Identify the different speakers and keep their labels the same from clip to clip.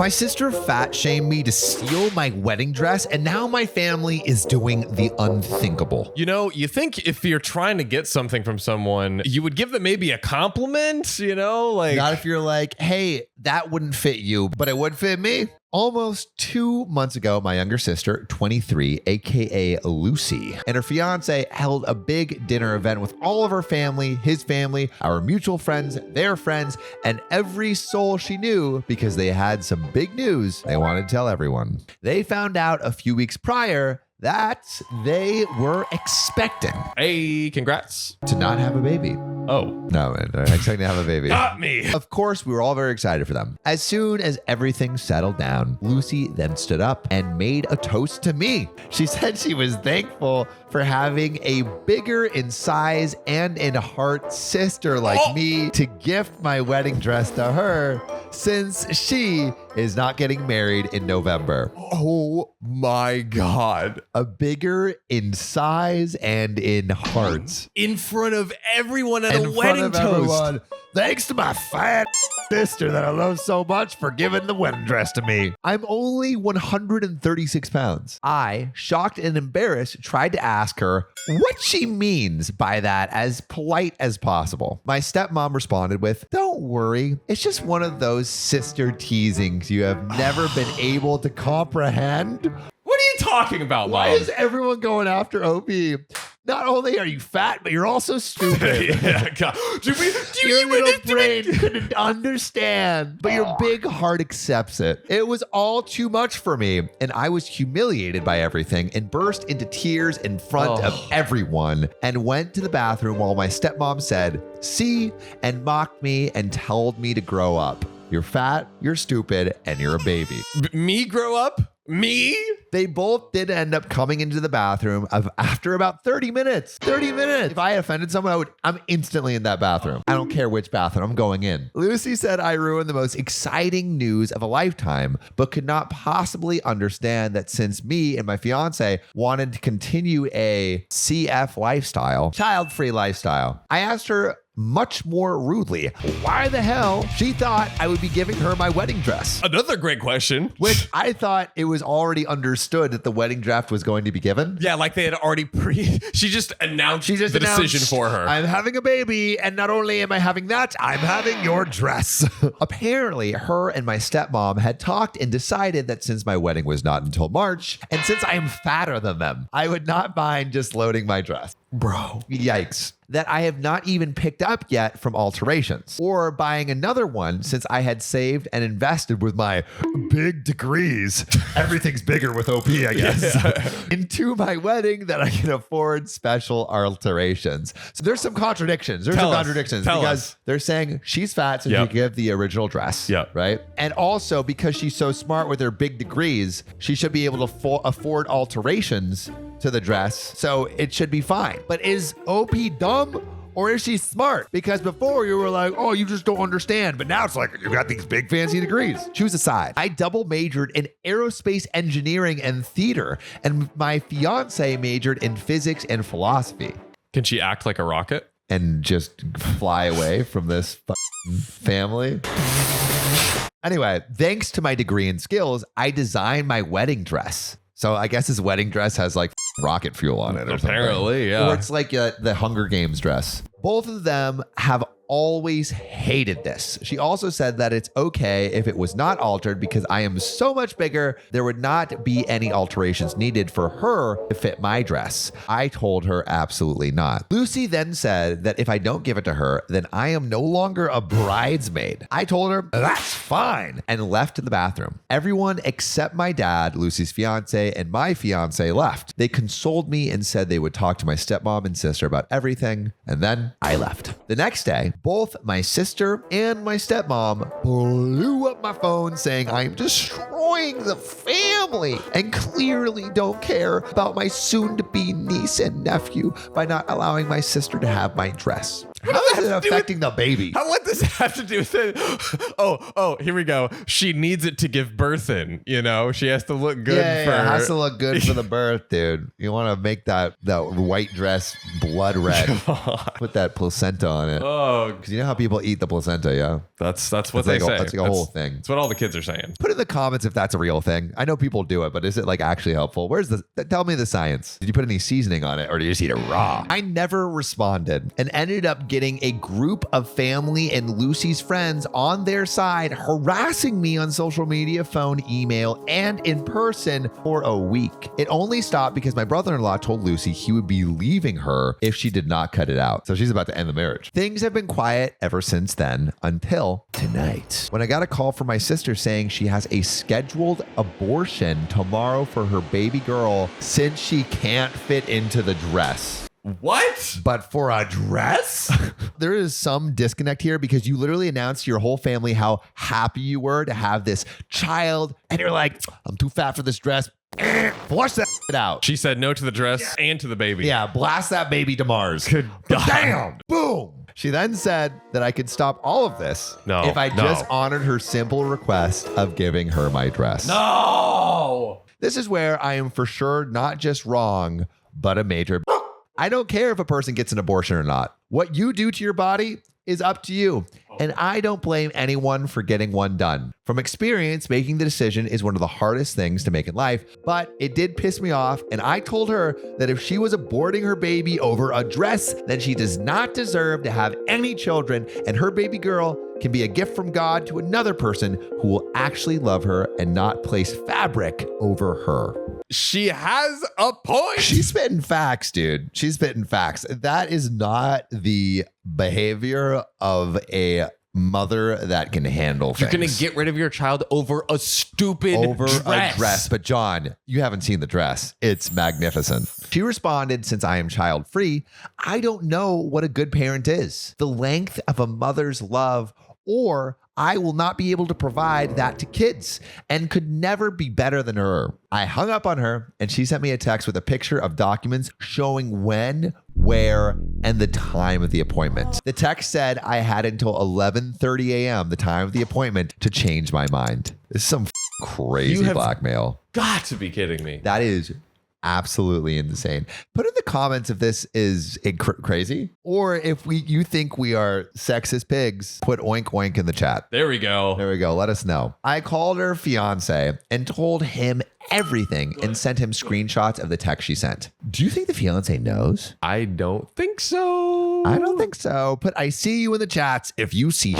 Speaker 1: My sister fat shamed me to steal my wedding dress, and now my family is doing the unthinkable.
Speaker 2: You know, you think if you're trying to get something from someone, you would give them maybe a compliment, you know? Like,
Speaker 1: not if you're like, hey, that wouldn't fit you, but it would fit me. Almost 2 months ago, my younger sister, 23, aka Lucy, and her fiance held a big dinner event with all of her family, his family, our mutual friends, their friends, and every soul she knew because they had some big news they wanted to tell everyone. They found out a few weeks prior that they were expecting.
Speaker 2: Hey, congrats.
Speaker 1: To not have a baby.
Speaker 2: Oh.
Speaker 1: No, man, they're expecting to have a baby.
Speaker 2: Got me.
Speaker 1: Of course, we were all very excited for them. As soon as everything settled down, Lucy then stood up and made a toast to me. She said she was thankful for having a bigger in size and in heart sister like me to gift my wedding dress to her, since she is not getting married in November.
Speaker 2: Oh my God.
Speaker 1: A bigger in size and in hearts.
Speaker 2: In front of everyone at
Speaker 1: In
Speaker 2: a
Speaker 1: front
Speaker 2: wedding
Speaker 1: of
Speaker 2: toast.
Speaker 1: everyone. Thanks to my fat sister that I love so much for giving the wedding dress to me. I'm only 136 pounds. I, shocked and embarrassed, tried to ask her what she means by that as polite as possible. My stepmom responded with, "Don't worry, it's just one of those sister teasings you have never been able to comprehend."
Speaker 2: What are you talking about,
Speaker 1: Why
Speaker 2: Mom?
Speaker 1: is everyone going after OP? Not only are you fat, but you're also stupid.
Speaker 2: Yeah, God. Do
Speaker 1: Your little brain couldn't understand, but your big heart accepts it. It was all too much for me, and I was humiliated by everything and burst into tears in front of everyone and went to the bathroom while my stepmom said, "See," and mocked me and told me to grow up. You're fat, you're stupid, and you're a baby.
Speaker 2: Me grow up? Me?
Speaker 1: They both did end up coming into the bathroom after about 30 minutes. 30 minutes. If I offended someone, I'm instantly in that bathroom. I don't care which bathroom, I'm going in. Lucy said I ruined the most exciting news of a lifetime, but could not possibly understand that since me and my fiance wanted to continue a CF lifestyle, child-free lifestyle. I asked her much more rudely why the hell she thought I would be giving her my wedding dress.
Speaker 2: Another great question.
Speaker 1: Which I thought it was already understood that the wedding draft was going to be given.
Speaker 2: Yeah, like they had already she just announced the decision for her.
Speaker 1: I'm having a baby, and not only am I having that, I'm having your dress. Apparently, her and my stepmom had talked and decided that since my wedding was not until March, and since I am fatter than them, I would not mind just loading my dress.
Speaker 2: Bro.
Speaker 1: Yikes. That I have not even picked up yet from alterations, or buying another one since I had saved and invested with my big degrees. Everything's bigger with OP, I guess. Yeah. Into my wedding that I can afford special alterations. So there's some contradictions. Because they're saying she's fat, so she give the original dress.
Speaker 2: Yeah.
Speaker 1: Right. And also because she's so smart with her big degrees, she should be able to afford alterations to the dress, so it should be fine. But is OP dumb or is she smart? Because before you were like, oh, you just don't understand. But now it's like, you got these big fancy degrees. Choose a side. I double majored in aerospace engineering and theater, and my fiance majored in physics and philosophy.
Speaker 2: Can she act like a rocket?
Speaker 1: And just fly away from this family? Anyway, thanks to my degree and skills, I designed my wedding dress. So I guess his wedding dress has like rocket fuel on it or something.
Speaker 2: Apparently, yeah.
Speaker 1: Or it's like the Hunger Games dress. Both of them have always hated this. She also said that it's okay if it was not altered because I am so much bigger, there would not be any alterations needed for her to fit my dress. I told her absolutely not. Lucy then said that if I don't give it to her, then I am no longer a bridesmaid. I told her, that's fine, and left to the bathroom. Everyone except my dad, Lucy's fiance, and my fiance left. They consoled me and said they would talk to my stepmom and sister about everything, and then I left. The next day, both my sister and my stepmom blew up my phone saying I'm destroying the family and clearly don't care about my soon-to-be niece and nephew by not allowing my sister to have my dress. How is it affecting the baby?
Speaker 2: What does it have to do with it? Oh, here we go. She needs it to give birth in, you know? She has to look good for her.
Speaker 1: It has to look good for the birth, dude. You want to make that white dress blood red. Put that placenta on it.
Speaker 2: Oh,
Speaker 1: because you know how people eat the placenta, yeah?
Speaker 2: That's what they say.
Speaker 1: That's like a whole thing.
Speaker 2: That's what all the kids are saying.
Speaker 1: Put it in in the comments if that's a real thing. I know people do it, but is it like actually helpful? Tell me the science. Did you put any seasoning on it or did you just eat it raw? I never responded and ended up getting a group of family and Lucy's friends on their side harassing me on social media, phone, email, and in person for a week. It only stopped because my brother-in-law told Lucy he would be leaving her if she did not cut it out. So she's about to end the marriage. Things have been quiet ever since then until tonight, when I got a call from my sister saying she has a scheduled abortion tomorrow for her baby girl since she can't fit into the dress.
Speaker 2: What?
Speaker 1: But for a dress? There is some disconnect here because you literally announced to your whole family how happy you were to have this child. And you're like, I'm too fat for this dress. Flush that shit out.
Speaker 2: She said no to the dress and to the baby.
Speaker 1: Yeah, blast that baby to Mars.
Speaker 2: Good God.
Speaker 1: Bam! Boom! She then said that I could stop all of this if I just honored her simple request of giving her my dress.
Speaker 2: No!
Speaker 1: This is where I am for sure not just wrong, but a major. I don't care if a person gets an abortion or not. What you do to your body is up to you. And I don't blame anyone for getting one done. From experience, making the decision is one of the hardest things to make in life, but it did piss me off. And I told her that if she was aborting her baby over a dress, then she does not deserve to have any children. And her baby girl can be a gift from God to another person who will actually love her and not place fabric over her.
Speaker 2: She has a point.
Speaker 1: She's spitting facts, dude. She's spitting facts. That is not the behavior of a mother that can handle things.
Speaker 2: You're going to get rid of your child over a stupid dress.
Speaker 1: But John, you haven't seen the dress. It's magnificent. She responded, since I am child free, I don't know what a good parent is. The length of a mother's love, or I will not be able to provide that to kids and could never be better than her. I hung up on her and she sent me a text with a picture of documents showing when, where, and the time of the appointment. The text said I had until 11:30 a.m., the time of the appointment, to change my mind. This is some crazy blackmail.
Speaker 2: Got to be kidding me.
Speaker 1: That is absolutely insane. Put in the comments if this is crazy, or if you think we are sexist pigs. Put oink oink in the chat.
Speaker 2: There we go.
Speaker 1: There we go. Let us know. I called her fiance and told him everything and sent him screenshots of the text she sent. Do you think the fiance knows?
Speaker 2: I don't think so.
Speaker 1: I don't think so. But I see you in the chats if you see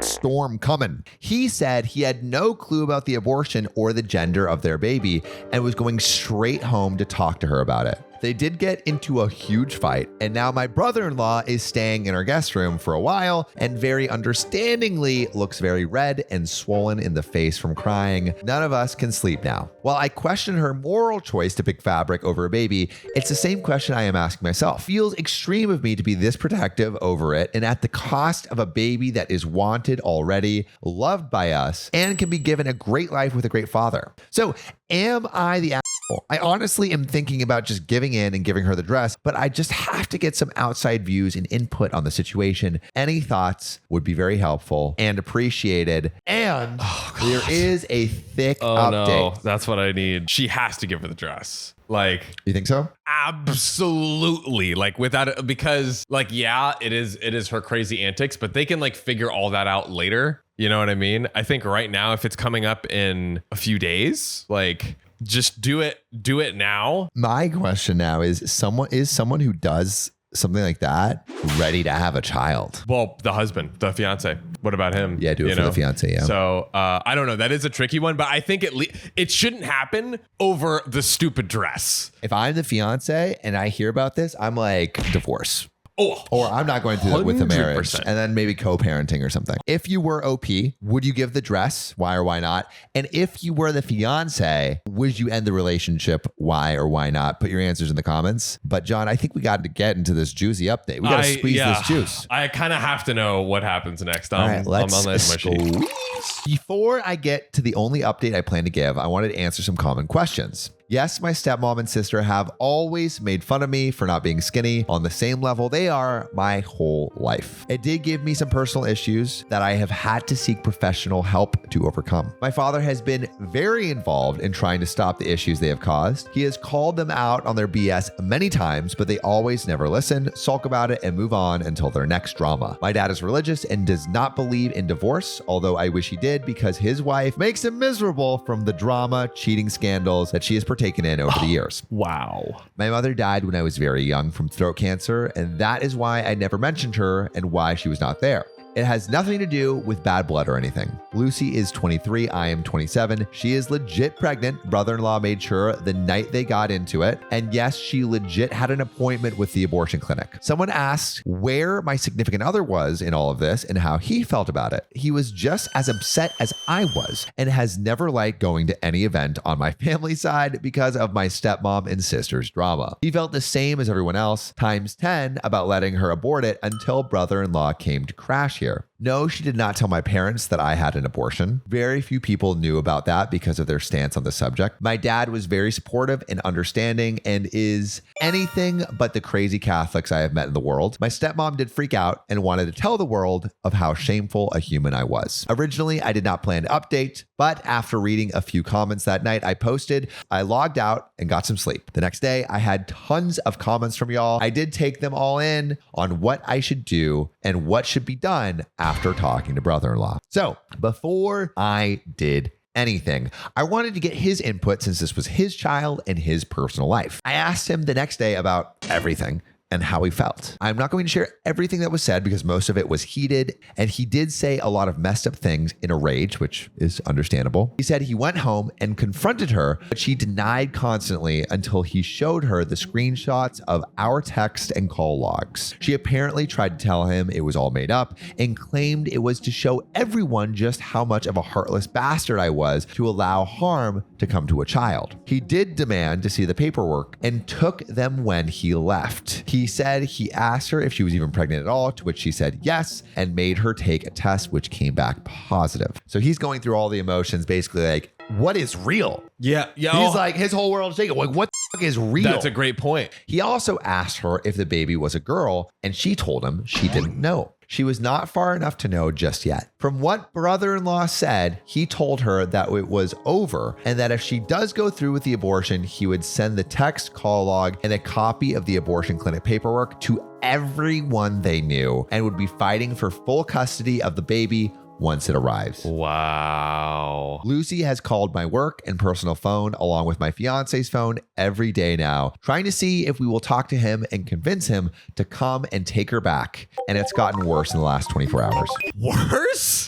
Speaker 1: storm coming. He said he had no clue about the abortion or the gender of their baby and was going straight home to talk to her about it. They did get into a huge fight, and now my brother-in-law is staying in our guest room for a while and very understandingly looks very red and swollen in the face from crying. None of us can sleep now. While I question her moral choice to pick fabric over a baby, it's the same question I am asking myself. Feels extreme of me to be this protective over it and at the cost of a baby that is wanted already, loved by us, and can be given a great life with a great father. So am I the asshole? I honestly am thinking about just giving in and giving her the dress, but I just have to get some outside views and input on the situation. Any thoughts would be very helpful and appreciated. And there is a thick update.
Speaker 2: No, that's what I need. She has to give her the dress. Like,
Speaker 1: you think so?
Speaker 2: Absolutely. Like, without it, because like, yeah, it is her crazy antics, but they can like figure all that out later. You know what I mean? I think right now, if it's coming up in a few days, like, just do it now.
Speaker 1: My question now is someone who does something like that ready to have a child?
Speaker 2: Well, the husband, the fiance. What about him?
Speaker 1: Yeah, do it for the fiance. Yeah.
Speaker 2: So I don't know. That is a tricky one, but I think it shouldn't happen over the stupid dress.
Speaker 1: If I'm the fiance and I hear about this, I'm like, divorce.
Speaker 2: Oh,
Speaker 1: or I'm not going through that with the marriage,
Speaker 2: 100%.
Speaker 1: and then maybe co-parenting or something. If you were OP, would you give the dress? Why or why not? And if you were the fiance, would you end the relationship? Why or why not? Put your answers in the comments. But John, I think we got to get into this juicy update. We got to squeeze this juice.
Speaker 2: I kind of have to know what happens next.
Speaker 1: All right, let's
Speaker 2: I'm on the edge of my sheet.
Speaker 1: Before I get to the only update I plan to give, I wanted to answer some common questions. Yes, my stepmom and sister have always made fun of me for not being skinny on the same level they are my whole life. It did give me some personal issues that I have had to seek professional help to overcome. My father has been very involved in trying to stop the issues they have caused. He has called them out on their BS many times, but they always never listen, sulk about it, and move on until their next drama. My dad is religious and does not believe in divorce, although I wish he did because his wife makes him miserable from the drama, cheating scandals that she has partaken in over the years.
Speaker 2: Wow.
Speaker 1: My mother died when I was very young from throat cancer, and that is why I never mentioned her and why she was not there. It has nothing to do with bad blood or anything. Lucy is 23. I am 27. She is legit pregnant. Brother-in-law made sure the night they got into it. And yes, she legit had an appointment with the abortion clinic. Someone asked where my significant other was in all of this and how he felt about it. He was just as upset as I was and has never liked going to any event on my family side because of my stepmom and sister's drama. He felt the same as everyone else, times 10, about letting her abort it until brother-in-law came to crash here. No, she did not tell my parents that I had an abortion. Very few people knew about that because of their stance on the subject. My dad was very supportive and understanding and is anything but the crazy Catholics I have met in the world. My stepmom did freak out and wanted to tell the world of how shameful a human I was. Originally, I did not plan to update, but after reading a few comments that night I posted, I logged out and got some sleep. The next day, I had tons of comments from y'all. I did take them all in on what I should do and what should be done after talking to brother-in-law. So before I did anything, I wanted to get his input since this was his child and his personal life. I asked him the next day about everything and how he felt. I'm not going to share everything that was said because most of it was heated, and he did say a lot of messed up things in a rage, which is understandable. He said he went home and confronted her, but she denied constantly until he showed her the screenshots of our text and call logs. She apparently tried to tell him it was all made up and claimed it was to show everyone just how much of a heartless bastard I was to allow harm to come to a child. He did demand to see the paperwork and took them when he left. He said he asked her if she was even pregnant at all, to which she said yes, and made her take a test, which came back positive. So he's going through all the emotions, basically like, what is real?
Speaker 2: Yeah.
Speaker 1: He's like, his whole world's shaking. Like, what the fuck is real?
Speaker 2: That's a great point.
Speaker 1: He also asked her if the baby was a girl, and she told him she didn't know. She was not far enough to know just yet. From what brother-in-law said, he told her that it was over and that if she does go through with the abortion, he would send the text, call log, and a copy of the abortion clinic paperwork to everyone they knew and would be fighting for full custody of the baby once it arrives.
Speaker 2: Wow.
Speaker 1: Lucy has called my work and personal phone along with my fiance's phone every day now, trying to see if we will talk to him and convince him to come and take her back. And it's gotten worse in the last 24 hours.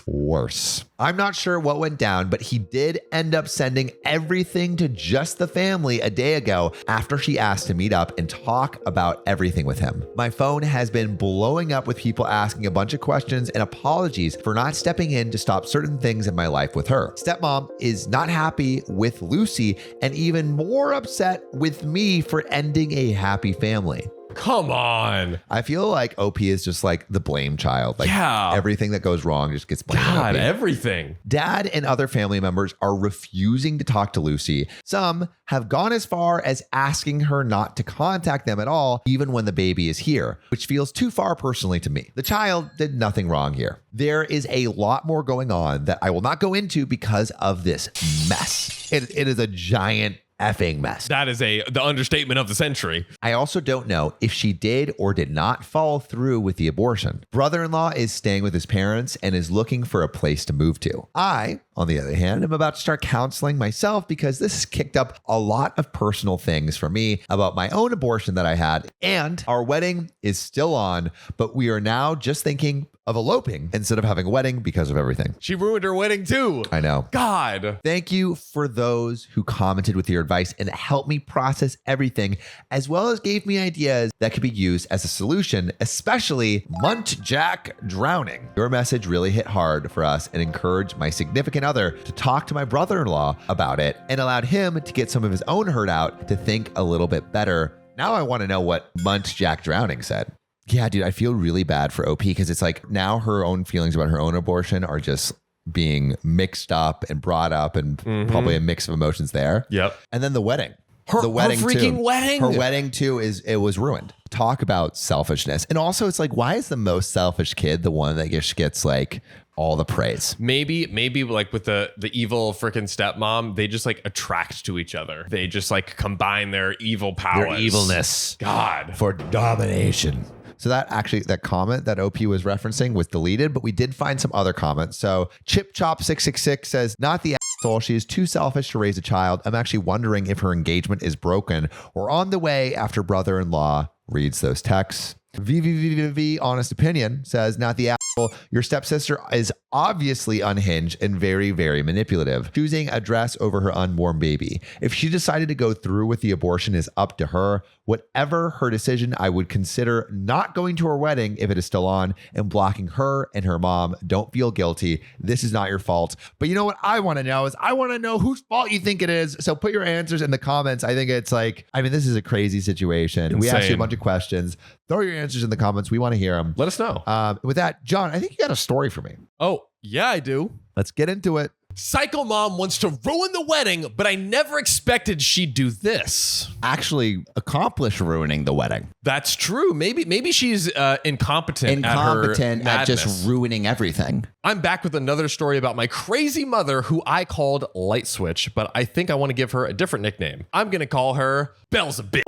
Speaker 1: Worse. I'm not sure what went down, but he did end up sending everything to just the family a day ago after she asked to meet up and talk about everything with him. My phone has been blowing up with people asking a bunch of questions and apologies for not stepping in to stop certain things in my life with her. Stepmom is not happy with Lucy and even more upset with me for ending a happy family.
Speaker 2: Come on.
Speaker 1: I feel like OP is just like the blame child. Like everything that goes wrong just gets blamed on OP.
Speaker 2: Everything.
Speaker 1: Dad and other family members are refusing to talk to Lucy. Some have gone as far as asking her not to contact them at all, even when the baby is here, which feels too far personally to me. The child did nothing wrong here. There is a lot more going on that I will not go into because of this mess. It is a giant effing mess.
Speaker 2: That is the understatement of the century.
Speaker 1: I also don't know if she did or did not follow through with the abortion. Brother-in-law is staying with his parents and is looking for a place to move to. I, on the other hand, am about to start counseling myself because this has kicked up a lot of personal things for me about my own abortion that I had. And our wedding is still on, but we are now just thinking of eloping instead of having a wedding because of everything.
Speaker 2: She ruined her wedding too.
Speaker 1: I know.
Speaker 2: God.
Speaker 1: Thank you for those who commented with your advice and helped me process everything, as well as gave me ideas that could be used as a solution, especially muntjac drowning. Your message really hit hard for us and encouraged my significant other to talk to my brother-in-law about it and allowed him to get some of his own hurt out to think a little bit better. Now I want to know what muntjac drowning said. Yeah, dude, I feel really bad for OP because it's like now her own feelings about her own abortion are just being mixed up and brought up and probably a mix of emotions there.
Speaker 2: Yep.
Speaker 1: And then the wedding. the wedding
Speaker 2: freaking
Speaker 1: too.
Speaker 2: wedding.
Speaker 1: Her wedding too it was ruined. Talk about selfishness. And also it's like, why is the most selfish kid the one that just gets like all the praise?
Speaker 2: Maybe like with the evil freaking stepmom, they just like attract to each other. They just like combine their evil powers.
Speaker 1: Their evilness.
Speaker 2: God.
Speaker 1: For domination. So that comment that OP was referencing was deleted, but we did find some other comments. So ChipChop666 says, not the asshole. She is too selfish to raise a child. I'm actually wondering if her engagement is broken or on the way after brother-in-law reads those texts. VVVV Honest Opinion says, not the asshole. Your stepsister is obviously unhinged and very, very manipulative, choosing a dress over her unborn baby. If she decided to go through with the abortion is up to her. Whatever her decision, I would consider not going to her wedding if it is still on and blocking her and her mom. Don't feel guilty. This is not your fault. But you know what I want to know is I want to know whose fault you think it is. So put your answers in the comments. I think it's like, I mean, this is a crazy situation.
Speaker 2: Insane.
Speaker 1: We asked you a bunch of questions. Throw your answers in the comments. We want to hear them.
Speaker 2: Let us know.
Speaker 1: With that, John, I think you got a story for me.
Speaker 2: Oh, yeah, I do.
Speaker 1: Let's get into it.
Speaker 2: Psycho mom wants to ruin the wedding, but I never expected she'd do this.
Speaker 1: Actually accomplish ruining the wedding.
Speaker 2: That's true. Maybe she's incompetent
Speaker 1: at just ruining everything.
Speaker 2: I'm back with another story about my crazy mother who I called Light Switch, but I think I want to give her a different nickname. I'm going to call her Beelzebub,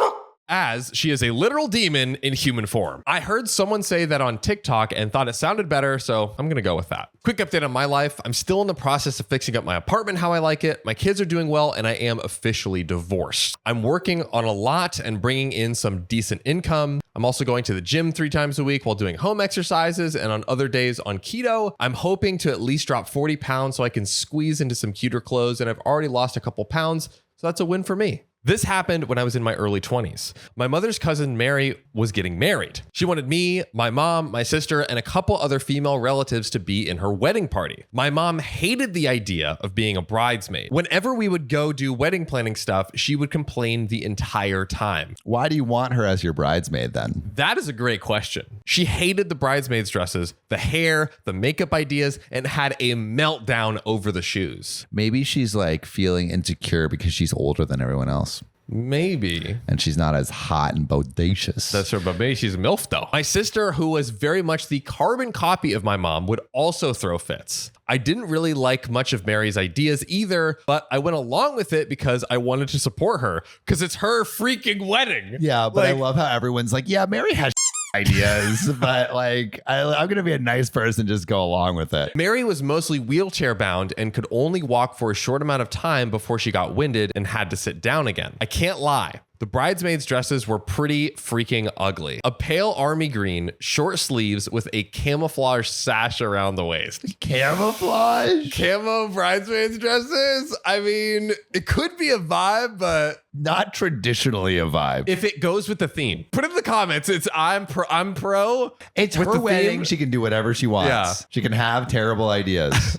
Speaker 2: as she is a literal demon in human form. I heard someone say that on TikTok and thought it sounded better, so I'm gonna go with that. Quick update on my life. I'm still in the process of fixing up my apartment how I like it. My kids are doing well, and I am officially divorced. I'm working on a lot and bringing in some decent income. I'm also going to the gym 3 times a week while doing home exercises, and on other days on keto. I'm hoping to at least drop 40 pounds so I can squeeze into some cuter clothes, and I've already lost a couple pounds, so that's a win for me. This happened when I was in my early 20s. My mother's cousin Mary was getting married. She wanted me, my mom, my sister, and a couple other female relatives to be in her wedding party. My mom hated the idea of being a bridesmaid. Whenever we would go do wedding planning stuff, she would complain the entire time.
Speaker 1: Why do you want her as your bridesmaid then?
Speaker 2: That is a great question. She hated the bridesmaids' dresses, the hair, the makeup ideas, and had a meltdown over the shoes.
Speaker 1: Maybe she's like feeling insecure because she's older than everyone else.
Speaker 2: Maybe.
Speaker 1: And she's not as hot and bodacious.
Speaker 2: That's her, but maybe she's a MILF though. My sister, who was very much the carbon copy of my mom, would also throw fits. I didn't really like much of Mary's ideas either, but I went along with it because I wanted to support her because it's her freaking wedding.
Speaker 1: Yeah, but I love how everyone's like, yeah, Mary has ideas, but like I'm gonna be a nice person, just go along with it.
Speaker 2: Mary was mostly wheelchair bound and could only walk for a short amount of time before she got winded and had to sit down again. I can't lie. The bridesmaids' dresses were pretty freaking ugly. A pale army green, short sleeves with a camouflage sash around the waist.
Speaker 1: Camouflage?
Speaker 2: Camo bridesmaids' dresses? I mean, it could be a vibe, but
Speaker 1: not traditionally a vibe.
Speaker 2: If it goes with the theme, put it in the comments. It's I'm pro.
Speaker 1: It's her wedding. She can do whatever she wants. Yeah. She can have terrible ideas.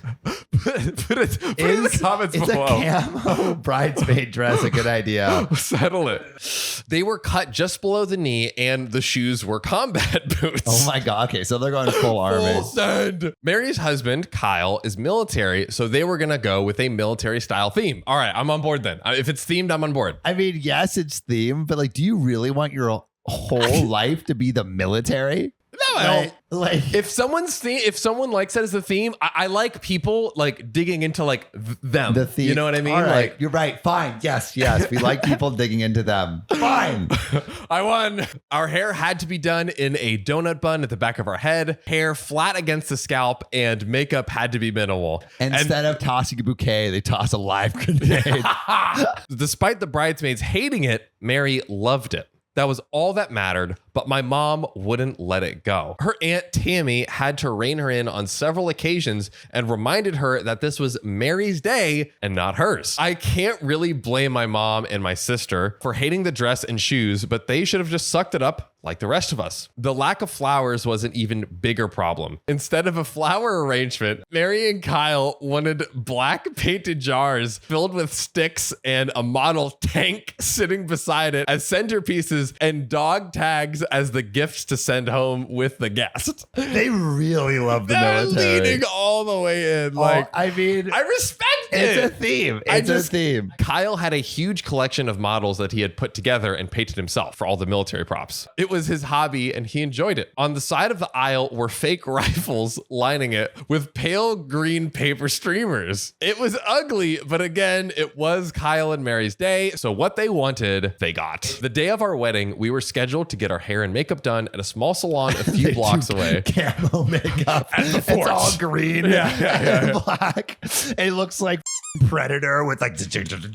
Speaker 2: put it in the comments below.
Speaker 1: It's a camo bridesmaid dress a good idea.
Speaker 2: Settle it. They were cut just below the knee and the shoes were combat boots.
Speaker 1: Oh my God. Okay, so they're going full army.
Speaker 2: Full send. Mary's husband, Kyle, is military, so they were going to go with a military style theme. All right, I'm on board then. If it's themed, I'm on board.
Speaker 1: I mean, yes, it's themed, but like, do you really want your whole life to be the military?
Speaker 2: No, I don't. Like, if someone likes that as a theme, I like people like digging into like them. The theme. You know what I mean?
Speaker 1: All right,
Speaker 2: like,
Speaker 1: you're right. Fine. Yes. We like people digging into them. Fine.
Speaker 2: I won. Our hair had to be done in a donut bun at the back of our head, hair flat against the scalp, and makeup had to be minimal.
Speaker 1: Instead of tossing a bouquet, they toss a live grenade.
Speaker 2: Despite the bridesmaids hating it, Mary loved it. That was all that mattered, but my mom wouldn't let it go. Her Aunt Tammy had to rein her in on several occasions and reminded her that this was Mary's day and not hers. I can't really blame my mom and my sister for hating the dress and shoes, but they should have just sucked it up like the rest of us. The lack of flowers was an even bigger problem. Instead of a flower arrangement, Mary and Kyle wanted black painted jars filled with sticks and a model tank sitting beside it as centerpieces and dog tags as the gifts to send home with the guest.
Speaker 1: They really love the
Speaker 2: They're
Speaker 1: military.
Speaker 2: leading all the way in.
Speaker 1: I mean,
Speaker 2: I respect it.
Speaker 1: it's a theme. It's a theme.
Speaker 2: Kyle had a huge collection of models that he had put together and painted himself for all the military props. It was his hobby and he enjoyed it. On the side of the aisle were fake rifles lining it with pale green paper streamers. It was ugly, but again, it was Kyle and Mary's day, so what they wanted, they got. The day of our wedding, we were scheduled to get our hair and makeup done at a small salon a few blocks away.
Speaker 1: Camo makeup. It's all green and black. It looks like Predator with like...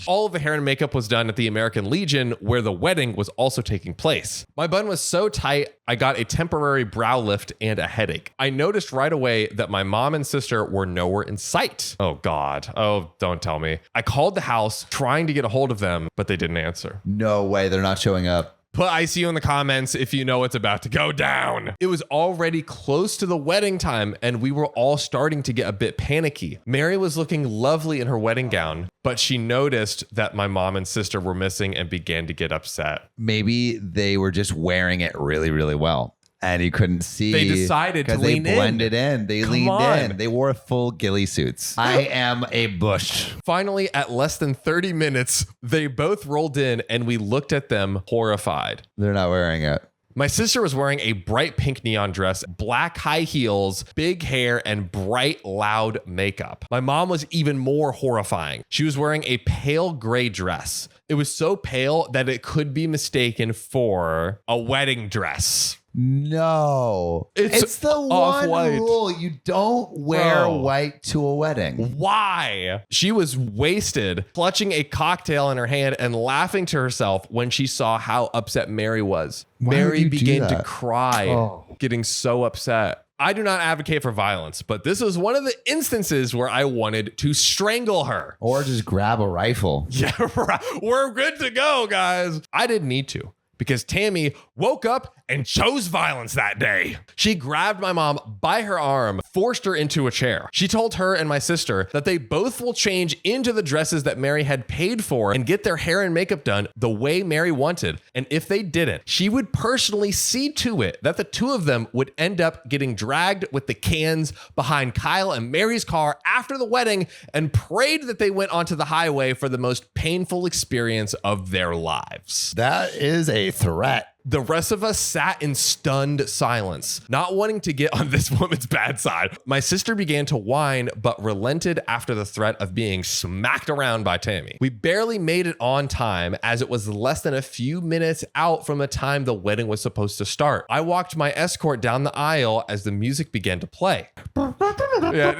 Speaker 2: All of the hair and makeup was done at the American Legion, where the wedding was also taking place. My bun was so tight, I got a temporary brow lift and a headache. I noticed right away that my mom and sister were nowhere in sight. Oh God. Oh, don't tell me. I called the house trying to get a hold of them, but they didn't answer.
Speaker 1: No way. They're not showing up.
Speaker 2: Put ICU in the comments if you know what's about to go down. It was already close to the wedding time and we were all starting to get a bit panicky. Mary was looking lovely in her wedding gown, but she noticed that my mom and sister were missing and began to get upset.
Speaker 1: Maybe they were just wearing it really, really well. And you couldn't see.
Speaker 2: They decided to lean in.
Speaker 1: They blended in. They leaned
Speaker 2: on.
Speaker 1: in. They wore full ghillie suits. I am a bush.
Speaker 2: Finally, at less than 30 minutes, they both rolled in and we looked at them horrified.
Speaker 1: They're not wearing it.
Speaker 2: My sister was wearing a bright pink neon dress, black high heels, big hair, and bright, loud makeup. My mom was even more horrifying. She was wearing a pale gray dress. It was so pale that it could be mistaken for a wedding dress.
Speaker 1: No. It's the one rule. You don't wear white to a wedding.
Speaker 2: Why? She was wasted, clutching a cocktail in her hand and laughing to herself when she saw how upset Mary was. Mary began to cry, getting so upset. I do not advocate for violence, but this was one of the instances where I wanted to strangle her.
Speaker 1: Or just grab a rifle.
Speaker 2: Yeah, right. We're good to go, guys. I didn't need to, because Tammy woke up and chose violence that day. She grabbed my mom by her arm, forced her into a chair. She told her and my sister that they both will change into the dresses that Mary had paid for and get their hair and makeup done the way Mary wanted. And if they didn't, she would personally see to it that the two of them would end up getting dragged with the cans behind Kyle and Mary's car after the wedding, and prayed that they went onto the highway for the most painful experience of their lives.
Speaker 1: That is a threat.
Speaker 2: The rest of us sat in stunned silence, not wanting to get on this woman's bad side. My sister began to whine, but relented after the threat of being smacked around by Tammy. We barely made it on time, as it was less than a few minutes out from the time the wedding was supposed to start. I walked my escort down the aisle as the music began to play. Yeah.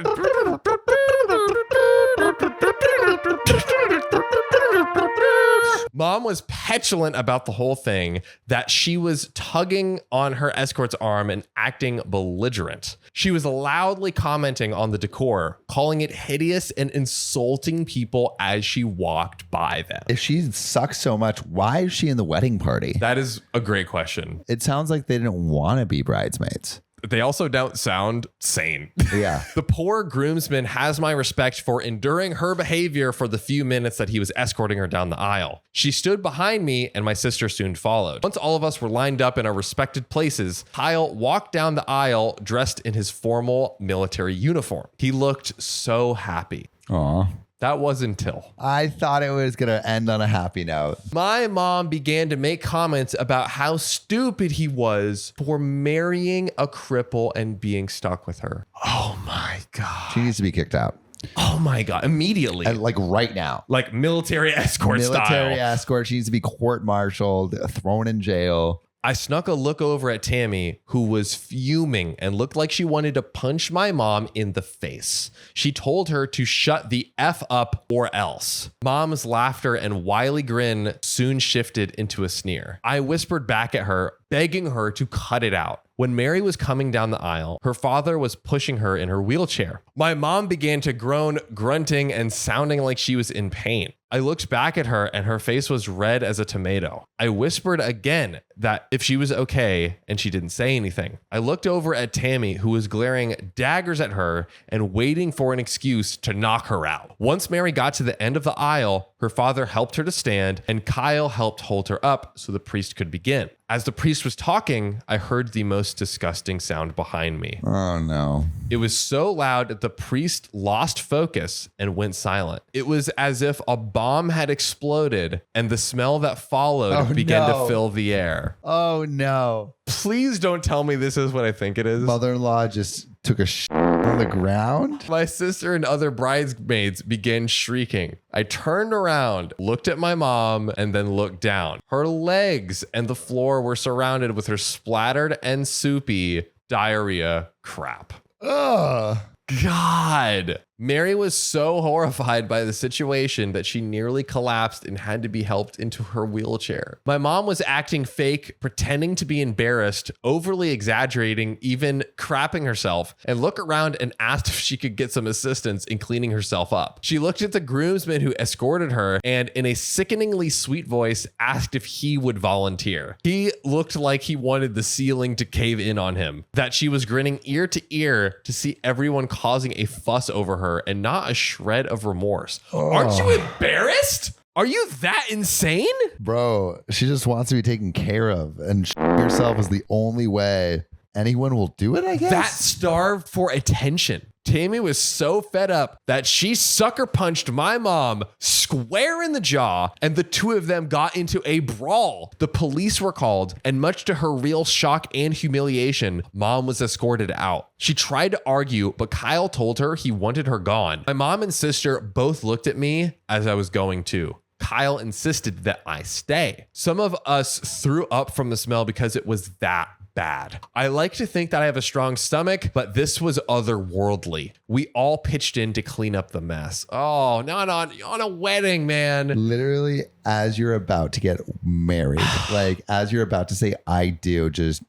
Speaker 2: Mom was petulant about the whole thing, that she was tugging on her escort's arm and acting belligerent. She was loudly commenting on the decor, calling it hideous and insulting people as she walked by them.
Speaker 1: If she sucks so much, why is she in the wedding party?
Speaker 2: That is a great question.
Speaker 1: It sounds like they didn't want to be bridesmaids.
Speaker 2: They also don't sound sane.
Speaker 1: Yeah.
Speaker 2: The poor groomsman has my respect for enduring her behavior for the few minutes that he was escorting her down the aisle. She stood behind me and my sister soon followed. Once all of us were lined up in our respected places, Kyle walked down the aisle dressed in his formal military uniform. He looked so happy.
Speaker 1: Aw.
Speaker 2: That was until
Speaker 1: I thought it was going to end on a happy note.
Speaker 2: My mom began to make comments about how stupid he was for marrying a cripple and being stuck with her. Oh my God.
Speaker 1: She needs to be kicked out.
Speaker 2: Oh my God. Immediately.
Speaker 1: And like right now.
Speaker 2: Like military escort style.
Speaker 1: Military escort. She needs to be court-martialed, thrown in jail.
Speaker 2: I snuck a look over at Tammy, who was fuming and looked like she wanted to punch my mom in the face. She told her to shut the F up or else. Mom's laughter and wily grin soon shifted into a sneer. I whispered back at her, begging her to cut it out. When Mary was coming down the aisle, her father was pushing her in her wheelchair. My mom began to groan, grunting and sounding like she was in pain. I looked back at her and her face was red as a tomato. I whispered again that if she was okay, and she didn't say anything. I looked over at Tammy, who was glaring daggers at her and waiting for an excuse to knock her out. Once Mary got to the end of the aisle, her father helped her to stand and Kyle helped hold her up so the priest could begin. As the priest was talking, I heard the most disgusting sound behind me.
Speaker 3: Oh, no.
Speaker 2: It was so loud that the priest lost focus and went silent. It was as if a bomb had exploded and the smell that followed began to fill the air.
Speaker 1: Oh, no.
Speaker 2: Please don't tell me this is what I think it is.
Speaker 3: Mother-in-law just took a on the ground.
Speaker 2: My sister and other bridesmaids began shrieking. I turned around, looked at my mom, and then looked down. Her legs and the floor were surrounded with her splattered and soupy diarrhea crap.
Speaker 3: Ugh.
Speaker 2: God. Mary was so horrified by the situation that she nearly collapsed and had to be helped into her wheelchair. My mom was acting fake, pretending to be embarrassed, overly exaggerating, even crapping herself, and looked around and asked if she could get some assistance in cleaning herself up. She looked at the groomsman who escorted her and in a sickeningly sweet voice asked if he would volunteer. He looked like he wanted the ceiling to cave in on him, that she was grinning ear to ear to see everyone causing a fuss over her and not a shred of remorse. Aren't you embarrassed? Are you that insane?
Speaker 3: Bro, she just wants to be taken care of, and yourself is the only way anyone will do it, I guess?
Speaker 2: That starved for attention. Tammy was so fed up that she sucker punched my mom square in the jaw, and the two of them got into a brawl. The police were called, and much to her real shock and humiliation, mom was escorted out. She tried to argue, but Kyle told her he wanted her gone. My mom and sister both looked at me as I was going too. Kyle insisted that I stay. Some of us threw up from the smell because it was that bad. I like to think that I have a strong stomach, but this was otherworldly. We all pitched in to clean up the mess. Oh, not on a wedding, man.
Speaker 3: Literally, as you're about to get married, like as you're about to say, I do, just...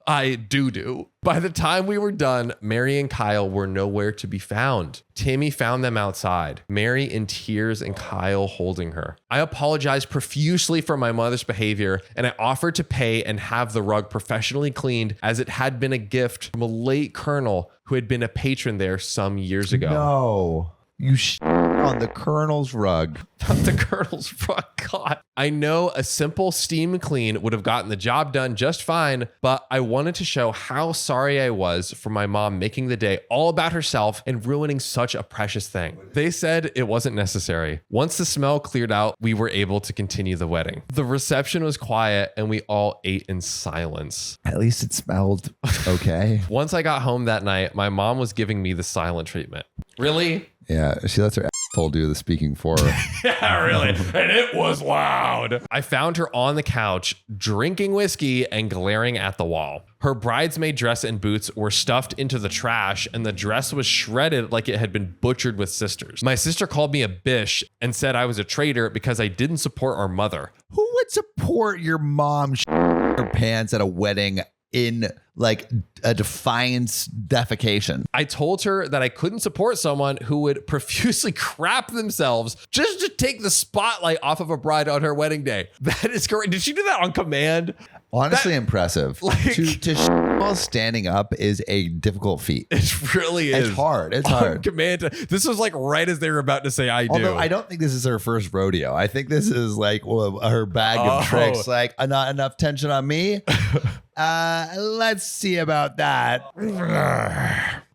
Speaker 2: I do. By the time we were done, Mary and Kyle were nowhere to be found. Tammy found them outside, Mary in tears and Kyle holding her. I apologized profusely for my mother's behavior, and I offered to pay and have the rug professionally cleaned as it had been a gift from a late colonel who had been a patron there some years ago.
Speaker 3: No. You on the colonel's rug.
Speaker 2: Not the colonel's rug. God. I know a simple steam clean would have gotten the job done just fine, but I wanted to show how sorry I was for my mom making the day all about herself and ruining such a precious thing. They said it wasn't necessary. Once the smell cleared out, we were able to continue the wedding. The reception was quiet and we all ate in silence.
Speaker 3: At least it smelled okay.
Speaker 2: Once I got home that night, my mom was giving me the silent treatment. Really?
Speaker 3: Yeah, she lets her asshole do the speaking for her.
Speaker 2: Yeah, really. And it was loud. I found her on the couch, drinking whiskey and glaring at the wall. Her bridesmaid dress and boots were stuffed into the trash, and the dress was shredded like it had been butchered with sisters. My sister called me a bish and said I was a traitor because I didn't support our mother.
Speaker 3: Who would support your mom her pants at a wedding in like a defiance defecation?
Speaker 2: I told her that I couldn't support someone who would profusely crap themselves just to take the spotlight off of a bride on her wedding day. That is correct. Did she do that on command?
Speaker 3: Honestly, impressive.
Speaker 2: Like,
Speaker 3: to while standing up is a difficult feat.
Speaker 2: It really is.
Speaker 3: It's hard. It's
Speaker 2: on
Speaker 3: hard.
Speaker 2: Command. This was like right as they were about to say I do.
Speaker 3: Although I don't think this is her first rodeo. I think this is like her bag of tricks. Like, not enough tension on me. Let's see about that.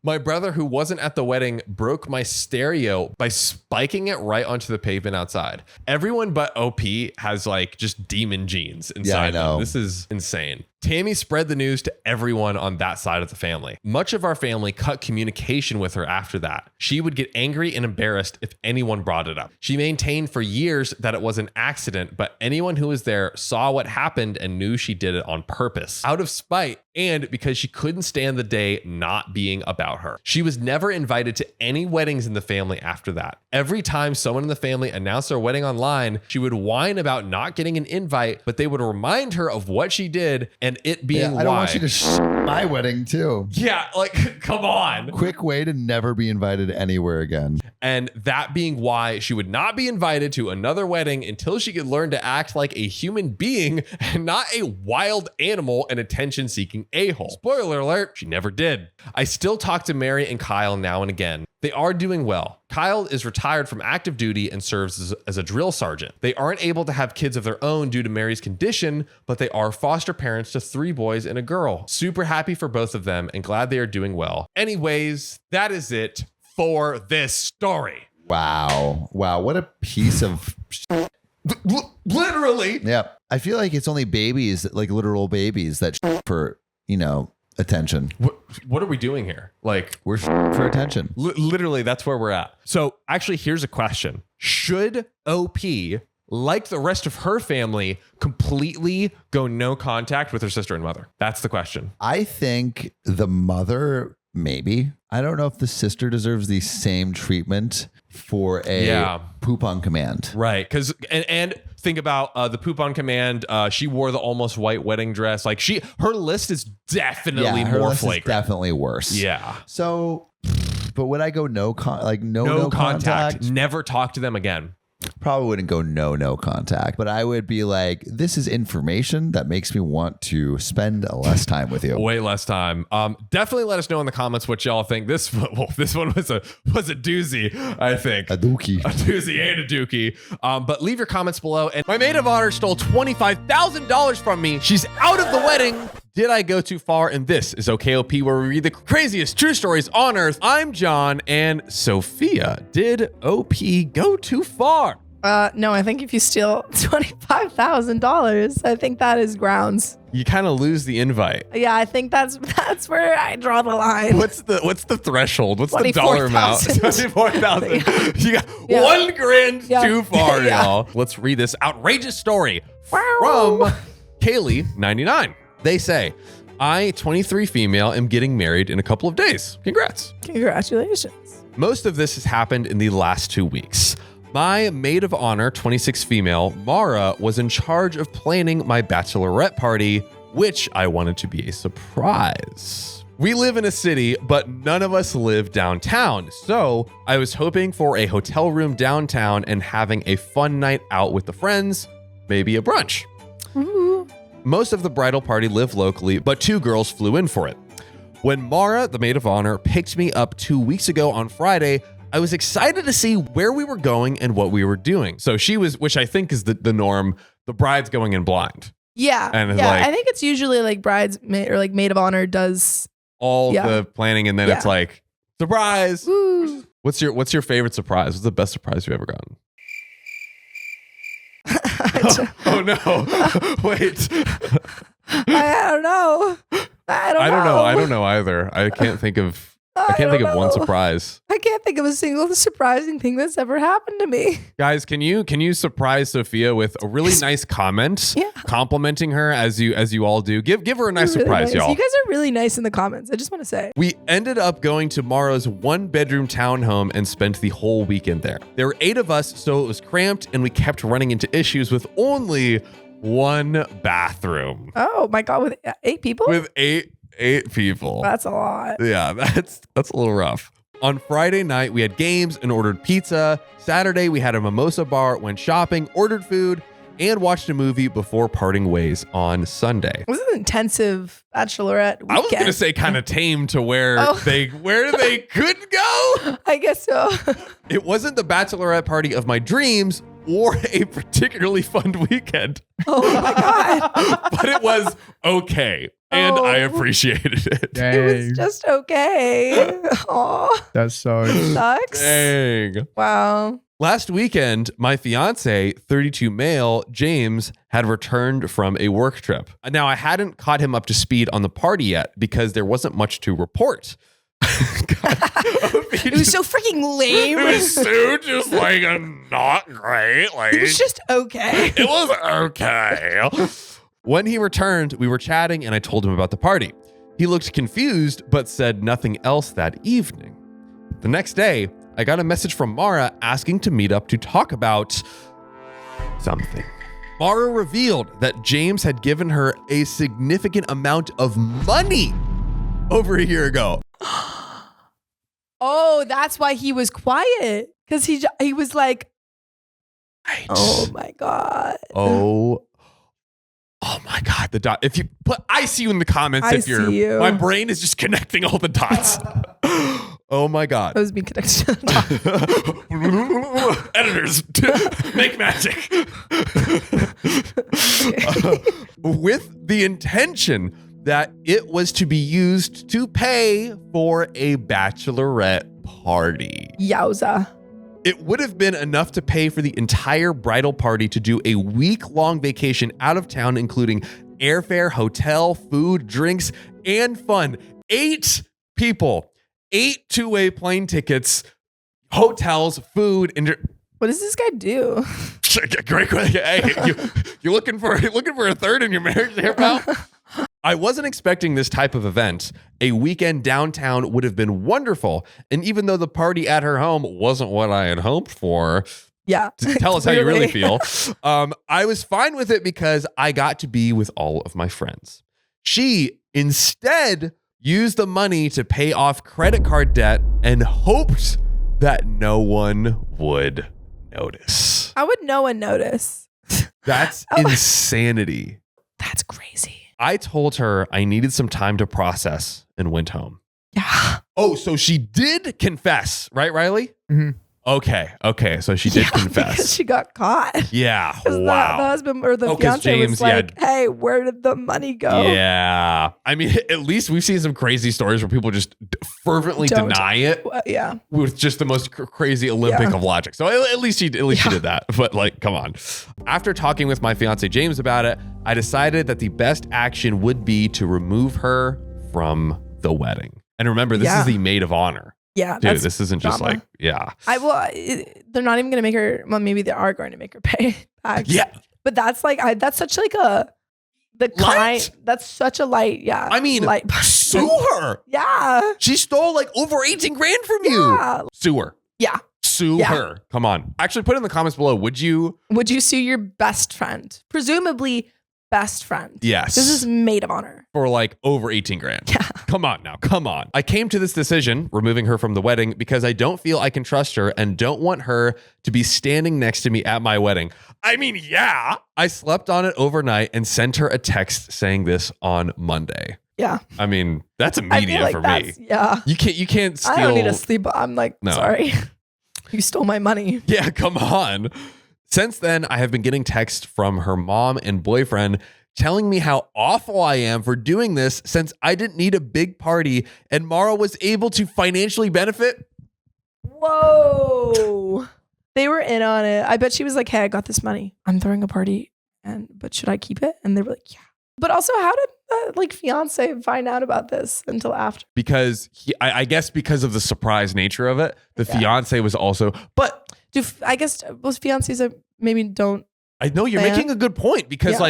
Speaker 2: My brother, who wasn't at the wedding, broke my stereo by spiking it right onto the pavement outside. Everyone but OP has like just demon genes inside them. This is insane. Tammy spread the news to everyone on that side of the family. Much of our family cut communication with her after that. She would get angry and embarrassed if anyone brought it up. She maintained for years that it was an accident, but anyone who was there saw what happened and knew she did it on purpose, out of spite, and because she couldn't stand the day not being about her. She was never invited to any weddings in the family after that. Every time someone in the family announced their wedding online, she would whine about not getting an invite, but they would remind her of what she did and and it being why.
Speaker 3: I don't want you to my wedding too.
Speaker 2: Yeah, like, come on.
Speaker 3: Quick way to never be invited anywhere again.
Speaker 2: And that being why she would not be invited to another wedding until she could learn to act like a human being and not a wild animal and attention-seeking a-hole. Spoiler alert, she never did. I still talk to Mary and Kyle now and again. They are doing well. Kyle is retired from active duty and serves as a drill sergeant. They aren't able to have kids of their own due to Mary's condition, but they are foster parents to 3 boys and a girl. Super happy for both of them and glad they are doing well. Anyways, that is it for this story.
Speaker 3: Wow. What a piece of
Speaker 2: Literally.
Speaker 3: Yeah. I feel like it's only babies, like literal babies that for, attention.
Speaker 2: What are we doing here? Like,
Speaker 3: We're for attention.
Speaker 2: Literally, that's where we're at. So actually, here's a question. Should OP, like the rest of her family, completely go no contact with her sister and mother? That's the question.
Speaker 3: I think the mother, maybe. I don't know if the sister deserves the same treatment for a poop on command.
Speaker 2: Right. Because, and think about the poop on command. She wore the almost white wedding dress. Like her list is definitely
Speaker 3: her
Speaker 2: more
Speaker 3: list is
Speaker 2: flagrant.
Speaker 3: definitely worse.
Speaker 2: Yeah.
Speaker 3: So, but would I go no contact?
Speaker 2: Never talk to them again.
Speaker 3: Probably wouldn't go no contact, but I would be like, this is information that makes me want to spend less time with you.
Speaker 2: Way less time. Definitely let us know in the comments what y'all think. This one was a doozy, I think.
Speaker 3: A dookie.
Speaker 2: A doozy and a dookie. But leave your comments below. And my maid of honor stole $25,000 from me. She's out of the wedding. Did I go too far? And this is OKOP, where we read the craziest true stories on earth. I'm John, and Sophia. Did OP go too far?
Speaker 4: No, I think if you steal $25,000, I think that is grounds.
Speaker 2: You kind of lose the invite.
Speaker 4: Yeah, I think that's where I draw the line.
Speaker 2: What's the threshold? What's the dollar amount?
Speaker 4: 24,000.
Speaker 2: You got $1,000 too far, y'all. Let's read this outrageous story from Kaylee 99. They say, I, 23 female, am getting married in a couple of days. Congrats.
Speaker 4: Congratulations.
Speaker 2: Most of this has happened in the last 2 weeks. My maid of honor, 26 female, Mara, was in charge of planning my bachelorette party, which I wanted to be a surprise. We live in a city, but none of us live downtown. So I was hoping for a hotel room downtown and having a fun night out with the friends, maybe a brunch.
Speaker 4: Ooh.
Speaker 2: Most of the bridal party lived locally, but 2 girls flew in for it. When Mara, the maid of honor, picked me up 2 weeks ago on Friday, I was excited to see where we were going and what we were doing. So she was, which I think is the norm, the bride's going in blind.
Speaker 4: Yeah.
Speaker 2: And
Speaker 4: yeah.
Speaker 2: like,
Speaker 4: I think it's usually like bridesmaid or like maid of honor does
Speaker 2: all the planning, and then it's like, surprise.
Speaker 4: Woo.
Speaker 2: What's your favorite surprise? What's the best surprise you've ever gotten? Oh no. Wait.
Speaker 4: I don't know. I
Speaker 2: don't know either. I can't think of one surprise.
Speaker 4: I can't think of a single surprising thing that's ever happened to me.
Speaker 2: Guys, can you surprise Sophia with a really nice comment, complimenting her as you all do? Give her a nice surprise, y'all.
Speaker 4: You guys are really nice in the comments. I just want to say.
Speaker 2: We ended up going to Mara's 1-bedroom townhome and spent the whole weekend there. There were 8 of us, so it was cramped, and we kept running into issues with only 1 bathroom.
Speaker 4: Oh my God, with 8 people?
Speaker 2: With 8 people.
Speaker 4: That's a lot.
Speaker 2: Yeah, that's a little rough. On Friday night, we had games and ordered pizza. Saturday, we had a mimosa bar, went shopping, ordered food, and watched a movie before parting ways on Sunday.
Speaker 4: It was an intensive bachelorette weekend.
Speaker 2: I was going to say kind of tame to where they couldn't go.
Speaker 4: I guess so.
Speaker 2: It wasn't the bachelorette party of my dreams or a particularly fun weekend.
Speaker 4: Oh my God.
Speaker 2: But it was okay. And I appreciated it.
Speaker 5: Dang.
Speaker 4: It was just okay. Oh,
Speaker 5: That sucks.
Speaker 4: sucks.
Speaker 2: Dang.
Speaker 4: Wow.
Speaker 2: Last weekend, my fiance, 32 male, James, had returned from a work trip. Now, I hadn't caught him up to speed on the party yet because there wasn't much to report.
Speaker 4: It was so freaking lame.
Speaker 2: It was so just like not great. Like
Speaker 4: It was just okay.
Speaker 2: it was okay. When he returned, we were chatting and I told him about the party. He looked confused, but said nothing else that evening. The next day, I got a message from Mara asking to meet up to talk about something. Mara revealed that James had given her a significant amount of money over a year ago.
Speaker 4: Oh, that's why he was quiet. Because he was like,
Speaker 2: Right.
Speaker 4: oh my God.
Speaker 2: Oh my God. If you put, I see you in the comments.
Speaker 4: I see you.
Speaker 2: My brain is just connecting all the dots. Oh my God.
Speaker 4: That was being connected to the top.
Speaker 2: Editors, make magic. With the intention that it was to be used to pay for a bachelorette party.
Speaker 4: Yowza.
Speaker 2: It would have been enough to pay for the entire bridal party to do a week-long vacation out of town, including airfare, hotel, food, drinks, and fun. 8 people, 8 two-way plane tickets, hotels, food, and
Speaker 4: What does this guy do?
Speaker 2: great question. Hey, you're looking for a third in your marriage here, pal? I wasn't expecting this type of event. A weekend downtown would have been wonderful. And even though the party at her home wasn't what I had hoped for,
Speaker 4: Yeah.
Speaker 2: tell us how you really feel. I was fine with it because I got to be with all of my friends. She instead used the money to pay off credit card debt and hoped that no one would notice.
Speaker 4: How would no one notice?
Speaker 2: That's insanity.
Speaker 4: That's crazy.
Speaker 2: I told her I needed some time to process and went home.
Speaker 4: Yeah.
Speaker 2: Oh, so she did confess, right, Riley?
Speaker 3: Mm-hmm.
Speaker 2: Okay. So she did
Speaker 4: Because
Speaker 2: confess.
Speaker 4: she got caught.
Speaker 2: Yeah.
Speaker 4: 'Cause
Speaker 2: Wow.
Speaker 4: The husband or the
Speaker 2: 'Cause
Speaker 4: fiance
Speaker 2: James,
Speaker 4: was like, hey, where did the money go?
Speaker 2: Yeah. I mean, at least we've seen some crazy stories where people just fervently
Speaker 4: Don't.
Speaker 2: deny it
Speaker 4: Well, yeah.
Speaker 2: with just the most crazy Olympic
Speaker 4: Yeah.
Speaker 2: of logic. So at least she did that. But like, come on. After talking with my fiance James about it, I decided that the best action would be to remove her from the wedding. And remember, this is the maid of honor.
Speaker 4: Yeah.
Speaker 2: Dude, this isn't just
Speaker 4: drama.
Speaker 2: like, yeah.
Speaker 4: They're not even going to make her, well, maybe they are going to make her pay back.
Speaker 2: Yeah.
Speaker 4: But that's like, that's such like that's such a light. Yeah.
Speaker 2: I mean,
Speaker 4: light.
Speaker 2: sue her.
Speaker 4: Yeah.
Speaker 2: She stole like over 18 grand from you.
Speaker 4: Yeah.
Speaker 2: Sue her.
Speaker 4: Yeah.
Speaker 2: Sue her. Come on. Actually, put in the comments below. Would you
Speaker 4: sue your best friend? Presumably best friend.
Speaker 2: Yes.
Speaker 4: This is maid of honor.
Speaker 2: For like over 18 grand.
Speaker 4: Yeah.
Speaker 2: Come on now. Come on. I came to this decision, removing her from the wedding, because I don't feel I can trust her and don't want her to be standing next to me at my wedding. I mean, yeah. I slept on it overnight and sent her a text saying this on Monday.
Speaker 4: Yeah.
Speaker 2: I mean, that's
Speaker 4: I feel
Speaker 2: immediate
Speaker 4: like
Speaker 2: for me.
Speaker 4: that's- Yeah.
Speaker 2: You can't steal.
Speaker 4: I don't need to sleep. I'm like,
Speaker 2: No.
Speaker 4: sorry. You stole my money.
Speaker 2: Yeah, come on. Since then, I have been getting texts from her mom and boyfriend telling me how awful I am for doing this since I didn't need a big party and Mara was able to financially benefit.
Speaker 4: Whoa. They were in on it. I bet she was like, hey, I got this money. I'm throwing a party. But should I keep it? And they were like, yeah. But also, how did fiance find out about this until after?
Speaker 2: Because I guess because of the surprise nature of it, the fiance was also, but
Speaker 4: I guess most fiancés maybe don't.
Speaker 2: I know you're making a good point because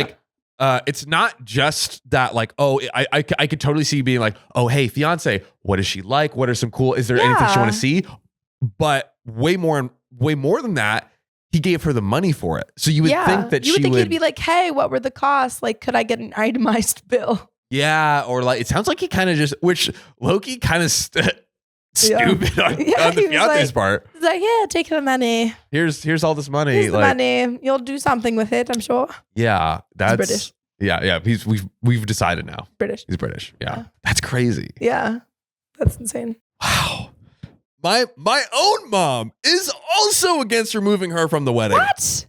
Speaker 2: it's not just that like, oh, I could totally see you being like, oh, hey, fiance, what is she like? What are some cool, is there anything she want to see? But way more than that, he gave her the money for it. So you would think that
Speaker 4: you would think he'd be like, hey, what were the costs? Like, could I get an itemized bill?
Speaker 2: Yeah. Or like, it sounds like he kind of just, which Loki kind of stupid on the fiance's part.
Speaker 4: He's like, yeah, take the money.
Speaker 2: Here's all this money.
Speaker 4: Here's the money. You'll do something with it, I'm sure.
Speaker 2: Yeah. That's
Speaker 4: British.
Speaker 2: Yeah. We've decided now.
Speaker 4: British.
Speaker 2: He's British. Yeah. That's crazy.
Speaker 4: Yeah. That's insane.
Speaker 2: Wow. My own mom is also against removing her from the wedding.
Speaker 4: What?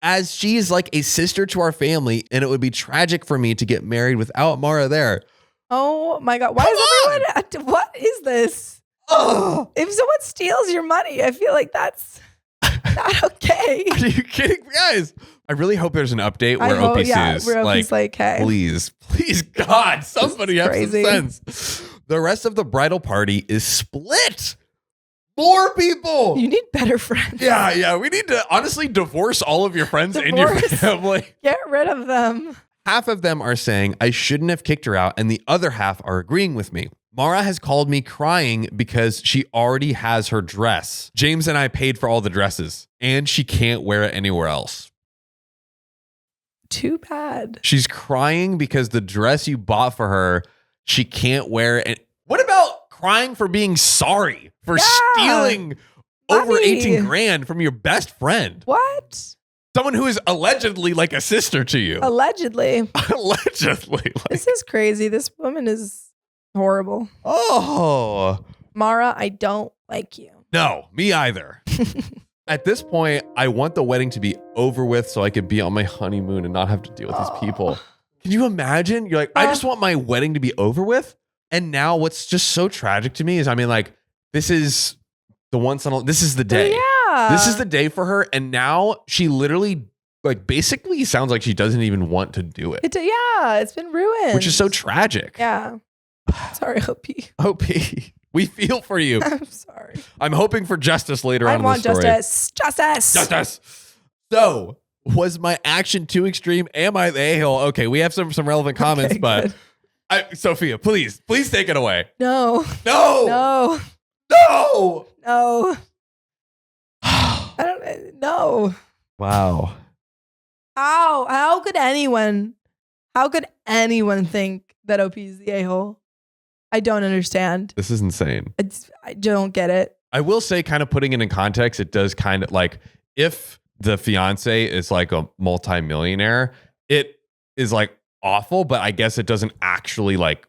Speaker 2: As she is like a sister to our family, and it would be tragic for me to get married without Mara there.
Speaker 4: Oh my God. Why is everyone, what is this? Oh, if someone steals your money, I feel like that's not okay.
Speaker 2: Are you kidding me, guys? I really hope there's an update where OP sues.
Speaker 4: Where OP's like, hey.
Speaker 2: Please, God, somebody have some
Speaker 4: crazy.
Speaker 2: sense. The rest of the bridal party is split. More people.
Speaker 4: You need better friends.
Speaker 2: Yeah. We need to honestly divorce all of your friends and your family.
Speaker 4: Get rid of them.
Speaker 2: Half of them are saying I shouldn't have kicked her out, and the other half are agreeing with me. Mara has called me crying because she already has her dress. James and I paid for all the dresses, and she can't wear it anywhere else.
Speaker 4: Too bad.
Speaker 2: She's crying because the dress you bought for her, she can't wear. And what about crying for being sorry for stealing over
Speaker 4: Money.
Speaker 2: 18 grand from your best friend?
Speaker 4: What?
Speaker 2: Someone who is allegedly like a sister to you.
Speaker 4: Allegedly.
Speaker 2: Allegedly.
Speaker 4: This is crazy. This woman is horrible.
Speaker 2: Oh.
Speaker 4: Mara, I don't like you.
Speaker 2: No, me either. At this point, I want the wedding to be over with so I could be on my honeymoon and not have to deal with these people. Can you imagine? You're like, I just want my wedding to be over with. And now what's just so tragic to me is, I mean, like, this is the this is the day.
Speaker 4: Yeah.
Speaker 2: This is the day for her. And now she literally, like, basically sounds like she doesn't even want to do it.
Speaker 4: Yeah, it's been ruined.
Speaker 2: Which is so tragic.
Speaker 4: Yeah. Sorry, OP.
Speaker 2: OP. We feel for you.
Speaker 4: I'm sorry.
Speaker 2: I'm hoping for justice later on in the
Speaker 4: want
Speaker 2: story.
Speaker 4: justice.
Speaker 2: So, was my action too extreme? Am I the a-hole? Okay, we have some relevant comments,
Speaker 4: Okay,
Speaker 2: but Sophia, please take it away.
Speaker 4: No.
Speaker 2: No.
Speaker 4: No.
Speaker 2: No.
Speaker 4: No. I don't know.
Speaker 2: Wow.
Speaker 4: How could anyone think that OP is the a-hole? I don't understand.
Speaker 2: This is insane.
Speaker 4: I don't get it.
Speaker 2: I will say, kind of putting it in context, it does kind of like, if the fiance is like a multimillionaire, it is like awful, but I guess it doesn't actually like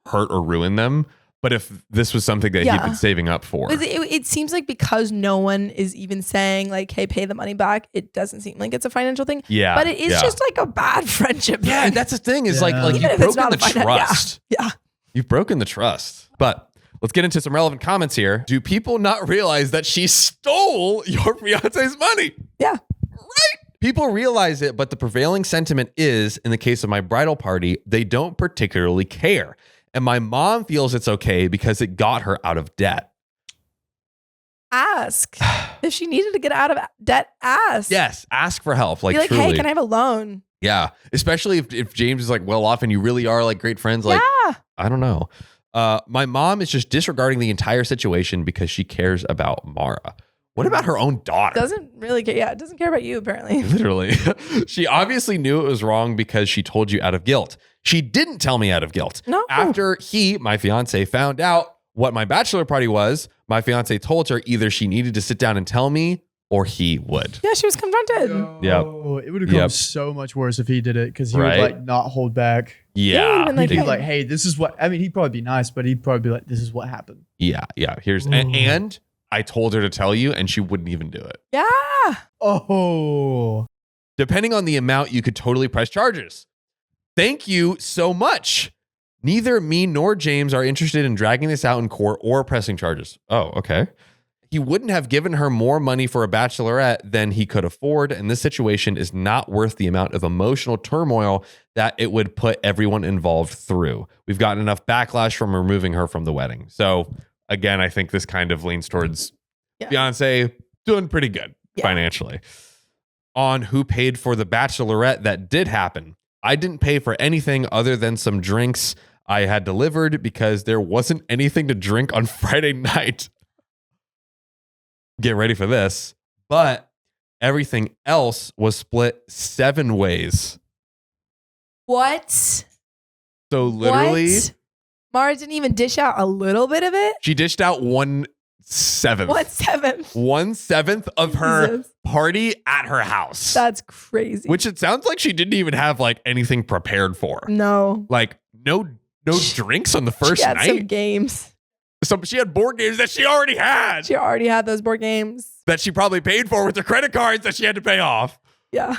Speaker 2: hurt or ruin them. But if this was something that he'd been saving up for.
Speaker 4: It seems like because no one is even saying like, hey, pay the money back, it doesn't seem like it's a financial thing.
Speaker 2: Yeah.
Speaker 4: But it is just like a bad friendship
Speaker 2: Yeah,
Speaker 4: thing.
Speaker 2: and that's the thing is like
Speaker 4: Even
Speaker 2: you've
Speaker 4: if it's
Speaker 2: broken
Speaker 4: not
Speaker 2: the
Speaker 4: a
Speaker 2: trust.
Speaker 4: Yeah.
Speaker 2: You've broken the trust. But let's get into some relevant comments here. Do people not realize that she stole your fiance's money?
Speaker 4: Yeah.
Speaker 2: Right? People realize it, but the prevailing sentiment is, in the case of my bridal party, they don't particularly care. And my mom feels it's okay because it got her out of debt.
Speaker 4: Ask. If she needed to get out of debt, ask.
Speaker 2: Yes, ask for help. Like,
Speaker 4: be like,
Speaker 2: truly.
Speaker 4: hey, can I have a loan?
Speaker 2: Yeah, especially if James is like well off and you really are like great friends. Like,
Speaker 4: Yeah.
Speaker 2: I don't know. My mom is just disregarding the entire situation because she cares about Mara. What about her own daughter?
Speaker 4: Doesn't really care. Yeah, it doesn't care about you, apparently.
Speaker 2: Literally. She obviously knew it was wrong because she told you out of guilt. She didn't tell me out of guilt.
Speaker 4: No.
Speaker 2: After my fiance, found out what my bachelor party was, my fiance told her either she needed to sit down and tell me or he would.
Speaker 4: Yeah, she was confronted.
Speaker 5: Oh, it would have come so much worse if he did it because he would like not hold back.
Speaker 2: Yeah.
Speaker 4: Like,
Speaker 5: He'd be like, hey, this is what, I mean, he'd probably be nice, but he'd probably be like, this is what happened.
Speaker 2: Yeah. And I told her to tell you and she wouldn't even do it.
Speaker 4: Yeah.
Speaker 5: Oh.
Speaker 2: Depending on the amount, you could totally press charges. Thank you so much. Neither me nor James are interested in dragging this out in court or pressing charges. Oh, okay. He wouldn't have given her more money for a bachelorette than he could afford, and this situation is not worth the amount of emotional turmoil that it would put everyone involved through. We've gotten enough backlash from removing her from the wedding. So again, I think this kind of leans towards fiance doing pretty good financially. On who paid for the bachelorette that did happen. I didn't pay for anything other than some drinks I had delivered because there wasn't anything to drink on Friday night. Get ready for this. But everything else was split 7 ways.
Speaker 4: What?
Speaker 2: So literally,
Speaker 4: What? Mara didn't even dish out a little bit of it?
Speaker 2: she dished out 1/7.
Speaker 4: 1/7.
Speaker 2: 1/7 of her
Speaker 4: Jesus.
Speaker 2: party at her house.
Speaker 4: That's crazy.
Speaker 2: Which it sounds like she didn't even have like anything prepared for.
Speaker 4: No.
Speaker 2: Like no drinks on the first
Speaker 4: She had some
Speaker 2: night.
Speaker 4: games.
Speaker 2: So she had board games that she already had.
Speaker 4: She already had those board games.
Speaker 2: That she probably paid for with her credit cards that she had to pay off.
Speaker 4: Yeah.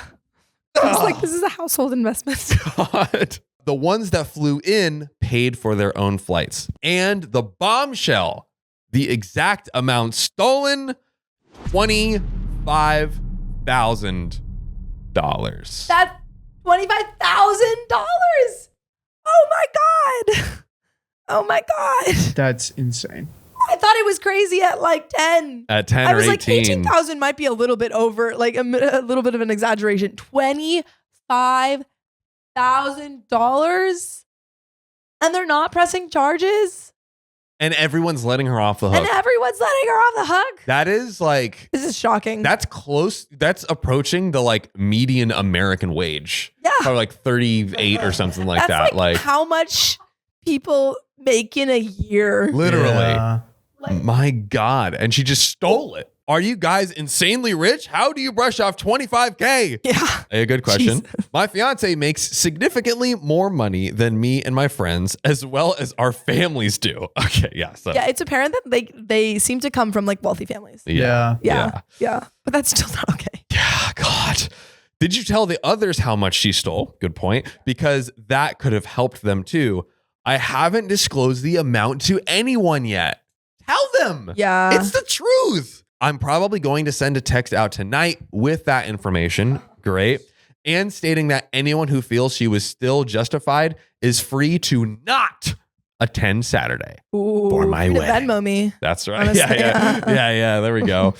Speaker 4: I was like, this is a household investment.
Speaker 2: God. The ones that flew in paid for their own flights. And the bombshell, the exact amount stolen, $25,000.
Speaker 4: That's $25,000. Oh my God. Oh my God.
Speaker 5: That's insane.
Speaker 4: I thought it was crazy at like 10.
Speaker 2: At 10
Speaker 4: I
Speaker 2: or
Speaker 4: was
Speaker 2: 18.
Speaker 4: like, 18,000 might be a little bit over, like a little bit of an exaggeration. $25,000? And they're not pressing charges?
Speaker 2: And everyone's letting her off the hook.
Speaker 4: And everyone's letting her off the hook.
Speaker 2: That is like,
Speaker 4: This is shocking.
Speaker 2: that's close. That's approaching the like median American wage.
Speaker 4: Yeah.
Speaker 2: Probably like 38 or something like
Speaker 4: That's
Speaker 2: that. Like
Speaker 4: how much people make in a year.
Speaker 2: literally.
Speaker 5: Yeah.
Speaker 2: My God. And she just stole it. Are you guys insanely rich? How do you brush off 25K?
Speaker 4: Yeah.
Speaker 2: A good question.
Speaker 4: Jesus.
Speaker 2: My fiance makes significantly more money than me and my friends, as well as our families do. Okay, yeah. So
Speaker 4: Yeah, it's apparent that they seem to come from like wealthy families.
Speaker 5: Yeah.
Speaker 4: Yeah. But that's still not okay.
Speaker 2: Yeah, God. Did you tell the others how much she stole? Good point. Because that could have helped them too. I haven't disclosed the amount to anyone yet. Tell them.
Speaker 4: Yeah.
Speaker 2: It's the truth. I'm probably going to send a text out tonight with that information. Great. And stating that anyone who feels she was still justified is free to not attend Saturday.
Speaker 4: Ooh,
Speaker 2: For my
Speaker 4: free to
Speaker 2: wedding.
Speaker 4: Venmo me.
Speaker 2: That's right.
Speaker 4: Honestly,
Speaker 2: Yeah. There we go.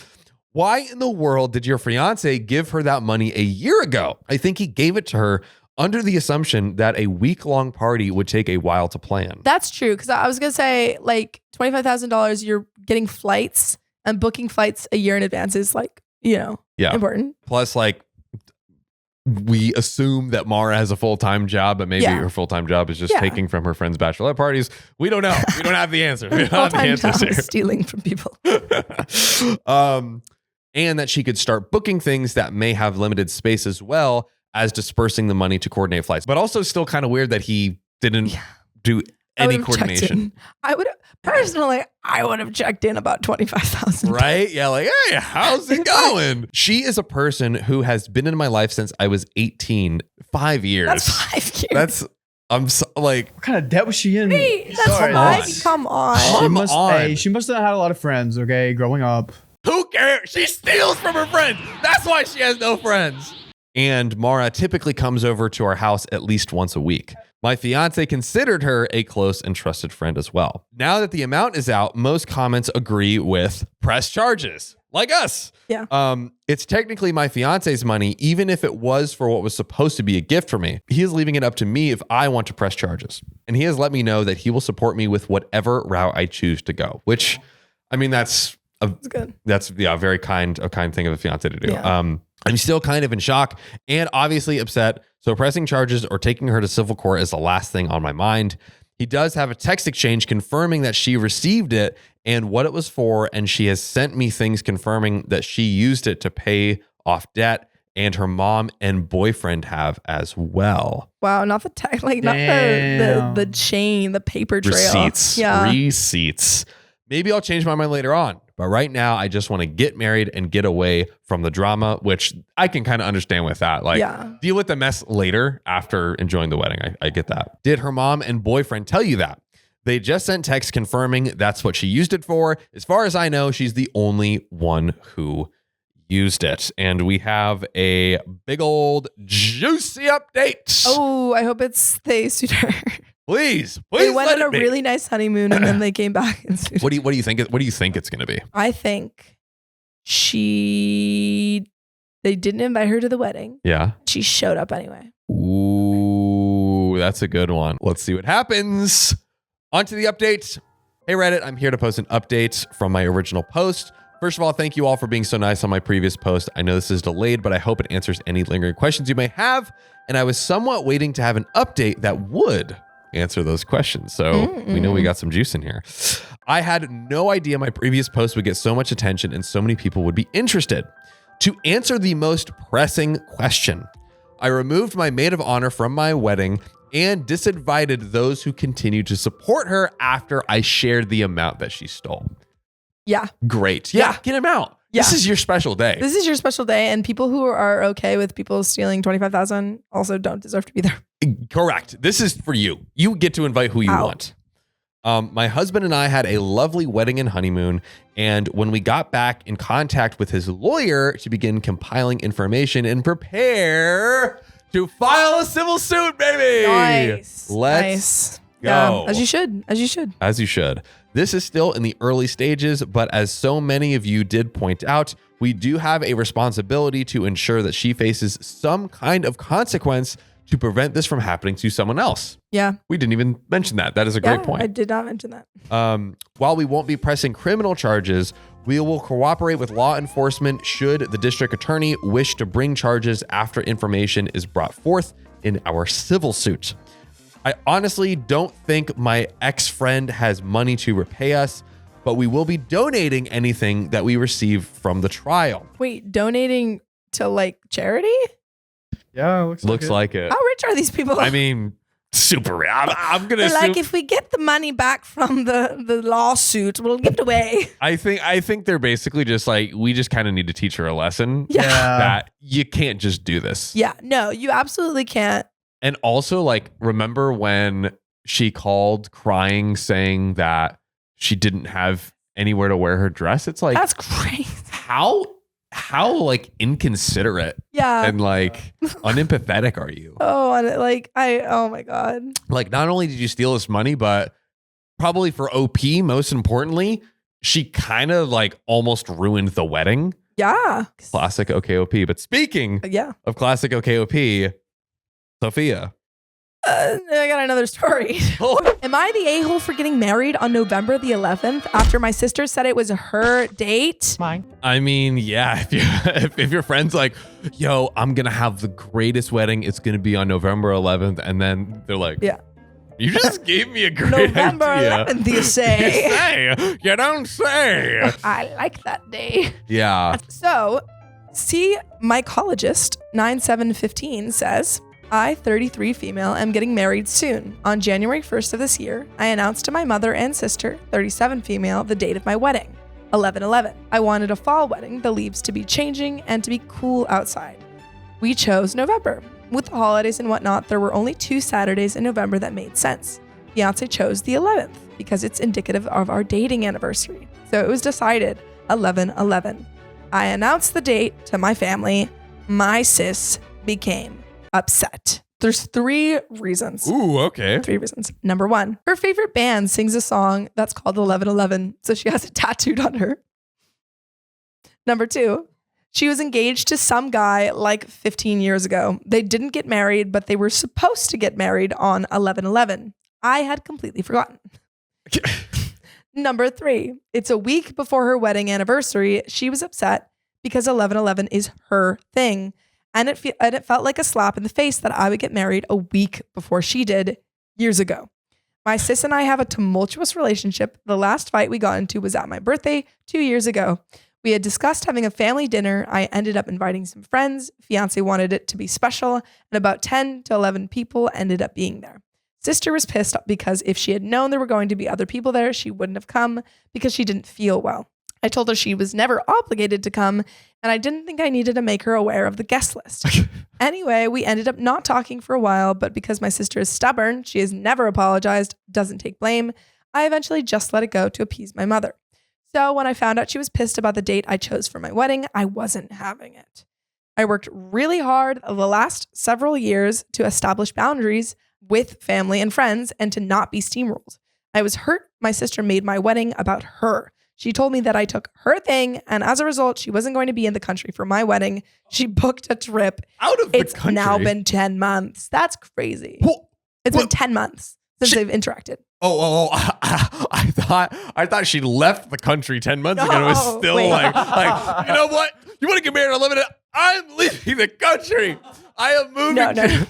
Speaker 2: Why in the world did your fiance give her that money a year ago? I think he gave it to her under the assumption that a week-long party would take a while to plan.
Speaker 4: That's true. Because I was going to say like $25,000, you're getting flights and booking flights a year in advance is like, important.
Speaker 2: Plus, like, we assume that Mara has a full-time job, but maybe her full-time job is just taking from her friends' bachelorette parties. We don't know. We don't have the answer. We don't have the
Speaker 4: Full-time
Speaker 2: answers
Speaker 4: job
Speaker 2: here.
Speaker 4: is stealing from people.
Speaker 2: And that she could start booking things that may have limited space as well as dispersing the money to coordinate flights. But also still kind of weird that he didn't do any coordination.
Speaker 4: I would personally, I would have checked in about 25,000.
Speaker 2: Right? Yeah, like, hey, how's it going? She is a person who has been in my life since I was 18, 5 years.
Speaker 4: That's 5 years.
Speaker 5: What kind of debt was she in?
Speaker 4: Wait, that's
Speaker 5: Sorry.
Speaker 4: Come on.
Speaker 5: She must have had a lot of friends, okay, growing up.
Speaker 2: Who cares? She steals from her friends. That's why she has no friends. And Mara typically comes over to our house at least once a week. My fiance considered her a close and trusted friend as well. Now that the amount is out, most comments agree with press charges, like us.
Speaker 4: Yeah.
Speaker 2: It's technically my fiance's money, even if it was for what was supposed to be a gift for me. He is leaving it up to me if I want to press charges. And he has let me know that he will support me with whatever route I choose to go, which, I mean, that's
Speaker 4: good.
Speaker 2: That's a very kind thing of a fiance to do.
Speaker 4: Yeah.
Speaker 2: I'm still kind of in shock and obviously upset. So pressing charges or taking her to civil court is the last thing on my mind. He does have a text exchange confirming that she received it and what it was for. And she has sent me things confirming that she used it to pay off debt, and her mom and boyfriend have as well.
Speaker 4: Wow, not the tech, like not the chain, the paper trail.
Speaker 2: Receipts.
Speaker 4: Yeah.
Speaker 2: Receipts. Maybe I'll change my mind later on. But right now, I just want to get married and get away from the drama, which I can kind of understand with that. Like, deal with the mess later after enjoying the wedding. I get that. Did her mom and boyfriend tell you that? They just sent text confirming that's what she used it for. As far as I know, she's the only one who used it. And we have a big old juicy update.
Speaker 4: Oh, I hope they sued her.
Speaker 2: Please
Speaker 4: They went
Speaker 2: let
Speaker 4: on
Speaker 2: it
Speaker 4: a
Speaker 2: be.
Speaker 4: really nice honeymoon and then they came back and sued her.
Speaker 2: What do you think? What do you think it's going to be?
Speaker 4: I think they didn't invite her to the wedding.
Speaker 2: Yeah.
Speaker 4: She showed up anyway.
Speaker 2: Ooh, that's a good one. Let's see what happens. On to the update. Hey, Reddit, I'm here to post an update from my original post. First of all, thank you all for being so nice on my previous post. I know this is delayed, but I hope it answers any lingering questions you may have. And I was somewhat waiting to have an update that would answer those questions. So we know we got some juice in here. I had no idea my previous post would get so much attention and so many people would be interested. To answer the most pressing question, I removed my maid of honor from my wedding and disinvited those who continued to support her after I shared the amount that she stole.
Speaker 4: Yeah.
Speaker 2: Great. Yeah. Get him out.
Speaker 4: Yeah.
Speaker 2: This is your special day.
Speaker 4: This is your special day, and people who are okay with people stealing 25,000 also don't deserve to be there.
Speaker 2: Correct. This is for you. You get to invite who you want. My husband and I had a lovely wedding and honeymoon, and when we got back in contact with his lawyer to begin compiling information and prepare to file a civil suit, baby.
Speaker 4: Nice.
Speaker 2: Let's go.
Speaker 4: Yeah, as you should. As you should.
Speaker 2: As you should. This is still in the early stages, but as so many of you did point out, we do have a responsibility to ensure that she faces some kind of consequence to prevent this from happening to someone else.
Speaker 4: Yeah.
Speaker 2: We didn't even mention that. That is a great point.
Speaker 4: I did not mention that.
Speaker 2: While we won't be pressing criminal charges, we will cooperate with law enforcement should the district attorney wish to bring charges after information is brought forth in our civil suit. I honestly don't think my ex-friend has money to repay us, but we will be donating anything that we receive from the trial.
Speaker 4: Wait, donating to like charity?
Speaker 5: Yeah,
Speaker 2: Looks like it.
Speaker 4: How rich are these people?
Speaker 2: I mean, super rich. I'm gonna
Speaker 4: They're like,
Speaker 2: assume,
Speaker 4: if we get the money back from the lawsuit, we'll give it away.
Speaker 2: I think they're basically just like, we just kind of need to teach her a lesson
Speaker 4: Yeah.
Speaker 2: that you can't just do this.
Speaker 4: Yeah, no, you absolutely can't.
Speaker 2: And also, like, remember when she called crying saying that she didn't have anywhere to wear her dress? It's like,
Speaker 4: That's crazy.
Speaker 2: how like inconsiderate
Speaker 4: Yeah.
Speaker 2: and like unempathetic are you?
Speaker 4: Oh my God.
Speaker 2: Like, not only did you steal this money, but probably for OP, most importantly, she kind of like almost ruined the wedding.
Speaker 4: Yeah.
Speaker 2: Classic OKOP. But speaking
Speaker 4: Yeah.
Speaker 2: of classic OKOP, Sophia.
Speaker 4: I got another story. Am I the a-hole for getting married on November the 11th after my sister said it was her date?
Speaker 2: I mean, yeah, if your friend's like, yo, I'm going to have the greatest wedding. It's going to be on November 11th. And then they're like,
Speaker 4: Yeah.
Speaker 2: You just gave me a great
Speaker 4: November
Speaker 2: idea.
Speaker 4: 11th, you say.
Speaker 2: You don't say.
Speaker 4: I like that day.
Speaker 2: Yeah.
Speaker 4: So, see, mycologist 9715 says, I, 33 female, am getting married soon. On January 1st of this year, I announced to my mother and sister, 37 female, the date of my wedding, 11/11. I wanted a fall wedding, the leaves to be changing, and to be cool outside. We chose November. With the holidays and whatnot, there were only 2 Saturdays in November that made sense. Fiancé chose the 11th because it's indicative of our dating anniversary. So it was decided 11/11. I announced the date to my family. My sis became upset. There's 3 reasons.
Speaker 2: Ooh, okay.
Speaker 4: 3 reasons. Number 1, her favorite band sings a song that's called 11/11, so she has it tattooed on her. Number 2, she was engaged to some guy like 15 years ago. They didn't get married, but they were supposed to get married on 11/11. I had completely forgotten. Number 3, it's a week before her wedding anniversary. She was upset because 11/11 is her thing. And it felt like a slap in the face that I would get married a week before she did years ago. My sis and I have a tumultuous relationship. The last fight we got into was at my birthday 2 years ago. We had discussed having a family dinner. I ended up inviting some friends. Fiance wanted it to be special, and about 10 to 11 people ended up being there. Sister was pissed because if she had known there were going to be other people there, she wouldn't have come because she didn't feel well. I told her she was never obligated to come, and I didn't think I needed to make her aware of the guest list. Anyway, we ended up not talking for a while, but because my sister is stubborn, she has never apologized, doesn't take blame, I eventually just let it go to appease my mother. So when I found out she was pissed about the date I chose for my wedding, I wasn't having it. I worked really hard the last several years to establish boundaries with family and friends and to not be steamrolled. I was hurt my sister made my wedding about her. She told me that I took her thing, and as a result, she wasn't going to be in the country for my wedding. She booked a trip.
Speaker 2: Out of the
Speaker 4: It's
Speaker 2: country.
Speaker 4: now been 10 months. That's crazy. It's been 10 months since they've interacted.
Speaker 2: I thought she left the country 10 months ago. It was
Speaker 4: No,
Speaker 2: still
Speaker 4: wait.
Speaker 2: like, you know what? You want to get married on 11? I'm leaving the country. I am moving.
Speaker 4: No.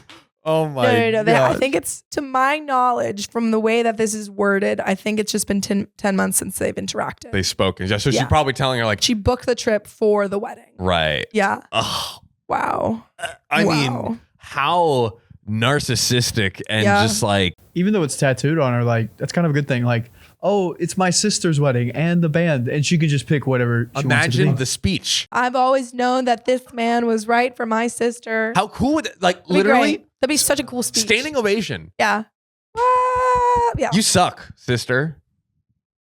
Speaker 2: Oh my
Speaker 4: No.
Speaker 2: God.
Speaker 4: I think it's, to my knowledge, from the way that this is worded, I think it's just been 10 months since they've interacted.
Speaker 2: They've spoken. So she's
Speaker 4: Yeah.
Speaker 2: probably telling her like,
Speaker 4: She booked the trip for the wedding.
Speaker 2: right.
Speaker 4: Yeah.
Speaker 2: Oh,
Speaker 4: Wow.
Speaker 2: I
Speaker 4: Wow.
Speaker 2: mean, how narcissistic and
Speaker 4: Yeah.
Speaker 2: just like,
Speaker 5: Even though it's tattooed on her, like that's kind of a good thing. Like, oh, it's my sister's wedding and the band, and she can just pick whatever she wants
Speaker 2: imagine
Speaker 5: it to
Speaker 2: the speech.
Speaker 4: I've always known that this man was right for my sister.
Speaker 2: How cool would it, like
Speaker 4: That'd be
Speaker 2: literally
Speaker 4: great. That'd be such a cool speech.
Speaker 2: standing ovation.
Speaker 4: Yeah. Yeah.
Speaker 2: You suck, sister.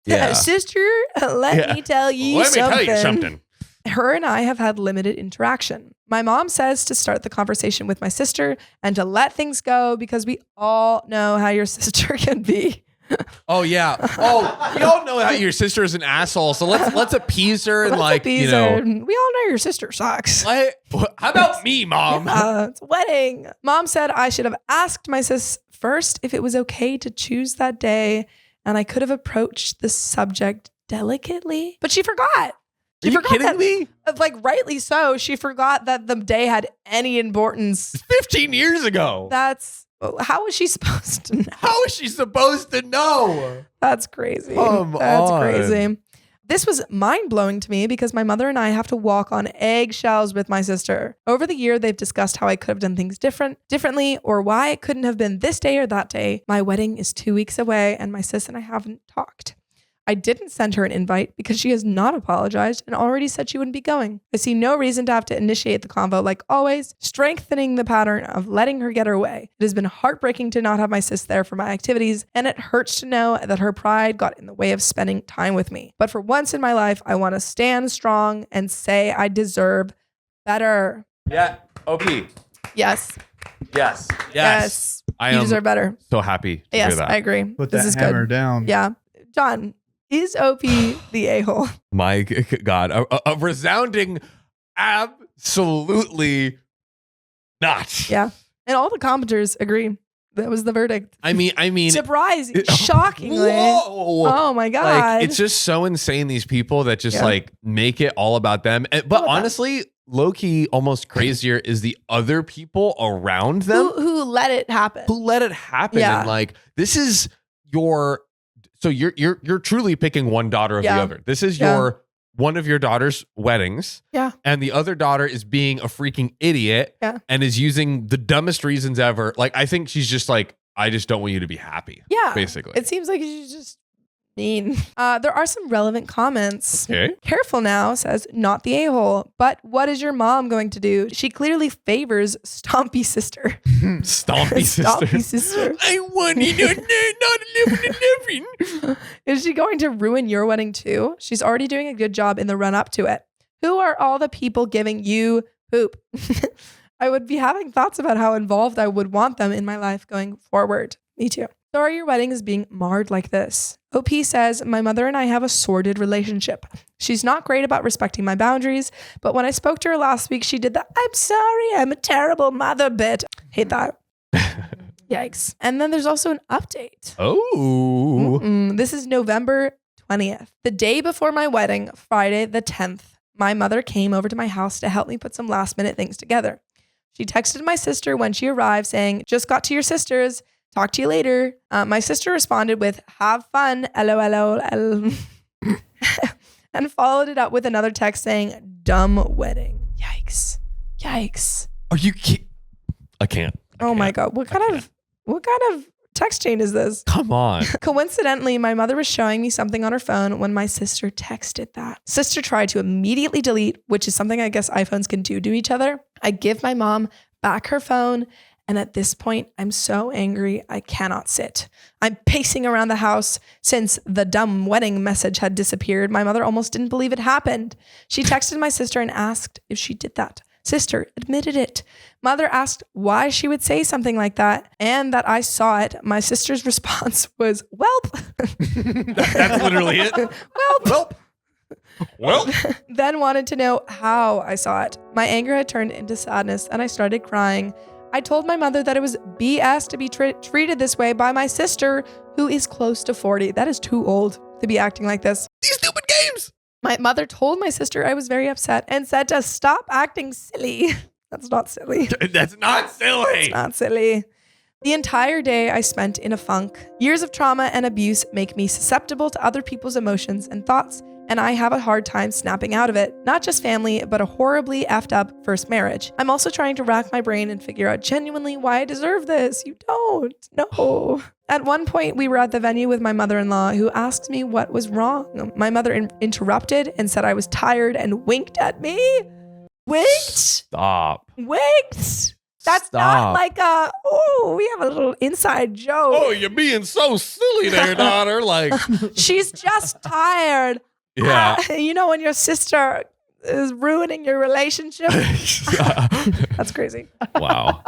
Speaker 2: Yeah.
Speaker 4: Sister, let me tell you
Speaker 2: Let me
Speaker 4: something.
Speaker 2: tell you something.
Speaker 4: Her and I have had limited interaction. My mom says to start the conversation with my sister and to let things go because we all know how your sister can be.
Speaker 2: Oh yeah. Oh, we all know how your sister is an asshole. So let's appease her and
Speaker 4: Let's appease
Speaker 2: you know.
Speaker 4: her. We all know your sister sucks.
Speaker 2: How about me, Mom?
Speaker 4: It's a wedding. Mom said I should have asked my sis first if it was okay to choose that day, and I could have approached the subject delicately. But she forgot.
Speaker 2: Are you kidding me?
Speaker 4: Like, rightly so. She forgot that the day had any importance.
Speaker 2: 15 years ago.
Speaker 4: How was she supposed to know?
Speaker 2: How is she supposed to know?
Speaker 4: That's crazy.
Speaker 2: Come
Speaker 4: That's
Speaker 2: on.
Speaker 4: crazy. This was mind-blowing to me because my mother and I have to walk on eggshells with my sister. Over the year, they've discussed how I could have done things differently, or why it couldn't have been this day or that day. My wedding is 2 weeks away, and my sis and I haven't talked. I didn't send her an invite because she has not apologized and already said she wouldn't be going. I see no reason to have to initiate the convo like always, strengthening the pattern of letting her get her way. It has been heartbreaking to not have my sis there for my activities, and it hurts to know that her pride got in the way of spending time with me. But for once in my life, I want to stand strong and say I deserve better.
Speaker 2: Yeah. OP.
Speaker 4: Yes.
Speaker 2: Yes. Yes. I
Speaker 4: You
Speaker 2: am
Speaker 4: deserve better.
Speaker 2: so happy to
Speaker 4: Yes,
Speaker 2: hear that.
Speaker 4: I agree.
Speaker 5: Put
Speaker 4: This
Speaker 5: that
Speaker 4: is
Speaker 5: hammer
Speaker 4: good.
Speaker 5: down.
Speaker 4: Yeah. John, is OP the a-hole?
Speaker 2: My God. A resounding absolutely not.
Speaker 4: Yeah. And all the commenters agree. That was the verdict.
Speaker 2: I mean,
Speaker 4: Surprising. Shockingly.
Speaker 2: whoa.
Speaker 4: Oh my God.
Speaker 2: Like, it's just so insane, these people that just like make it all about them. But honestly, low key, almost crazier is the other people around them
Speaker 4: who let it happen.
Speaker 2: who let it happen.
Speaker 4: Yeah.
Speaker 2: And like, this is so you're truly picking one daughter of the other. This is one of your daughter's weddings.
Speaker 4: Yeah.
Speaker 2: And the other daughter is being a freaking idiot and is using the dumbest reasons ever. Like, I think she's just like, I just don't want you to be happy.
Speaker 4: Yeah.
Speaker 2: Basically.
Speaker 4: It seems like she's just mean. There are some relevant comments.
Speaker 2: Okay.
Speaker 4: Careful now says, not the a-hole, but what is your mom going to do? She clearly favors Stompy sister.
Speaker 2: Stompy sister.
Speaker 4: Stompy sister.
Speaker 2: I want you to not live in living.
Speaker 4: Is she going to ruin your wedding too? She's already doing a good job in the run up to it. Who are all the people giving you poop? I would be having thoughts about how involved I would want them in my life going forward. Me too. Sorry your wedding is being marred like this. OP says, my mother and I have a sordid relationship. She's not great about respecting my boundaries, but when I spoke to her last week, she did the I'm sorry, I'm a terrible mother bit. Hate that. Yikes. And then there's also an update.
Speaker 2: Oh.
Speaker 4: This is November 20th. The day before my wedding, Friday the 10th, my mother came over to my house to help me put some last minute things together. She texted my sister when she arrived saying, just got to your sister's. Talk to you later. My sister responded with, have fun, LOL, and followed it up with another text saying, dumb wedding. Yikes. Yikes.
Speaker 2: Are you kidding? I can't.
Speaker 4: Oh my God. What kind of text chain is this?
Speaker 2: Come on.
Speaker 4: Coincidentally, my mother was showing me something on her phone when my sister texted that. Sister tried to immediately delete, which is something I guess iPhones can do to each other. I give my mom back her phone. And at this point, I'm so angry, I cannot sit. I'm pacing around the house since the dumb wedding message had disappeared. My mother almost didn't believe it happened. She texted my sister and asked if she did that. Sister admitted it. Mother asked why she would say something like that and that I saw it. My sister's response was, welp.
Speaker 2: That's literally it.
Speaker 4: Welp.
Speaker 2: Well,
Speaker 4: Then wanted to know how I saw it. My anger had turned into sadness and I started crying. I told my mother that it was BS to be treated this way by my sister, who is close to 40. That is too old to be acting like this.
Speaker 2: these stupid games.
Speaker 4: My mother told my sister I was very upset and said to stop acting silly. That's not silly.
Speaker 2: That's not silly.
Speaker 4: Not silly. The entire day I spent in a funk. Years of trauma and abuse make me susceptible to other people's emotions and thoughts, and I have a hard time snapping out of it. Not just family, but a horribly effed up first marriage. I'm also trying to rack my brain and figure out genuinely why I deserve this. You don't. No. At one point, we were at the venue with my mother-in-law, who asked me what was wrong. My mother interrupted and said I was tired and winked at me. Winked?
Speaker 2: Stop.
Speaker 4: Winked? That's
Speaker 2: Stop.
Speaker 4: not like we have a little inside joke.
Speaker 2: Oh, you're being so silly there, daughter. Like,
Speaker 4: She's just tired.
Speaker 2: yeah.
Speaker 4: You know when your sister is ruining your relationship? That's crazy.
Speaker 2: Wow.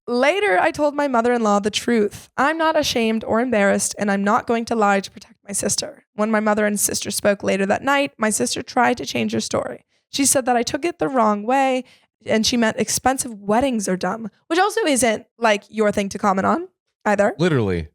Speaker 4: Later, I told my mother-in-law the truth. I'm not ashamed or embarrassed, and I'm not going to lie to protect my sister. When my mother and sister spoke later that night, my sister tried to change her story. She said that I took it the wrong way, and she meant expensive weddings are dumb, which also isn't like your thing to comment on either.
Speaker 2: Literally.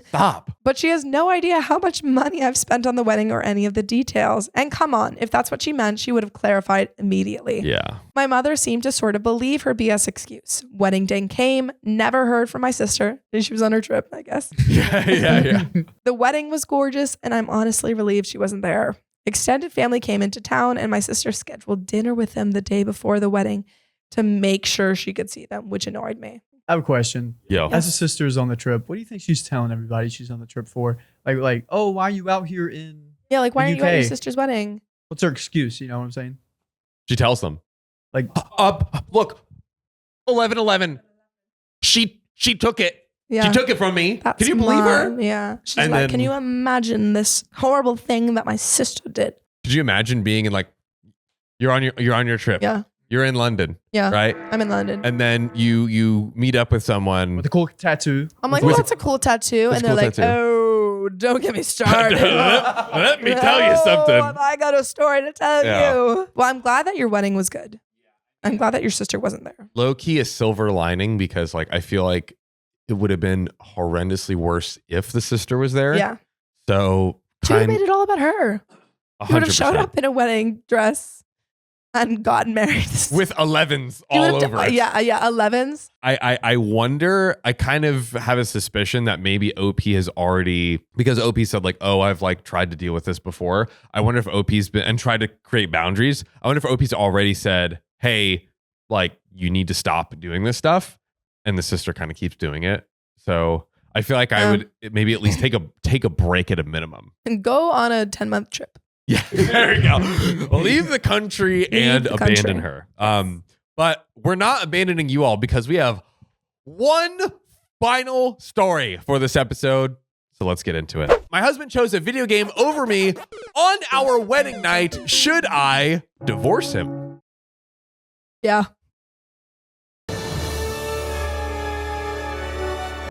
Speaker 2: Stop.
Speaker 4: But she has no idea how much money I've spent on the wedding or any of the details. And come on, if that's what she meant, she would have clarified immediately.
Speaker 2: Yeah.
Speaker 4: My mother seemed to sort of believe her BS excuse. Wedding day came, never heard from my sister. She was on her trip, I guess.
Speaker 2: Yeah.
Speaker 4: The wedding was gorgeous, and I'm honestly relieved she wasn't there. Extended family came into town, and my sister scheduled dinner with them the day before the wedding to make sure she could see them, which annoyed me.
Speaker 5: I have a question.
Speaker 2: Yo.
Speaker 5: As a sister is on the trip, what do you think she's telling everybody she's on the trip for? Like, oh, why are you out here in?
Speaker 4: Yeah, like why
Speaker 5: The
Speaker 4: are you at your
Speaker 5: UK.
Speaker 4: sister's wedding?
Speaker 5: What's her excuse? You know what I'm saying?
Speaker 2: She tells them.
Speaker 5: Like,
Speaker 2: Look, 11:11. She took it.
Speaker 4: Yeah.
Speaker 2: She took it from me.
Speaker 4: That's
Speaker 2: Can you believe her?
Speaker 4: mine. Yeah. She's
Speaker 2: And
Speaker 4: like,
Speaker 2: then-
Speaker 4: can you imagine this horrible thing that my sister did?
Speaker 2: Could you imagine being in like you're on your trip.
Speaker 4: Yeah.
Speaker 2: You're in London,
Speaker 4: Yeah.
Speaker 2: right?
Speaker 4: I'm in London.
Speaker 2: And then you meet up with someone.
Speaker 5: with a cool tattoo.
Speaker 4: I'm like,
Speaker 2: With-
Speaker 4: oh, that's a cool tattoo.
Speaker 2: That's
Speaker 4: And
Speaker 2: a
Speaker 4: they're
Speaker 2: cool
Speaker 4: like,
Speaker 2: tattoo.
Speaker 4: oh, don't get me started.
Speaker 2: Let me tell you something.
Speaker 4: Oh, I got a story to tell
Speaker 2: Yeah.
Speaker 4: you. Well, I'm glad that your wedding was good. I'm glad that your sister wasn't there.
Speaker 2: Low key a silver lining because like I feel like it would have been horrendously worse if the sister was there.
Speaker 4: Yeah.
Speaker 2: So
Speaker 4: She would have made it all about her. She would have
Speaker 2: 100%.
Speaker 4: showed up in a wedding dress and gotten married.
Speaker 2: with 11s
Speaker 4: She
Speaker 2: all
Speaker 4: would have
Speaker 2: over it.
Speaker 4: Yeah, 11s.
Speaker 2: I wonder, I kind of have a suspicion that maybe OP has already, because OP said like, oh, I've like tried to deal with this before. I wonder if OP's been, and tried to create boundaries. I wonder if OP's already said, hey, like you need to stop doing this stuff. And the sister kind of keeps doing it. So I feel like I would maybe at least take a break at a minimum.
Speaker 4: And go on a 10-month trip.
Speaker 2: Yeah, there you go. Leave the country and
Speaker 4: the
Speaker 2: abandon
Speaker 4: country.
Speaker 2: her. But we're not abandoning you all because we have one final story for this episode. So let's get into it. My husband chose a video game over me on our wedding night. Should I divorce him?
Speaker 4: Yeah.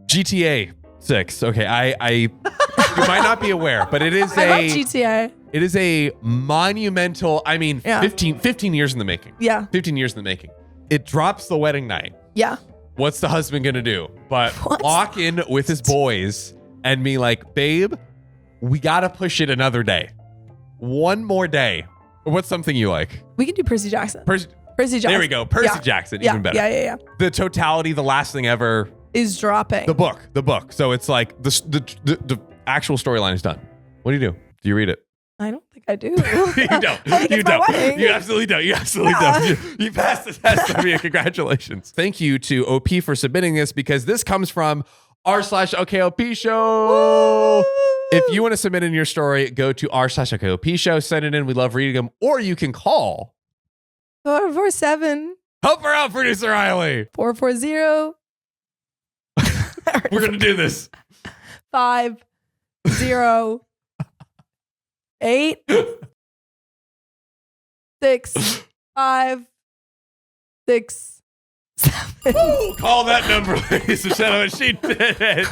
Speaker 2: GTA 6. Okay, I you might not be aware, but it is
Speaker 4: I love
Speaker 2: a
Speaker 4: GTA.
Speaker 2: it is a monumental, I mean,
Speaker 4: Yeah.
Speaker 2: 15 years in the making.
Speaker 4: Yeah.
Speaker 2: 15 years in the making. It drops the wedding night.
Speaker 4: Yeah.
Speaker 2: What's the husband gonna do? But
Speaker 4: What?
Speaker 2: walk in with his boys and be like, babe, we gotta push it another day. One more day. Or what's something you like?
Speaker 4: We can do Percy Jackson.
Speaker 2: Percy
Speaker 4: Jackson.
Speaker 2: There we go. Percy
Speaker 4: Yeah.
Speaker 2: Jackson,
Speaker 4: Yeah.
Speaker 2: even better.
Speaker 4: Yeah.
Speaker 2: The totality, the last thing ever.
Speaker 4: Is dropping.
Speaker 2: The book. So it's like the actual storyline is done. What do you do? Do you read it?
Speaker 4: I don't think I do.
Speaker 2: You don't.
Speaker 4: I think
Speaker 2: You
Speaker 4: it's my
Speaker 2: don't.
Speaker 4: wedding.
Speaker 2: You absolutely don't. You absolutely
Speaker 4: Yeah.
Speaker 2: don't. You passed the test. I mean, congratulations. Thank you to OP for submitting this because this comes from r/OKOP show. If you want to submit in your story, go to r/OKOP show. Send it in. We love reading them. Or you can call.
Speaker 4: 447
Speaker 2: Help her out, producer Riley.
Speaker 4: 440
Speaker 2: We're going to do this.
Speaker 4: 50 8 6 5 6 7.
Speaker 2: Woo! Call that number, ladies and gentlemen. She did it.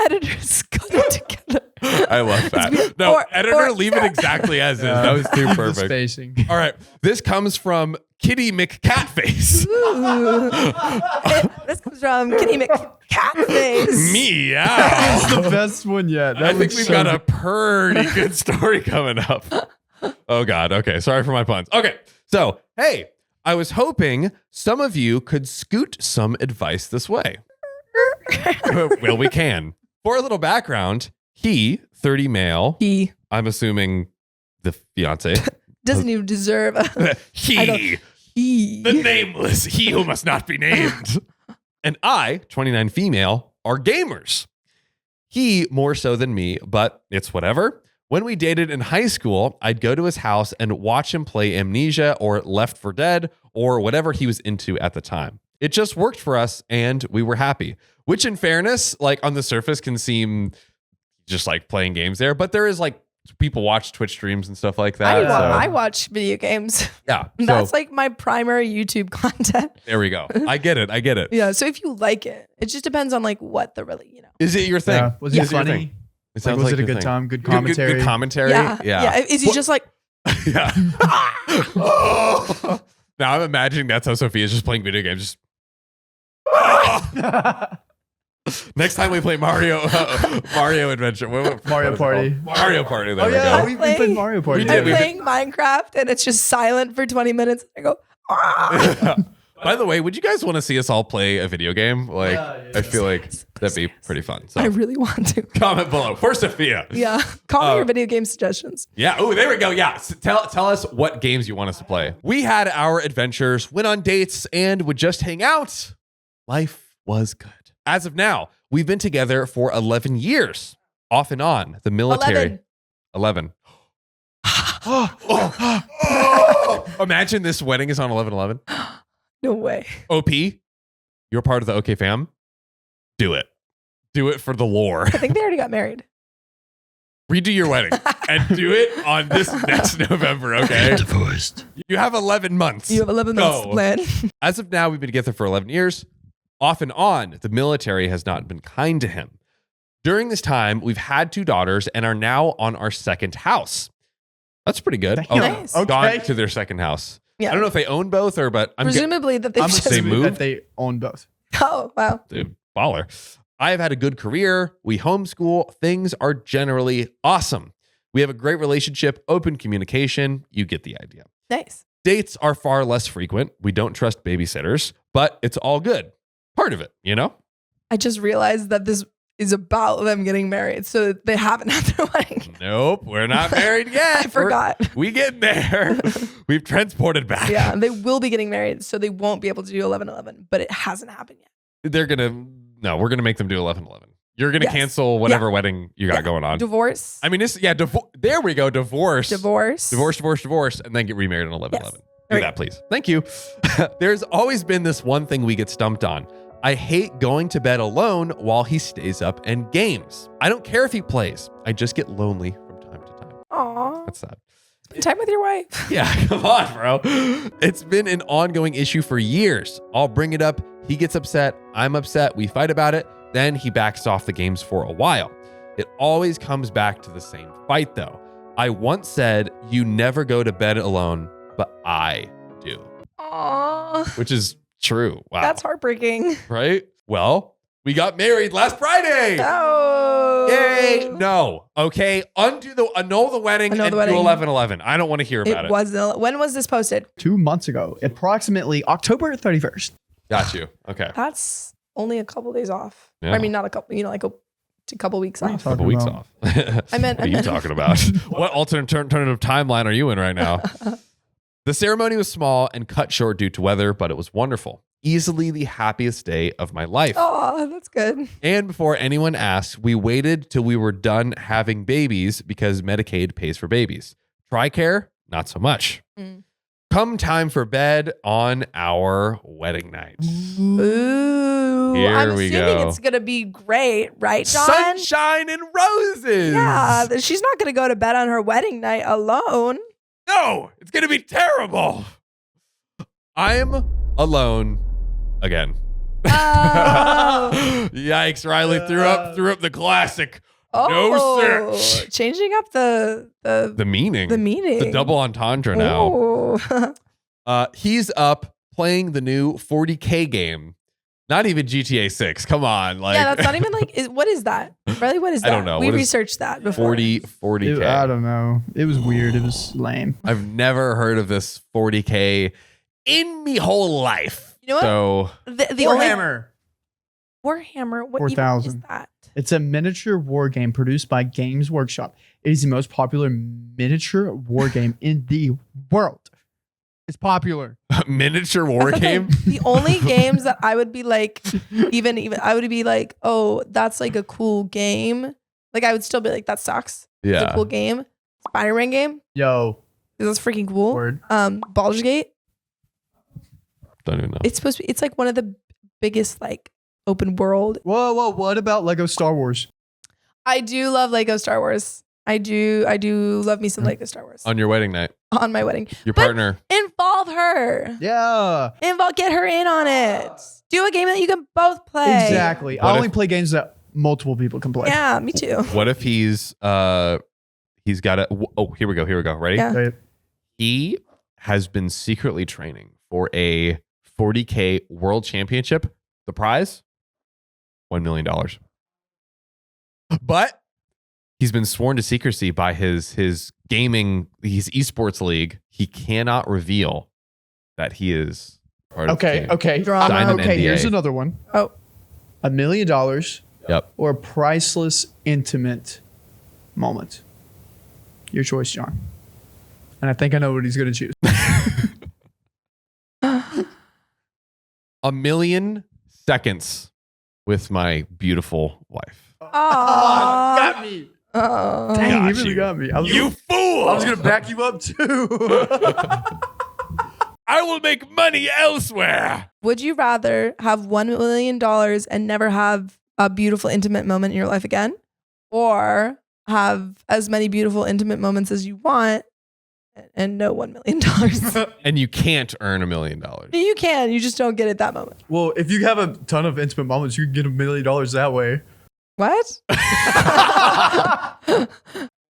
Speaker 4: Editors got it together.
Speaker 2: I love that.
Speaker 4: It's
Speaker 2: No,
Speaker 4: or-
Speaker 2: editor,
Speaker 4: or-
Speaker 2: leave it exactly as is. That was too
Speaker 5: The
Speaker 2: perfect.
Speaker 5: spacing.
Speaker 2: All right. This comes from Kitty McCatface.
Speaker 4: Ooh. This comes from Kitty McCatface.
Speaker 2: Meow.
Speaker 5: It's the best one yet. That
Speaker 2: I think
Speaker 5: was
Speaker 2: we've
Speaker 5: so
Speaker 2: got a pretty good story coming up. Oh, God. Okay. Sorry for my puns. Okay. So, hey, I was hoping some of you could scoot some advice this way. Well, we can. For a little background, he, 30 male,
Speaker 4: He
Speaker 2: I'm assuming the fiance,
Speaker 4: doesn't even deserve a I
Speaker 2: he,
Speaker 4: don't- he.
Speaker 2: the nameless, he who must not be named, and I, 29 female, are gamers. He more so than me, but it's whatever. When we dated in high school, I'd go to his house and watch him play Amnesia or Left 4 Dead or whatever he was into at the time. It just worked for us and we were happy, which in fairness, like on the surface can seem just like playing games there, but there is like people watch Twitch streams and stuff like
Speaker 4: I,
Speaker 2: that.
Speaker 4: I watch video games.
Speaker 2: Yeah.
Speaker 4: That's like my primary YouTube content.
Speaker 2: There we go. I get it.
Speaker 4: Yeah. So if you like it, it just depends on like what the really,
Speaker 2: Is it your thing?
Speaker 5: Yeah. Was
Speaker 2: Is
Speaker 5: it
Speaker 2: your
Speaker 5: funny?
Speaker 2: thing? It
Speaker 5: Like,
Speaker 2: sounds
Speaker 5: was
Speaker 2: like
Speaker 5: it a
Speaker 2: your
Speaker 5: good
Speaker 2: thing.
Speaker 5: time? Good commentary?
Speaker 2: Good commentary.
Speaker 4: Yeah. Is he just like,
Speaker 2: Yeah. Now I'm imagining that's how Sophia's just playing video games. Just next time we play Mario Adventure.
Speaker 5: Mario Party.
Speaker 2: Mario Party. There
Speaker 5: Oh, yeah.
Speaker 2: we
Speaker 5: We played Mario Party.
Speaker 2: We did.
Speaker 4: I'm playing Minecraft and it's just silent for 20 minutes. I go,
Speaker 2: go. By the way, would you guys want to see us all play a video game? Like, I feel like that'd be pretty fun. So
Speaker 4: I really want to.
Speaker 2: comment below for Sophia.
Speaker 4: Yeah. Call me your video game suggestions.
Speaker 2: Yeah. Oh, there we go. Yeah. Tell us what games you want us to play. We had our adventures, went on dates, and would just hang out. Life was good. As of now, we've been together for 11 years, off and on. The military. 11. Imagine this wedding is on 11/11.
Speaker 4: No way.
Speaker 2: OP, you're part of the OK fam. Do it. Do it for the lore.
Speaker 4: I think they already got married.
Speaker 2: Redo your wedding and do it on this next November, okay?
Speaker 3: Divorced.
Speaker 2: You have 11 months.
Speaker 4: You have 11 months to plan.
Speaker 2: As of now, we've been together for 11 years. Off and on, the military has not been kind to him. During this time, we've had 2 daughters and are now on our second house. That's pretty good.
Speaker 5: Damn.
Speaker 4: Nice.
Speaker 2: Gone to their second house.
Speaker 4: Yeah.
Speaker 2: I don't know if they own both or, but
Speaker 4: Presumably that they've
Speaker 5: I'm
Speaker 4: just.
Speaker 5: assuming
Speaker 2: moved?
Speaker 5: that they own both.
Speaker 4: Oh, wow.
Speaker 2: Dude, baller. I have had a good career. We homeschool. Things are generally awesome. We have a great relationship, open communication. You get the idea.
Speaker 4: Nice.
Speaker 2: Dates are far less frequent. We don't trust babysitters, but it's all good. Part of it, you know?
Speaker 4: I just realized that this is about them getting married. So they haven't had their wedding.
Speaker 2: Nope, we're not married yet.
Speaker 4: I forgot.
Speaker 2: We get there. We've transported back.
Speaker 4: Yeah. They will be getting married. So they won't be able to do 11/11, but it hasn't happened yet.
Speaker 2: We're going to make them do 11/11. You're going to
Speaker 4: Yes.
Speaker 2: cancel whatever
Speaker 4: Yeah.
Speaker 2: wedding you got going on.
Speaker 4: Divorce.
Speaker 2: I mean, there we go. Divorce.
Speaker 4: Divorce.
Speaker 2: And then get remarried on 11/11.
Speaker 4: Yes.
Speaker 2: Do
Speaker 4: There we
Speaker 2: that, please. Thank you. There's always been this one thing we get stumped on. I hate going to bed alone while he stays up and games. I don't care if he plays. I just get lonely from time to time.
Speaker 4: Aw.
Speaker 2: That's sad.
Speaker 4: Spend time with your wife.
Speaker 2: Yeah, come on, bro. It's been an ongoing issue for years. I'll bring it up. He gets upset. I'm upset. We fight about it. Then he backs off the games for a while. It always comes back to the same fight, though. I once said, you never go to bed alone, but I do.
Speaker 4: Aw.
Speaker 2: Which is true. Wow.
Speaker 4: That's heartbreaking.
Speaker 2: Right? Well, we got married last Friday.
Speaker 4: Oh.
Speaker 2: Yay. No. Okay. Annul the wedding
Speaker 4: Annul
Speaker 2: and
Speaker 4: the wedding.
Speaker 2: do 11/11. I don't want to hear about
Speaker 4: It
Speaker 2: it.
Speaker 4: was. When was this posted?
Speaker 5: 2 months ago, approximately October 31st.
Speaker 2: Got you. Okay.
Speaker 4: That's only a couple days off.
Speaker 2: Yeah.
Speaker 4: I mean, not a couple, like a couple weeks
Speaker 5: What are you
Speaker 4: off.
Speaker 5: talking
Speaker 2: Couple weeks
Speaker 5: about?
Speaker 2: off.
Speaker 4: I meant-
Speaker 2: What are you talking about? What alternative timeline are you in right now? The ceremony was small and cut short due to weather, but it was wonderful. Easily the happiest day of my life.
Speaker 4: Oh, that's good.
Speaker 2: And before anyone asked, we waited till we were done having babies because Medicaid pays for babies. TRICARE, not so much.
Speaker 4: Mm.
Speaker 2: Come time for bed on our wedding night.
Speaker 4: Ooh.
Speaker 2: Here
Speaker 4: I'm
Speaker 2: we
Speaker 4: assuming
Speaker 2: go.
Speaker 4: it's going to be great, right, John?
Speaker 2: Sunshine and roses.
Speaker 4: Yeah. She's not going to go to bed on her wedding night alone.
Speaker 2: No, it's going to be terrible. I'm alone again.
Speaker 4: Oh.
Speaker 2: Yikes, Riley threw up the classic.
Speaker 4: Oh,
Speaker 2: No, sir.
Speaker 4: Changing up the
Speaker 2: meaning.
Speaker 4: the meaning.
Speaker 2: The double entendre now.
Speaker 4: Oh.
Speaker 2: He's up playing the new 40K game. Not even GTA 6. Come on. Like
Speaker 4: yeah, that's not even like, what is that? Really, what is that?
Speaker 2: I don't know.
Speaker 4: We
Speaker 2: What is
Speaker 4: researched that before.
Speaker 2: 40K.
Speaker 5: I don't know. It was weird. It was lame.
Speaker 2: I've never heard of this 40K in me whole life.
Speaker 4: You know what?
Speaker 2: So
Speaker 4: The only
Speaker 5: Warhammer.
Speaker 4: Warhammer. What
Speaker 5: 4,000.
Speaker 4: even is that?
Speaker 5: It's a miniature war game produced by Games Workshop. It is the most popular miniature war game in the world. It's popular.
Speaker 2: miniature war game.
Speaker 4: The only games that I would be like, even I would be like, oh, that's like a cool game. Like I would still be like, that sucks. It's a
Speaker 2: Yeah.
Speaker 4: cool game. Spider-Man game.
Speaker 5: Yo,
Speaker 4: That's freaking cool.
Speaker 5: word.
Speaker 4: Baldur's Gate.
Speaker 2: Don't even know.
Speaker 4: It's supposed to be. It's like one of the biggest like open world.
Speaker 5: Whoa. What about Lego Star Wars?
Speaker 4: I do love Lego Star Wars. I do love me some Lego Star Wars
Speaker 2: On your wedding night,
Speaker 4: on my wedding.
Speaker 2: your
Speaker 4: But
Speaker 2: partner.
Speaker 4: Involve her.
Speaker 5: Yeah.
Speaker 4: Get her in on it. Do a game that you can both play.
Speaker 5: Exactly. I only play games that multiple people can play.
Speaker 4: Yeah, me too.
Speaker 2: What if he's got a? Oh, here we go. Ready?
Speaker 4: Yeah.
Speaker 5: Right.
Speaker 2: He has been secretly training for a 40K World Championship. The prize, $1 million. But he's been sworn to secrecy by his esports league. He cannot reveal that he is part of the
Speaker 5: Okay.
Speaker 2: team.
Speaker 5: Okay.
Speaker 4: Drama.
Speaker 2: Sign an
Speaker 5: Okay.
Speaker 2: NDA.
Speaker 5: Here's another one.
Speaker 4: Oh,
Speaker 5: $1 million
Speaker 2: Yep.
Speaker 5: or a priceless, intimate moment. Your choice, John. And I think I know what he's going to choose.
Speaker 2: 1 million seconds with my beautiful wife.
Speaker 5: Got me.
Speaker 4: oh.
Speaker 5: Dang,
Speaker 2: Got
Speaker 5: he really
Speaker 2: you.
Speaker 5: got me.
Speaker 2: You fool!
Speaker 5: I was going to back you up too.
Speaker 2: I will make money elsewhere.
Speaker 4: Would you rather have $1 million and never have a beautiful, intimate moment in your life again? Or have as many beautiful, intimate moments as you want and no $1 million?
Speaker 2: And you can't earn $1 million.
Speaker 4: You can, you just don't get it that moment.
Speaker 5: Well, if you have a ton of intimate moments, you can get $1 million that way.
Speaker 4: What?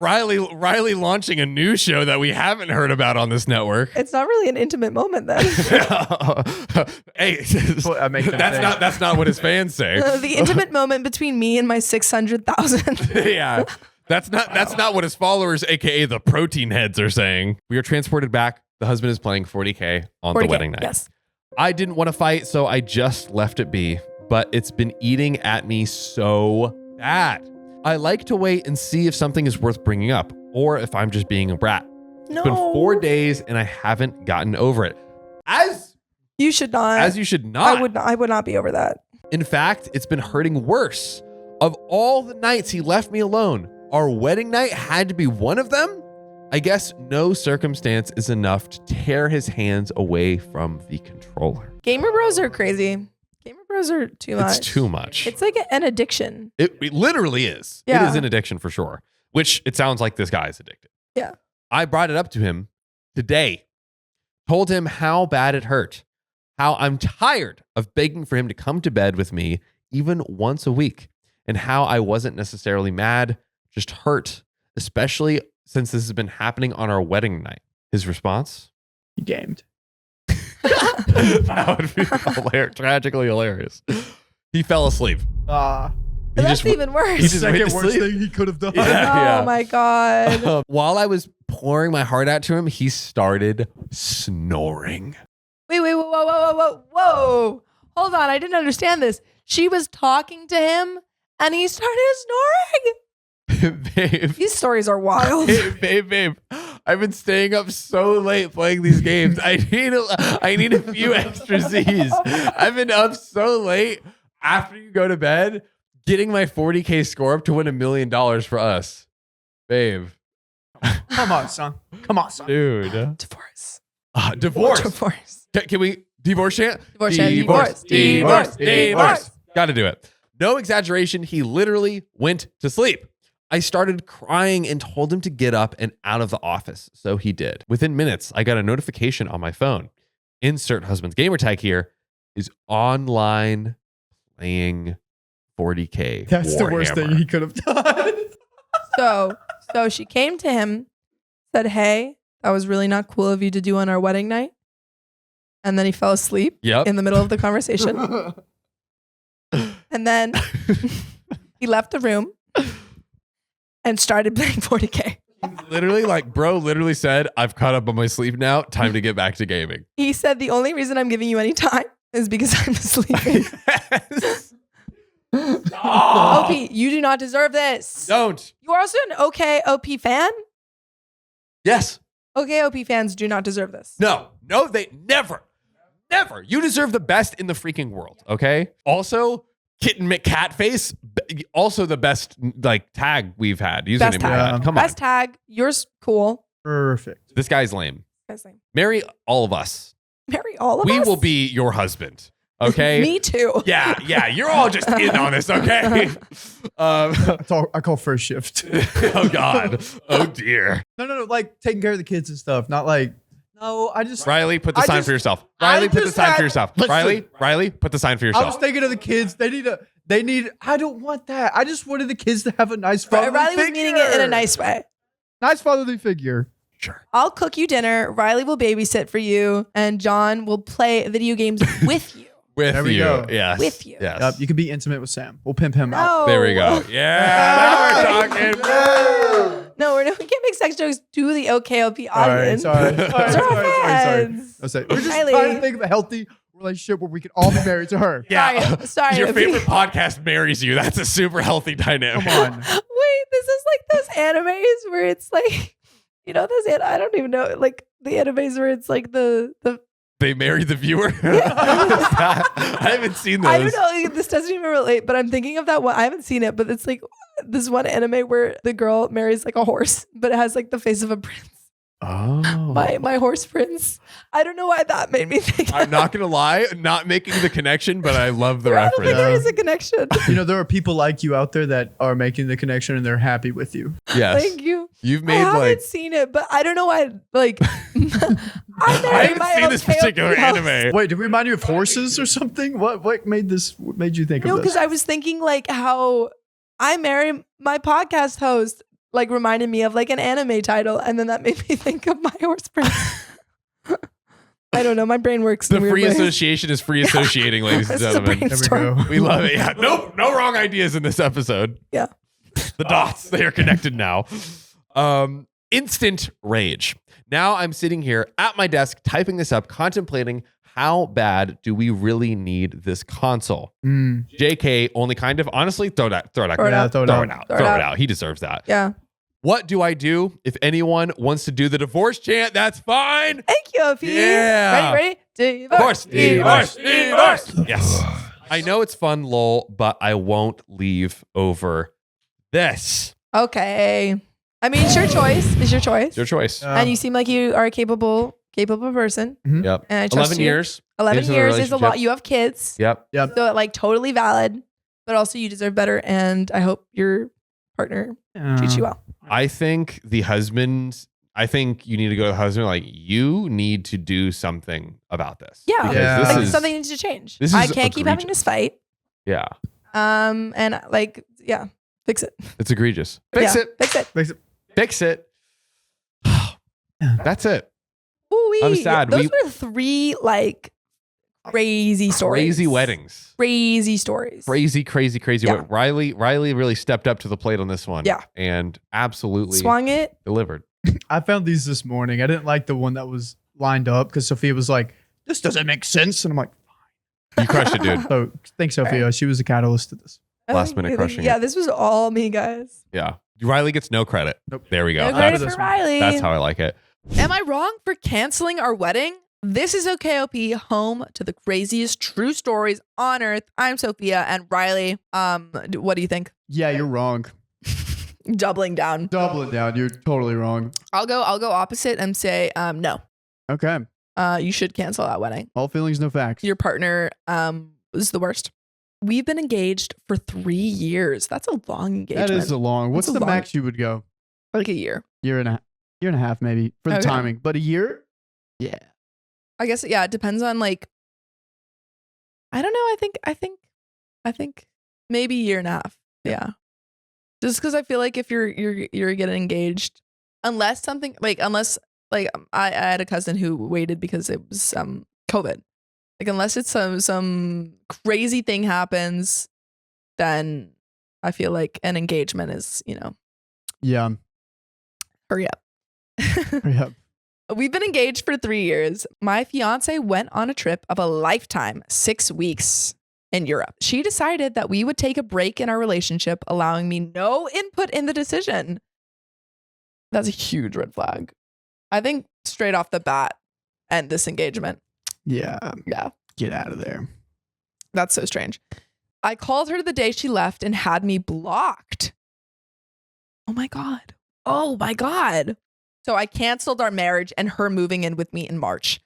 Speaker 2: Riley launching a new show that we haven't heard about on this network.
Speaker 4: It's not really an intimate moment then.
Speaker 2: Hey,
Speaker 5: What I make them say.
Speaker 2: that's not what his fans say.
Speaker 4: The intimate moment between me and my 600,000.
Speaker 2: Yeah. That's not what his followers, aka the protein heads, are saying. We are transported back. The husband is playing 40K on the
Speaker 4: 40K,
Speaker 2: wedding night.
Speaker 4: Yes.
Speaker 2: I didn't want to fight, so I just left it be. But it's been eating at me so bad. I like to wait and see if something is worth bringing up, or if I'm just being a brat.
Speaker 4: No.
Speaker 2: It's been 4 days and I haven't gotten over it. As
Speaker 4: You should not.
Speaker 2: you should not.
Speaker 4: I would not be over that.
Speaker 2: In fact, it's been hurting worse. Of all the nights he left me alone, our wedding night had to be one of them. I guess no circumstance is enough to tear his hands away from the controller.
Speaker 4: Gamer bros are crazy. Gamer bros are too much.
Speaker 2: It's too much.
Speaker 4: It's like an addiction.
Speaker 2: It literally is.
Speaker 4: Yeah.
Speaker 2: It is an addiction for sure, which it sounds like this guy is addicted.
Speaker 4: Yeah.
Speaker 2: I brought it up to him today, told him how bad it hurt, how I'm tired of begging for him to come to bed with me even once a week, and how I wasn't necessarily mad, just hurt, especially since this has been happening on our wedding night. His response?
Speaker 5: You gamed.
Speaker 2: That would be tragically hilarious. He fell asleep. He
Speaker 4: That's
Speaker 2: just-
Speaker 4: even worse.
Speaker 2: he just went
Speaker 5: Second
Speaker 2: to
Speaker 5: worst
Speaker 2: sleep.
Speaker 5: thing he could have done.
Speaker 2: Yeah.
Speaker 4: Oh my God.
Speaker 2: While I was pouring my heart out to him, he started snoring.
Speaker 4: Wait, whoa. Hold on. I didn't understand this. She was talking to him and he started snoring.
Speaker 2: Babe,
Speaker 4: These stories are wild.
Speaker 2: babe. I've been staying up so late playing these games. I need a few extra Z's. I've been up so late after you go to bed, getting my 40K score up to win $1 million for us. Babe.
Speaker 5: Come on, son.
Speaker 2: Dude.
Speaker 4: Divorce.
Speaker 2: Divorce. Can we divorce chant?
Speaker 4: Divorce.
Speaker 2: Got to do it. No exaggeration. He literally went to sleep. I started crying and told him to get up and out of the office. So he did. Within minutes, I got a notification on my phone. Insert husband's gamer tag here is online playing 40K.
Speaker 5: That's the worst thing he could have done.
Speaker 4: So she came to him, said, "Hey, that was really not cool of you to do on our wedding night." And then he fell asleep in the middle of the conversation. And then he left the room and started playing 40K.
Speaker 2: Bro literally said, I've caught up on my sleep now. Time to get back to gaming.
Speaker 4: He said, "The only reason I'm giving you any time is because I'm sleeping."
Speaker 2: Yes.
Speaker 4: OP, you do not deserve this.
Speaker 2: Don't.
Speaker 4: You are also an OKOP fan?
Speaker 2: Yes.
Speaker 4: OKOP fans do not deserve this.
Speaker 2: No, they never. You deserve the best in the freaking world. Okay. Also, Kitten McCatface, also the best tag we've had. Username
Speaker 4: Best
Speaker 2: we've
Speaker 4: tag.
Speaker 2: had. Come
Speaker 4: Best tag. Yours cool.
Speaker 5: Perfect.
Speaker 2: This guy's lame.
Speaker 4: Guy's lame.
Speaker 2: Marry all of us.
Speaker 4: Marry all of us.
Speaker 2: We will be your husband. Okay.
Speaker 4: Me too.
Speaker 2: Yeah. You're all just in on this. Okay.
Speaker 5: I call first shift.
Speaker 2: Oh God. Oh dear.
Speaker 5: No. Like taking care of the kids and stuff. Not like, no, I just.
Speaker 2: Riley, put the
Speaker 5: I
Speaker 2: sign
Speaker 5: just-
Speaker 2: for yourself.
Speaker 5: I
Speaker 2: Riley, put the
Speaker 5: just
Speaker 2: sign
Speaker 5: had-
Speaker 2: for yourself.
Speaker 5: Listen.
Speaker 2: Riley, put the sign for
Speaker 5: I
Speaker 2: yourself.
Speaker 5: was thinking of the kids. I don't want that. I just wanted the kids to have a nice fatherly
Speaker 4: Riley was
Speaker 5: figure.
Speaker 4: meaning it in a nice way.
Speaker 5: Nice fatherly figure.
Speaker 2: Sure.
Speaker 4: I'll cook you dinner. Riley will babysit for you, and John will play video games with you.
Speaker 2: With
Speaker 5: There we
Speaker 2: you.
Speaker 5: go.
Speaker 2: Yes.
Speaker 4: With you.
Speaker 2: Yes.
Speaker 5: Yep, you can be intimate with Sam. We'll pimp him out.
Speaker 4: No.
Speaker 2: There we go. Yeah. Now we're talking.
Speaker 4: No, we can't make sex jokes to the OKOP
Speaker 5: All right,
Speaker 4: audience.
Speaker 5: sorry.
Speaker 4: Those are our fans.
Speaker 5: We're just
Speaker 4: Riley.
Speaker 5: trying to think of a healthy relationship where we can all be married to her.
Speaker 2: Yeah.
Speaker 4: Sorry.
Speaker 2: Your favorite podcast marries you. That's a super healthy dynamic.
Speaker 5: Come on.
Speaker 4: Wait, this is like those animes where it's like, I don't even know, like the animes where it's like the
Speaker 2: They marry the viewer. I haven't seen those.
Speaker 4: I don't know. This doesn't even relate, but I'm thinking of that one. I haven't seen it, but it's like this one anime where the girl marries like a horse, but it has like the face of a prince.
Speaker 2: Oh.
Speaker 4: My horse prince. I don't know why that made me think.
Speaker 2: I'm not gonna lie, not making the connection, but I love the
Speaker 4: I don't think
Speaker 2: reference.
Speaker 4: there is a connection.
Speaker 5: You know, there are people like you out there that are making the connection and they're happy with you.
Speaker 2: Yes.
Speaker 4: Thank you.
Speaker 2: You've
Speaker 4: I
Speaker 2: made
Speaker 4: haven't
Speaker 2: like
Speaker 4: seen it, but I don't know why. Like,
Speaker 2: I haven't seen this particular anime.
Speaker 5: Wait, did we remind you of horses or something? What made you think
Speaker 4: No,
Speaker 5: of
Speaker 4: because
Speaker 5: this?
Speaker 4: I was thinking like how I marry my podcast host. Like reminded me of like an anime title, and then that made me think of my horse prince. I don't know. My brain works.
Speaker 2: The
Speaker 4: in weird
Speaker 2: free
Speaker 4: ways.
Speaker 2: association is free associating, ladies and
Speaker 4: This is a
Speaker 2: gentlemen.
Speaker 4: brainstorm.
Speaker 5: There we go.
Speaker 2: We love it. Yeah. No wrong ideas in this episode.
Speaker 4: Yeah.
Speaker 2: The dots, they are connected now. Instant rage. Now I'm sitting here at my desk typing this up, contemplating how bad do we really need this console? JK, only kind of. Honestly, throw it out.
Speaker 4: Throw it
Speaker 5: Yeah,
Speaker 4: out.
Speaker 5: throw it
Speaker 2: Throw
Speaker 5: out.
Speaker 2: it out.
Speaker 4: Throw it
Speaker 2: Throw it
Speaker 4: out.
Speaker 2: out. He deserves that.
Speaker 4: Yeah.
Speaker 2: What do I do if anyone wants to do the divorce chant? That's fine.
Speaker 4: Thank you, OP.
Speaker 2: Yeah.
Speaker 4: Ready?
Speaker 2: Of course. Divorce. Yes. I know it's fun, lol, but I won't leave over this.
Speaker 4: Okay. I mean, it's your choice. It's your choice.
Speaker 2: It's your choice.
Speaker 4: And you seem like you are a capable person.
Speaker 2: Yep.
Speaker 4: And I trust
Speaker 2: 11
Speaker 4: you.
Speaker 2: years.
Speaker 4: 11
Speaker 2: into the
Speaker 4: years is a lot.
Speaker 2: relationship.
Speaker 4: You have kids.
Speaker 2: Yep.
Speaker 4: So like totally valid, but also you deserve better. And I hope your partner treats you well.
Speaker 2: I think you need to go to the husband, like, you need to do something about this.
Speaker 4: Yeah.
Speaker 2: Because
Speaker 5: Yeah.
Speaker 2: this
Speaker 4: Like
Speaker 2: is,
Speaker 4: something needs to change.
Speaker 2: this
Speaker 4: I
Speaker 2: is
Speaker 4: can't keep having
Speaker 2: egregious.
Speaker 4: this fight.
Speaker 2: Yeah.
Speaker 4: And like, yeah, fix it.
Speaker 2: It's egregious. Fix
Speaker 4: Yeah,
Speaker 2: it.
Speaker 4: Fix it.
Speaker 2: Fix it. That's it.
Speaker 4: Ooh-wee.
Speaker 2: I'm sad.
Speaker 4: Those were 3 like crazy stories.
Speaker 2: Crazy weddings.
Speaker 4: Crazy stories.
Speaker 2: Crazy
Speaker 4: Yeah.
Speaker 2: wed- Riley really stepped up to the plate on this one.
Speaker 4: Yeah.
Speaker 2: And absolutely
Speaker 4: Swung it.
Speaker 2: delivered.
Speaker 5: I found these this morning. I didn't like the one that was lined up because Sophia was like, this doesn't make sense. And I'm like,
Speaker 2: You crushed it, dude.
Speaker 5: so thanks, Sophia. She was a catalyst to this.
Speaker 2: Last minute crushing
Speaker 4: Yeah,
Speaker 2: it.
Speaker 4: this was all me, guys.
Speaker 2: Yeah. Riley gets no credit.
Speaker 5: Nope.
Speaker 2: There we go.
Speaker 4: No
Speaker 5: That's-
Speaker 4: credit
Speaker 5: this
Speaker 4: for
Speaker 5: one.
Speaker 4: Riley.
Speaker 2: That's how I like it.
Speaker 6: Am I wrong for canceling our wedding? This is OKOP, home to the craziest true stories on earth. I'm Sophia and Riley. What do you think?
Speaker 5: Yeah, you're wrong.
Speaker 6: Doubling down.
Speaker 5: Double it down. You're totally wrong.
Speaker 6: I'll go opposite and say no.
Speaker 5: Okay.
Speaker 6: You should cancel that wedding.
Speaker 5: All feelings, no facts.
Speaker 6: Your partner is the worst. We've been engaged for 3 years. That's a long engagement.
Speaker 5: That is a long. What's
Speaker 6: That's a
Speaker 5: the
Speaker 6: long-
Speaker 5: max you would go?
Speaker 6: like a year.
Speaker 5: Year and a half, maybe for the
Speaker 6: Okay.
Speaker 5: timing. But a year? Yeah.
Speaker 6: I guess yeah, it depends on like I don't know. I think maybe a year and a half. Yeah. Just because I feel like if you're getting engaged, unless I had a cousin who waited because it was COVID. Like unless it's some crazy thing happens, then I feel like an engagement is,
Speaker 5: Yeah.
Speaker 6: hurry up.
Speaker 5: Yeah.
Speaker 6: We've been engaged for 3 years. My fiance went on a trip of a lifetime, 6 weeks in Europe. She decided that we would take a break in our relationship, allowing me no input in the decision. That's a huge red flag. I think straight off the bat, end this engagement.
Speaker 5: Yeah.
Speaker 6: Yeah,
Speaker 5: Get out of there.
Speaker 6: that's so strange. I called her the day she left and had me blocked. Oh my God. Oh my God. So I canceled our marriage and her moving in with me in March.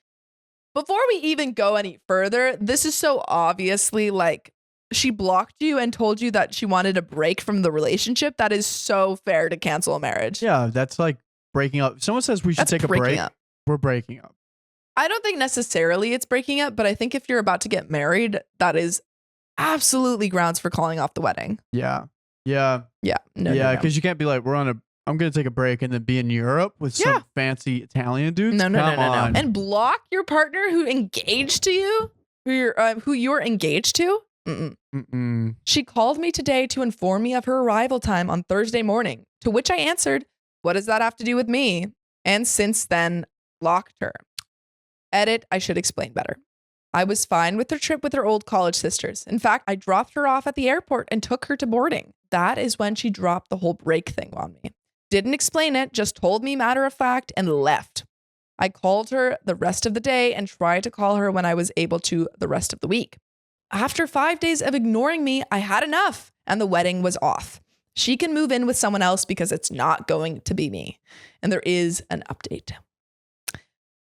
Speaker 6: before we even go any further, this is so obviously like she blocked you and told you that she wanted a break from the relationship. That is so fair to cancel a marriage.
Speaker 5: Yeah, that's like breaking up. Someone says we should
Speaker 6: That's
Speaker 5: take a
Speaker 6: breaking
Speaker 5: break.
Speaker 6: up.
Speaker 5: We're breaking up.
Speaker 6: I don't think necessarily it's breaking up, but I think if you're about to get married, that is absolutely grounds for calling off the wedding.
Speaker 5: Yeah. Yeah.
Speaker 6: Yeah. No.
Speaker 5: yeah,
Speaker 6: No.
Speaker 5: because you can't be like, I'm going to take a break and then be in Europe with
Speaker 6: Yeah.
Speaker 5: some fancy Italian dudes.
Speaker 6: No. No.
Speaker 5: Come on.
Speaker 6: And block your partner who engaged to you, who you're engaged to.
Speaker 5: Mm-mm.
Speaker 6: She called me today to inform me of her arrival time on Thursday morning, to which I answered, "What does that have to do with me?" And since then, blocked her. Edit, I should explain better. I was fine with her trip with her old college sisters. In fact, I dropped her off at the airport and took her to boarding. That is when she dropped the whole break thing on me. Didn't explain it, just told me matter of fact and left. I called her the rest of the day and tried to call her when I was able to the rest of the week. After 5 days of ignoring me, I had enough and the wedding was off. She can move in with someone else because it's not going to be me. And there is an update.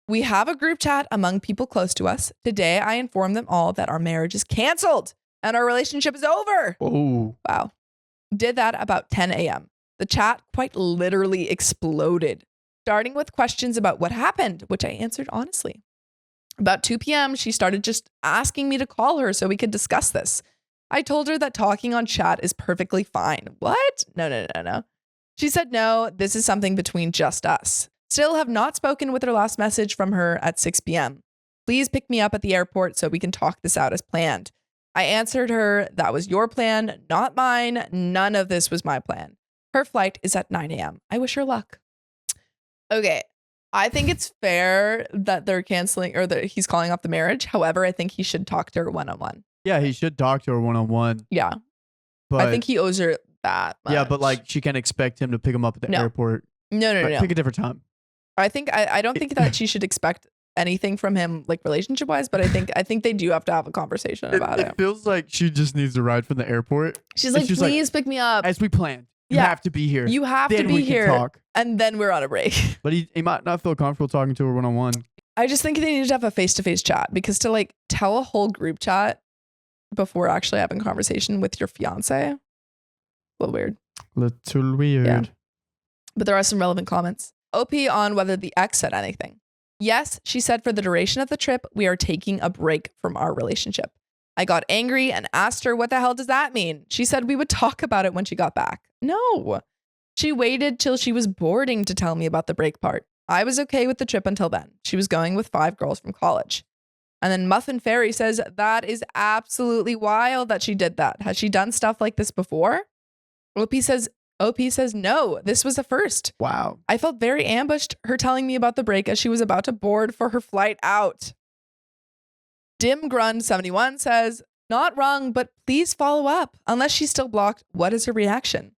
Speaker 6: We have a group chat among people close to us. Today, I informed them all that our marriage is canceled and our relationship is over.
Speaker 5: Oh.
Speaker 6: Wow. Did that about 10 a.m. The chat quite literally exploded, starting with questions about what happened, which I answered honestly. About 2 p.m., she started just asking me to call her so we could discuss this. I told her that talking on chat is perfectly fine. What? No. She said, no, this is something between just us. Still have not spoken with her last message from her at 6 p.m. Please pick me up at the airport so we can talk this out as planned. I answered her, that was your plan, not mine. None of this was my plan. Her flight is at 9 a.m. I wish her luck. Okay. I think it's fair that they're canceling or that he's calling off the marriage. However, I think he should talk to her one-on-one.
Speaker 5: Yeah, he should talk to her one-on-one.
Speaker 6: Yeah.
Speaker 5: But
Speaker 6: I think he owes her that much.
Speaker 5: yeah, but like she can't expect him to pick him up at the
Speaker 6: No.
Speaker 5: airport.
Speaker 6: No.
Speaker 5: Like, pick a different time.
Speaker 6: I think I don't think that she should expect anything from him like relationship wise, but I think they do have to have a conversation about it.
Speaker 5: It feels like she just needs a ride from the airport.
Speaker 6: She's like,
Speaker 5: she's like,
Speaker 6: please pick me up.
Speaker 5: As we planned. You
Speaker 6: Yeah.
Speaker 5: have to be here.
Speaker 6: You have
Speaker 5: Then
Speaker 6: to be
Speaker 5: we can
Speaker 6: here.
Speaker 5: talk.
Speaker 6: And then we're on a break.
Speaker 5: But he might not feel comfortable talking to her one-on-one.
Speaker 6: I just think they need to have a face-to-face chat because to like tell a whole group chat before actually having a conversation with your fiance, a little weird.
Speaker 5: Little weird.
Speaker 6: Yeah. But there are some relevant comments. OP on whether the ex said anything. Yes, she said for the duration of the trip, we are taking a break from our relationship. I got angry and asked her, what the hell does that mean? She said we would talk about it when she got back. No. She waited till she was boarding to tell me about the break part. I was okay with the trip until then. She was going with 5 girls from college. And then Muffin Fairy says, that is absolutely wild that she did that. Has she done stuff like this before? OP says, no, this was a first.
Speaker 5: Wow.
Speaker 6: I felt very ambushed, her telling me about the break as she was about to board for her flight out. Dim Grund 71 says, not wrong, but please follow up. Unless she's still blocked, what is her reaction?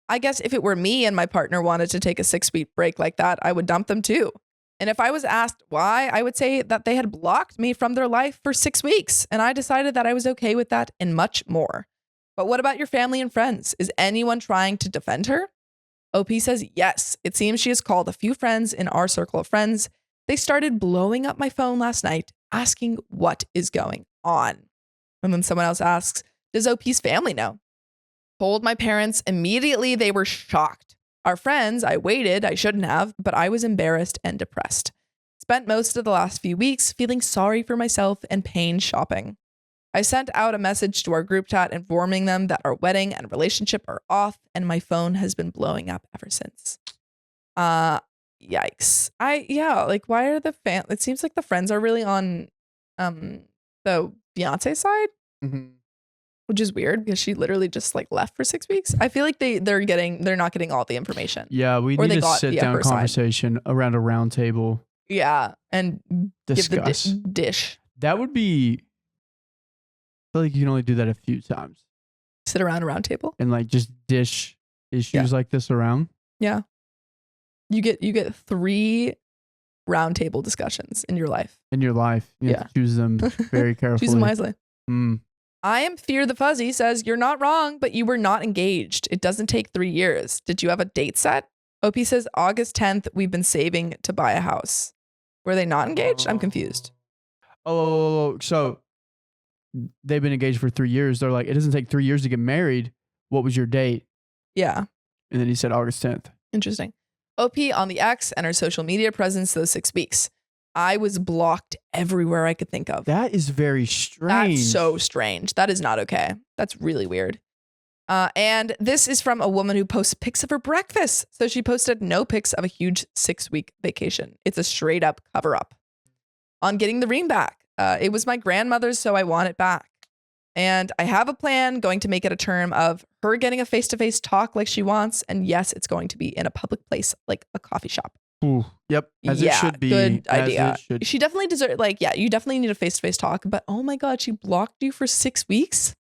Speaker 6: I guess if it were me and my partner wanted to take a 6-week break like that, I would dump them too. And if I was asked why, I would say that they had blocked me from their life for 6 weeks. And I decided that I was okay with that and much more. But what about your family and friends? Is anyone trying to defend her? OP says, yes. It seems she has called a few friends in our circle of friends. They started blowing up my phone last night, asking what is going on. And then someone else asks, does OP's family know? Told my parents immediately. They were shocked. Our friends, I waited, I shouldn't have, but I was embarrassed and depressed. Spent most of the last few weeks feeling sorry for myself and pain shopping. I sent out a message to our group chat informing them that our wedding and relationship are off, and my phone has been blowing up ever since. Yikes. Why are it seems like the friends are really on the fiance side, which is weird because she literally just like left for 6 weeks. I feel like they're not getting all the information.
Speaker 5: Yeah, we
Speaker 6: Or
Speaker 5: need
Speaker 6: they
Speaker 5: a
Speaker 6: got
Speaker 5: sit
Speaker 6: the
Speaker 5: down
Speaker 6: upper side.
Speaker 5: conversation around a round table.
Speaker 6: Yeah, and
Speaker 5: Discuss.
Speaker 6: give the dish.
Speaker 5: That would be. I feel like you can only do that a few times
Speaker 6: Sit around a round table.
Speaker 5: and like just dish issues like this around.
Speaker 6: Yeah. You get 3 round table discussions in your life.
Speaker 5: In your life, you have to choose them very carefully.
Speaker 6: Choose them wisely.
Speaker 5: Mm.
Speaker 6: I am Fear the Fuzzy says, you're not wrong, but you were not engaged. It doesn't take 3 years. Did you have a date set? OP says August 10th, we've been saving to buy a house. Were they not engaged? I'm confused.
Speaker 5: Oh, so they've been engaged for 3 years. They're like, it doesn't take 3 years to get married. What was your date?
Speaker 6: Yeah.
Speaker 5: And then he said August 10th.
Speaker 6: Interesting. OP on the X and her social media presence those 6 weeks. I was blocked everywhere I could think of.
Speaker 5: That is very strange.
Speaker 6: That's so strange. That is not okay. That's really weird. And this is from a woman who posts pics of her breakfast. So she posted no pics of a huge 6-week vacation. It's a straight up cover up. On getting the ring back, it was my grandmother's, so I want it back. And I have a plan going to make it a term of her getting a face-to-face talk like she wants. And yes, it's going to be in a public place like a coffee shop.
Speaker 5: Ooh, yep. As
Speaker 6: yeah,
Speaker 5: it should be.
Speaker 6: Good
Speaker 5: as
Speaker 6: idea.
Speaker 5: it should.
Speaker 6: She definitely deserves, like, yeah, you definitely need a face-to-face talk. But oh my God, she blocked you for 6 weeks?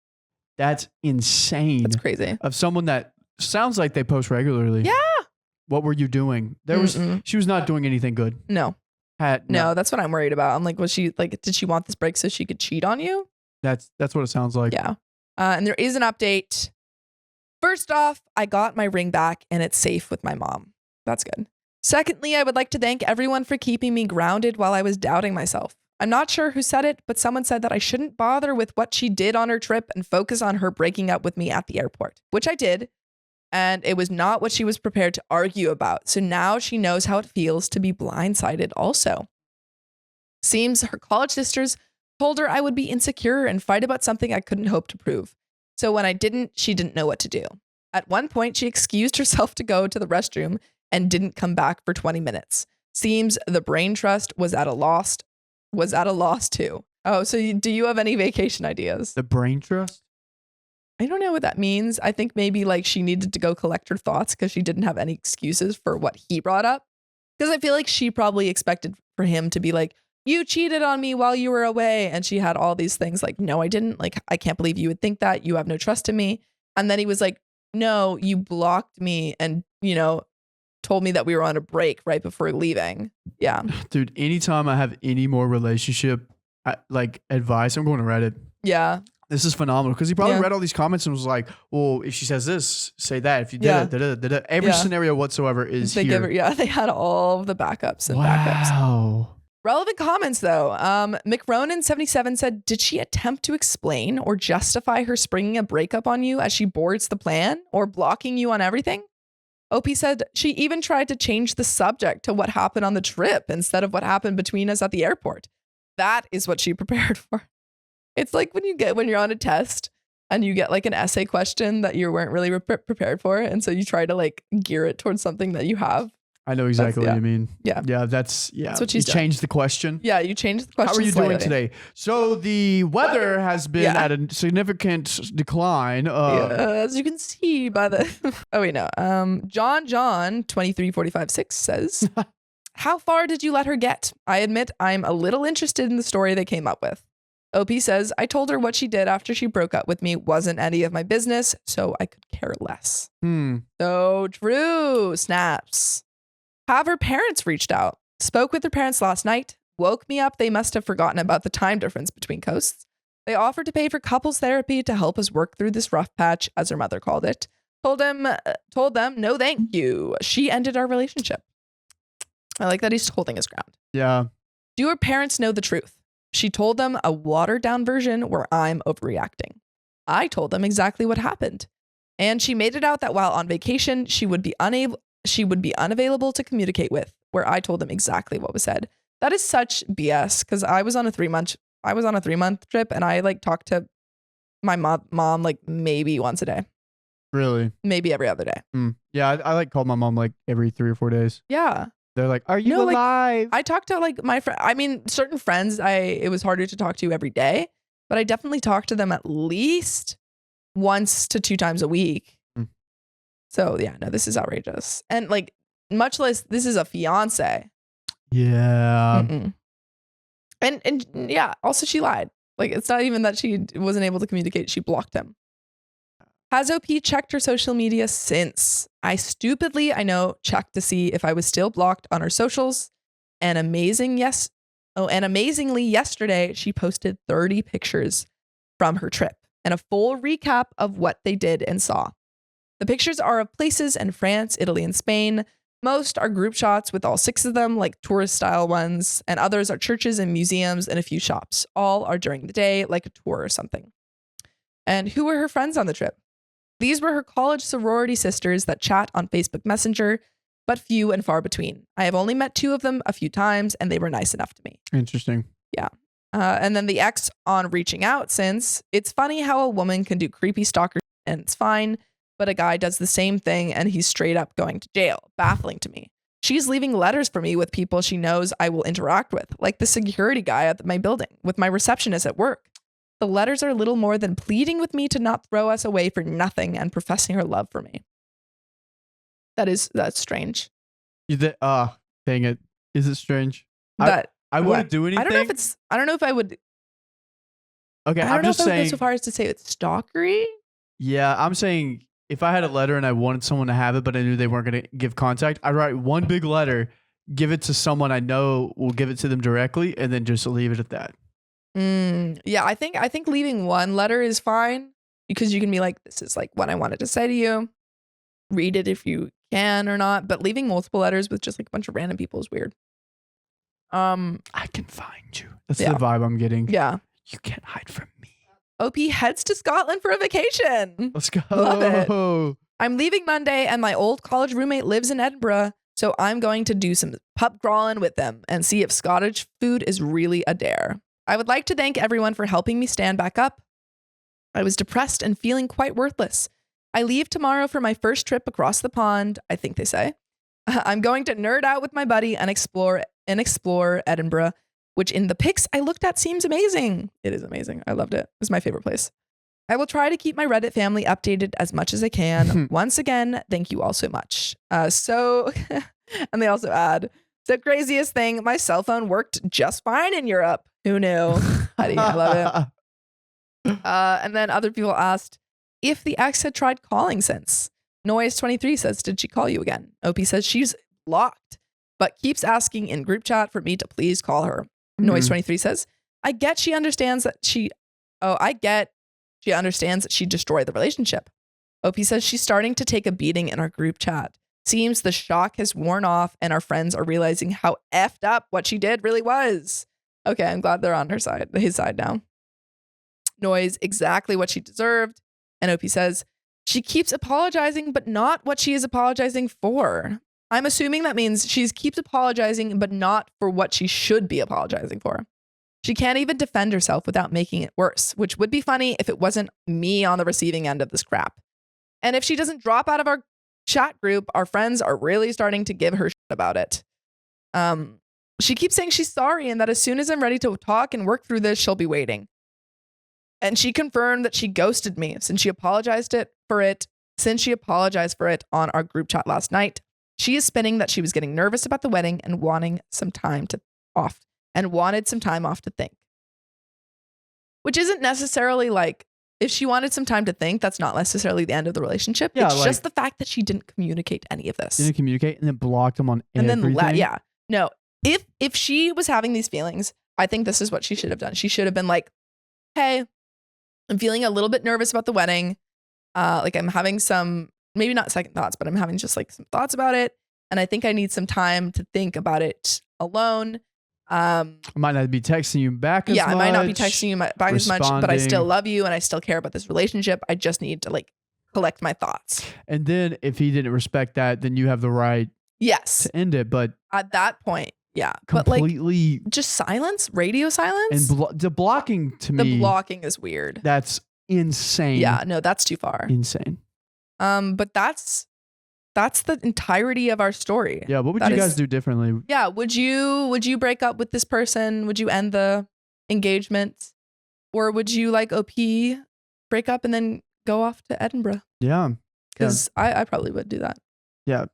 Speaker 5: That's insane.
Speaker 6: That's crazy.
Speaker 5: Of someone that sounds like they post regularly.
Speaker 6: Yeah.
Speaker 5: What were you doing? She was not doing anything good.
Speaker 6: No, that's what I'm worried about. I'm like, was she like, did she want this break so she could cheat on you?
Speaker 5: That's what it sounds like.
Speaker 6: Yeah. And there is an update. First off, I got my ring back and it's safe with my mom. That's good. Secondly, I would like to thank everyone for keeping me grounded while I was doubting myself. I'm not sure who said it, but someone said that I shouldn't bother with what she did on her trip and focus on her breaking up with me at the airport, which I did. And it was not what she was prepared to argue about. So now she knows how it feels to be blindsided also. Seems her college sisters told her I would be insecure and fight about something I couldn't hope to prove. So when I didn't, she didn't know what to do. At one point, she excused herself to go to the restroom and didn't come back for 20 minutes. Seems the brain trust was at a loss too. Oh, so do you have any vacation ideas?
Speaker 5: The brain trust?
Speaker 6: I don't know what that means. I think maybe like she needed to go collect her thoughts because she didn't have any excuses for what he brought up. Because I feel like she probably expected for him to be like, you cheated on me while you were away. And she had all these things like, no, I didn't. Like, I can't believe you would think that. You have no trust in me. And then he was like, no, you blocked me and, told me that we were on a break right before leaving. Yeah.
Speaker 5: Dude, anytime I have any more relationship advice, I'm going to Reddit.
Speaker 6: Yeah.
Speaker 5: This is phenomenal because he probably
Speaker 6: Yeah.
Speaker 5: read all these comments and was like, well, if she says this, say that. If you did it. Every
Speaker 6: Yeah.
Speaker 5: scenario whatsoever is
Speaker 6: They
Speaker 5: here.
Speaker 6: they had all of the backups and backups.
Speaker 5: Wow.
Speaker 6: Relevant comments though. McRonan77 said, did she attempt to explain or justify her springing a breakup on you as she boards the plan or blocking you on everything? OP said she even tried to change the subject to what happened on the trip instead of what happened between us at the airport. That is what she prepared for. It's like when you're on a test and you get like an essay question that you weren't really prepared for. And so you try to like gear it towards something that you have.
Speaker 5: I know exactly what you mean.
Speaker 6: Yeah.
Speaker 5: Yeah, that's
Speaker 6: what she's
Speaker 5: you
Speaker 6: done.
Speaker 5: changed the question.
Speaker 6: Yeah, you changed the question.
Speaker 5: How are you
Speaker 6: slightly.
Speaker 5: doing today? So the weather has been
Speaker 6: Yeah.
Speaker 5: at a significant decline.
Speaker 6: As you can see by the oh wait no John 23456 says how far did you let her get? I admit I'm a little interested in the story they came up with. OP says I told her what she did after she broke up with me wasn't any of my business, so I could care less. So true. Snaps. Have her parents reached out? Spoke with her parents last night. Woke me up. They must have forgotten about the time difference between coasts. They offered to pay for couples therapy to help us work through this rough patch, as her mother called it. Told them, no thank you. She ended our relationship. I like that he's holding his ground.
Speaker 5: Yeah.
Speaker 6: Do her parents know the truth? She told them a watered down version where I'm overreacting. I told them exactly what happened. And she made it out that while on vacation, she would be unavailable to communicate with, where I told them exactly what was said. That is such BS because I was on a 3-month trip and I like talked to my mom like maybe once a day.
Speaker 5: Really?
Speaker 6: Maybe every other day.
Speaker 5: Yeah, I like called my mom like every 3 or 4 days.
Speaker 6: Yeah.
Speaker 5: They're like, are you alive?
Speaker 6: I talked to like my friend. I mean, certain friends, it was harder to talk to every day, but I definitely talked to them at least once to 2 times a week. So yeah, no, this is outrageous. And like, much less, this is a fiance.
Speaker 5: Yeah.
Speaker 6: Mm-mm. And yeah, also she lied. Like, it's not even that she wasn't able to communicate. She blocked him. Has OP checked her social media since? I stupidly, checked to see if I was still blocked on her socials. And amazingly yesterday, she posted 30 pictures from her trip and a full recap of what they did and saw. The pictures are of places in France, Italy, and Spain. Most are group shots with all 6 of them, like tourist style ones, and others are churches and museums and a few shops. All are during the day, like a tour or something. And who were her friends on the trip? These were her college sorority sisters that chat on Facebook Messenger, but few and far between. I have only met 2 of them a few times, and they were nice enough to me.
Speaker 5: Interesting.
Speaker 6: Yeah. And then the ex on reaching out since, it's funny how a woman can do creepy stalker and it's fine, but a guy does the same thing and he's straight up going to jail. Baffling to me. She's leaving letters for me with people she knows I will interact with, like the security guy at my building, with my receptionist at work. The letters are little more than pleading with me to not throw us away for nothing and professing her love for me. That's strange.
Speaker 5: Dang it. Is it strange?
Speaker 6: That
Speaker 5: I wouldn't do anything.
Speaker 6: I don't know if I would.
Speaker 5: Okay,
Speaker 6: I don't
Speaker 5: I'm
Speaker 6: know
Speaker 5: just
Speaker 6: if I would go
Speaker 5: saying.
Speaker 6: so far as to say it's stalkery.
Speaker 5: Yeah, I'm saying if I had a letter and I wanted someone to have it, but I knew they weren't going to give contact, I'd write one big letter, give it to someone I know will give it to them directly, and then just leave it at that.
Speaker 6: Yeah, I think leaving one letter is fine because you can be like, this is like what I wanted to say to you. Read it if you can or not. But leaving multiple letters with just like a bunch of random people is weird.
Speaker 5: I can find you. That's
Speaker 6: Yeah.
Speaker 5: the vibe I'm getting.
Speaker 6: Yeah.
Speaker 5: You can't hide from me.
Speaker 6: OP heads to Scotland for a vacation.
Speaker 5: Let's go.
Speaker 6: Love it. I'm leaving Monday and my old college roommate lives in Edinburgh. So I'm going to do some pub crawling with them and see if Scottish food is really a dare. I would like to thank everyone for helping me stand back up. I was depressed and feeling quite worthless. I leave tomorrow for my first trip across the pond, I think they say. I'm going to nerd out with my buddy and explore Edinburgh, which in the pics I looked at seems amazing. It is amazing. I loved it. It's my favorite place. I will try to keep my Reddit family updated as much as I can. Once again, thank you all so much. And they also add, the craziest thing, my cell phone worked just fine in Europe. Who knew? I love it. And then other people asked if the ex had tried calling since. Noise23 says, did she call you again? OP says she's blocked, but keeps asking in group chat for me to please call her. Noise23 says, I get she understands that she understands that she destroyed the relationship. OP says she's starting to take a beating in our group chat. Seems the shock has worn off and our friends are realizing how effed up what she did really was. Okay, I'm glad they're on his side now. Noise, exactly what she deserved. And OP says, she keeps apologizing, but not what she is apologizing for. I'm assuming that means she keeps apologizing, but not for what she should be apologizing for. She can't even defend herself without making it worse, which would be funny if it wasn't me on the receiving end of this crap. And if she doesn't drop out of our chat group, our friends are really starting to give her shit about it. She keeps saying she's sorry and that as soon as I'm ready to talk and work through this, she'll be waiting. And she confirmed that she ghosted me since she apologized for it on our group chat last night. She is spinning that she was getting nervous about the wedding and wanted some time off to think. Which isn't necessarily like, if she wanted some time to think, that's not necessarily the end of the relationship.
Speaker 5: Yeah,
Speaker 6: it's just the fact that she didn't communicate any of this.
Speaker 5: Didn't communicate and then blocked him on
Speaker 6: and
Speaker 5: everything.
Speaker 6: then no. If she was having these feelings, I think this is what she should have done. She should have been like, hey, I'm feeling a little bit nervous about the wedding. Like I'm having some, maybe not second thoughts, but I'm having just like some thoughts about it. And I think I need some time to think about it alone.
Speaker 5: I might not be texting you back as much.
Speaker 6: I might not be texting you back as much, but I still
Speaker 5: responding.
Speaker 6: love you and I still care about this relationship. I just need to like collect my thoughts.
Speaker 5: And then if he didn't respect that, then you have the right
Speaker 6: Yes.
Speaker 5: to end it. But
Speaker 6: At that point, yeah. But like
Speaker 5: completely
Speaker 6: just silence, radio silence.
Speaker 5: and the blocking to
Speaker 6: The
Speaker 5: me,
Speaker 6: blocking is weird.
Speaker 5: that's insane.
Speaker 6: Yeah, no, that's too far.
Speaker 5: Insane.
Speaker 6: But that's the entirety of our story.
Speaker 5: Yeah. What would
Speaker 6: That
Speaker 5: you guys
Speaker 6: is-
Speaker 5: do differently?
Speaker 6: Yeah, would you break up with this person? Would you end the engagement? Or would you like OP break up and then go off to Edinburgh?
Speaker 5: Yeah.
Speaker 6: Because I probably would do that.
Speaker 5: Yeah.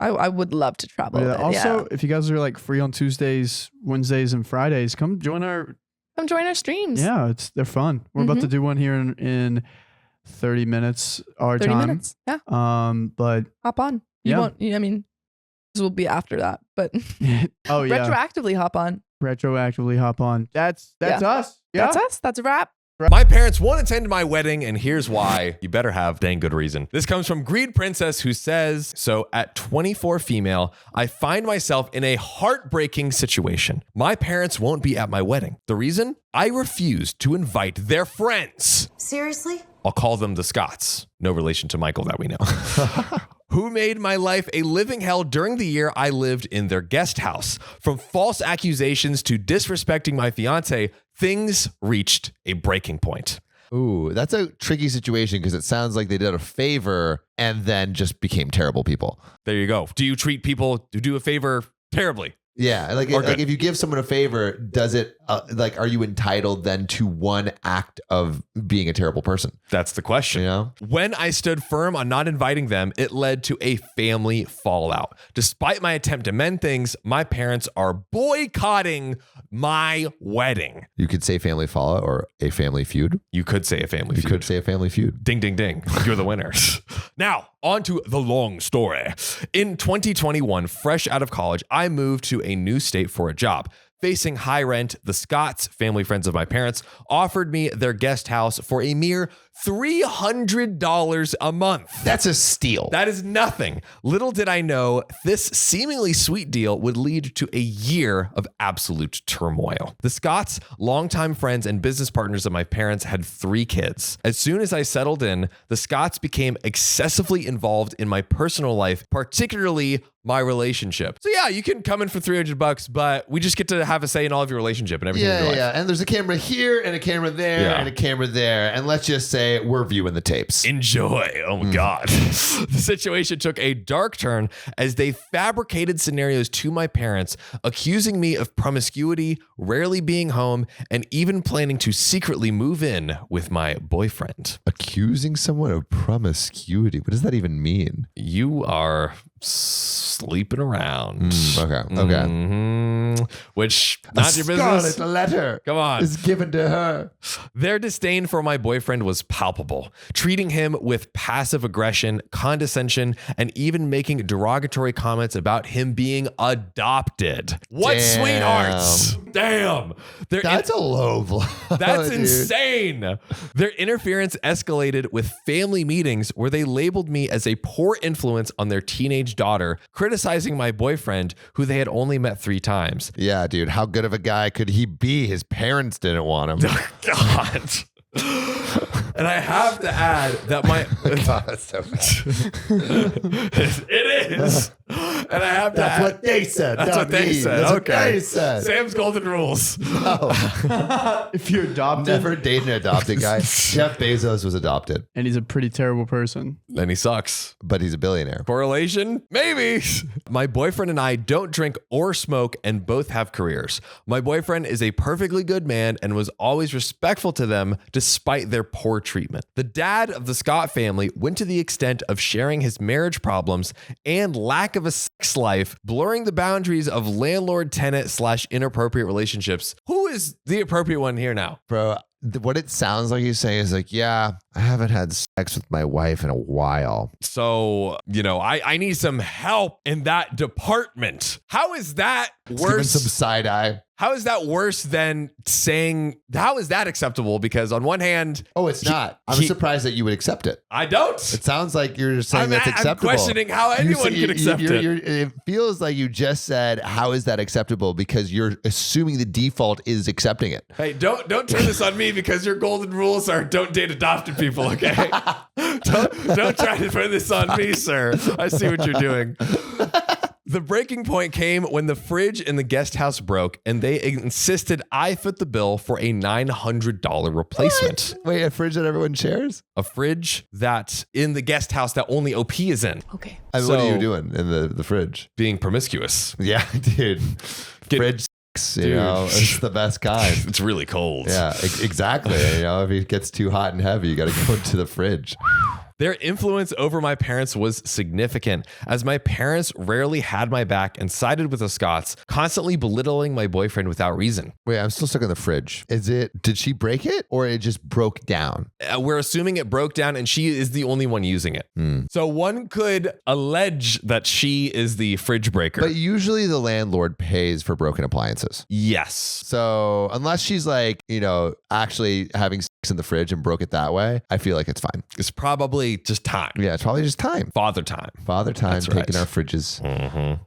Speaker 6: I would love to travel.
Speaker 5: Yeah.
Speaker 6: a bit,
Speaker 5: Also,
Speaker 6: yeah.
Speaker 5: if you guys are like free on Tuesdays, Wednesdays, and Fridays, come join our.
Speaker 6: Come join our streams.
Speaker 5: Yeah, they're fun. We're about to do one here in 30 minutes our
Speaker 6: 30
Speaker 5: time.
Speaker 6: minutes. Yeah.
Speaker 5: But
Speaker 6: Hop on. You
Speaker 5: Yeah.
Speaker 6: won't, I mean, this will be after that, but
Speaker 5: oh yeah,
Speaker 6: retroactively hop on.
Speaker 5: retroactively hop on. That's
Speaker 6: Yeah.
Speaker 5: us. Yeah.
Speaker 6: That's us. That's a wrap.
Speaker 2: My parents won't attend my wedding, and here's why. You better have dang good reason. This comes from Greed Princess, who says, so at 24 female, I find myself in a heartbreaking situation. My parents won't be at my wedding. The reason? I refused to invite their friends.
Speaker 7: Seriously?
Speaker 2: I'll call them the Scots. No relation to Michael that we know. Who made my life a living hell during the year I lived in their guest house. From false accusations to disrespecting my fiance, things reached a breaking point.
Speaker 1: Ooh, that's a tricky situation because it sounds like they did a favor and then just became terrible people.
Speaker 2: There you go. Do you treat people who do a favor terribly?
Speaker 1: Yeah, like if you give someone a favor, does it are you entitled then to one act of being a terrible person?
Speaker 2: That's the question.
Speaker 1: You know?
Speaker 2: When I stood firm on not inviting them, it led to a family fallout. Despite my attempt to mend things, my parents are boycotting my wedding.
Speaker 1: You could say family fallout or a family feud.
Speaker 2: You could say a family feud.
Speaker 1: You could say a family feud.
Speaker 2: Ding, ding, ding. You're the winners. Now, on to the long story. In 2021, fresh out of college, I moved to a new state for a job. Facing high rent, the Scots, family friends of my parents, offered me their guest house for a mere $300 a month.
Speaker 1: That's a steal.
Speaker 2: That is nothing. Little did I know this seemingly sweet deal would lead to a year of absolute turmoil. The Scots, longtime friends and business partners of my parents, had 3 kids. As soon as I settled in, the Scots became excessively involved in my personal life, particularly my relationship. So yeah, you can come in for $300, but we just get to have a say in all of your relationship and everything in your life.
Speaker 1: Yeah. And there's a camera here and a camera there and a camera there. And let's just say we're viewing the tapes.
Speaker 2: Enjoy. Oh my God. The situation took a dark turn as they fabricated scenarios to my parents, accusing me of promiscuity, rarely being home, and even planning to secretly move in with my boyfriend.
Speaker 1: Accusing someone of promiscuity. What does that even mean?
Speaker 2: You are sleeping around.
Speaker 1: Okay.
Speaker 2: Mm-hmm. Which, not your business.
Speaker 1: A letter.
Speaker 2: Come on.
Speaker 1: It's given to her.
Speaker 2: Their disdain for my boyfriend was palpable, treating him with passive aggression, condescension, and even making derogatory comments about him being adopted. What
Speaker 1: Damn.
Speaker 2: sweethearts. Damn.
Speaker 1: That's a low blow.
Speaker 2: That's
Speaker 1: dude.
Speaker 2: insane. Their interference escalated with family meetings where they labeled me as a poor influence on their teenage daughter, criticizing my boyfriend, who they had only met 3 times.
Speaker 1: Yeah, dude. How good of a guy could he be? His parents didn't want him.
Speaker 2: God. And I have to add that my
Speaker 1: God, that's so bad.
Speaker 2: it is. And I have to
Speaker 1: That's
Speaker 2: add,
Speaker 1: what they said.
Speaker 2: that's
Speaker 1: not
Speaker 2: what they
Speaker 1: me.
Speaker 2: said.
Speaker 1: That's what
Speaker 2: Okay.
Speaker 1: they said.
Speaker 2: Sam's golden rules.
Speaker 5: If you're adopted
Speaker 1: Never dated an adopted guy. Jeff Bezos was adopted,
Speaker 5: and he's a pretty terrible person.
Speaker 2: Then he sucks.
Speaker 1: but he's a billionaire.
Speaker 2: Correlation? Maybe. My boyfriend and I don't drink or smoke and both have careers. My boyfriend is a perfectly good man and was always respectful to them despite their poor treatment. The dad of the Scott family went to the extent of sharing his marriage problems and lack of a sex life, blurring the boundaries of landlord-tenant / inappropriate relationships. Who is the appropriate one here now?
Speaker 1: Bro, what it sounds like he's saying is like, yeah, I haven't had sex with my wife in a while.
Speaker 2: So, I need some help in that department. How is that
Speaker 1: It's giving
Speaker 2: worse?
Speaker 1: some side eye.
Speaker 2: How is that worse than saying, how is that acceptable? Because on one hand,
Speaker 1: Oh, it's not. I'm surprised that you would accept it.
Speaker 2: I don't.
Speaker 1: It sounds like you're saying that's
Speaker 2: I'm
Speaker 1: acceptable.
Speaker 2: questioning how anyone can accept it.
Speaker 1: It feels like you just said, how is that acceptable? Because you're assuming the default is accepting it.
Speaker 2: Hey, don't turn this on me because your golden rules are don't date adopted people, okay? don't try to put this on me, sir. I see what you're doing. The breaking point came when the fridge in the guest house broke and they insisted I foot the bill for a $900 replacement.
Speaker 1: What? Wait, a fridge that everyone shares?
Speaker 2: A fridge that in the guest house that only OP is in.
Speaker 6: Okay.
Speaker 1: And what are
Speaker 2: So-
Speaker 1: you doing in the fridge?
Speaker 2: Being promiscuous.
Speaker 1: Yeah, dude. Fridge sex, you
Speaker 2: Dude.
Speaker 1: know, it's the best kind.
Speaker 2: It's really cold.
Speaker 1: Yeah, exactly. You know, if it gets too hot and heavy, you got to go to the fridge.
Speaker 2: Their influence over my parents was significant, as my parents rarely had my back and sided with the Scots, constantly belittling my boyfriend without reason.
Speaker 1: Wait, I'm still stuck in the fridge. Did she break it or it just broke down?
Speaker 2: We're assuming it broke down and she is the only one using it. So one could allege that she is the fridge breaker.
Speaker 1: But usually the landlord pays for broken appliances.
Speaker 2: Yes.
Speaker 1: So unless she's like, actually having sex in the fridge and broke it that way, I feel like it's fine.
Speaker 2: It's probably just time.
Speaker 1: Yeah, it's probably just time.
Speaker 2: Father time.
Speaker 1: Father time
Speaker 2: That's
Speaker 1: taking
Speaker 2: right.
Speaker 1: our fridges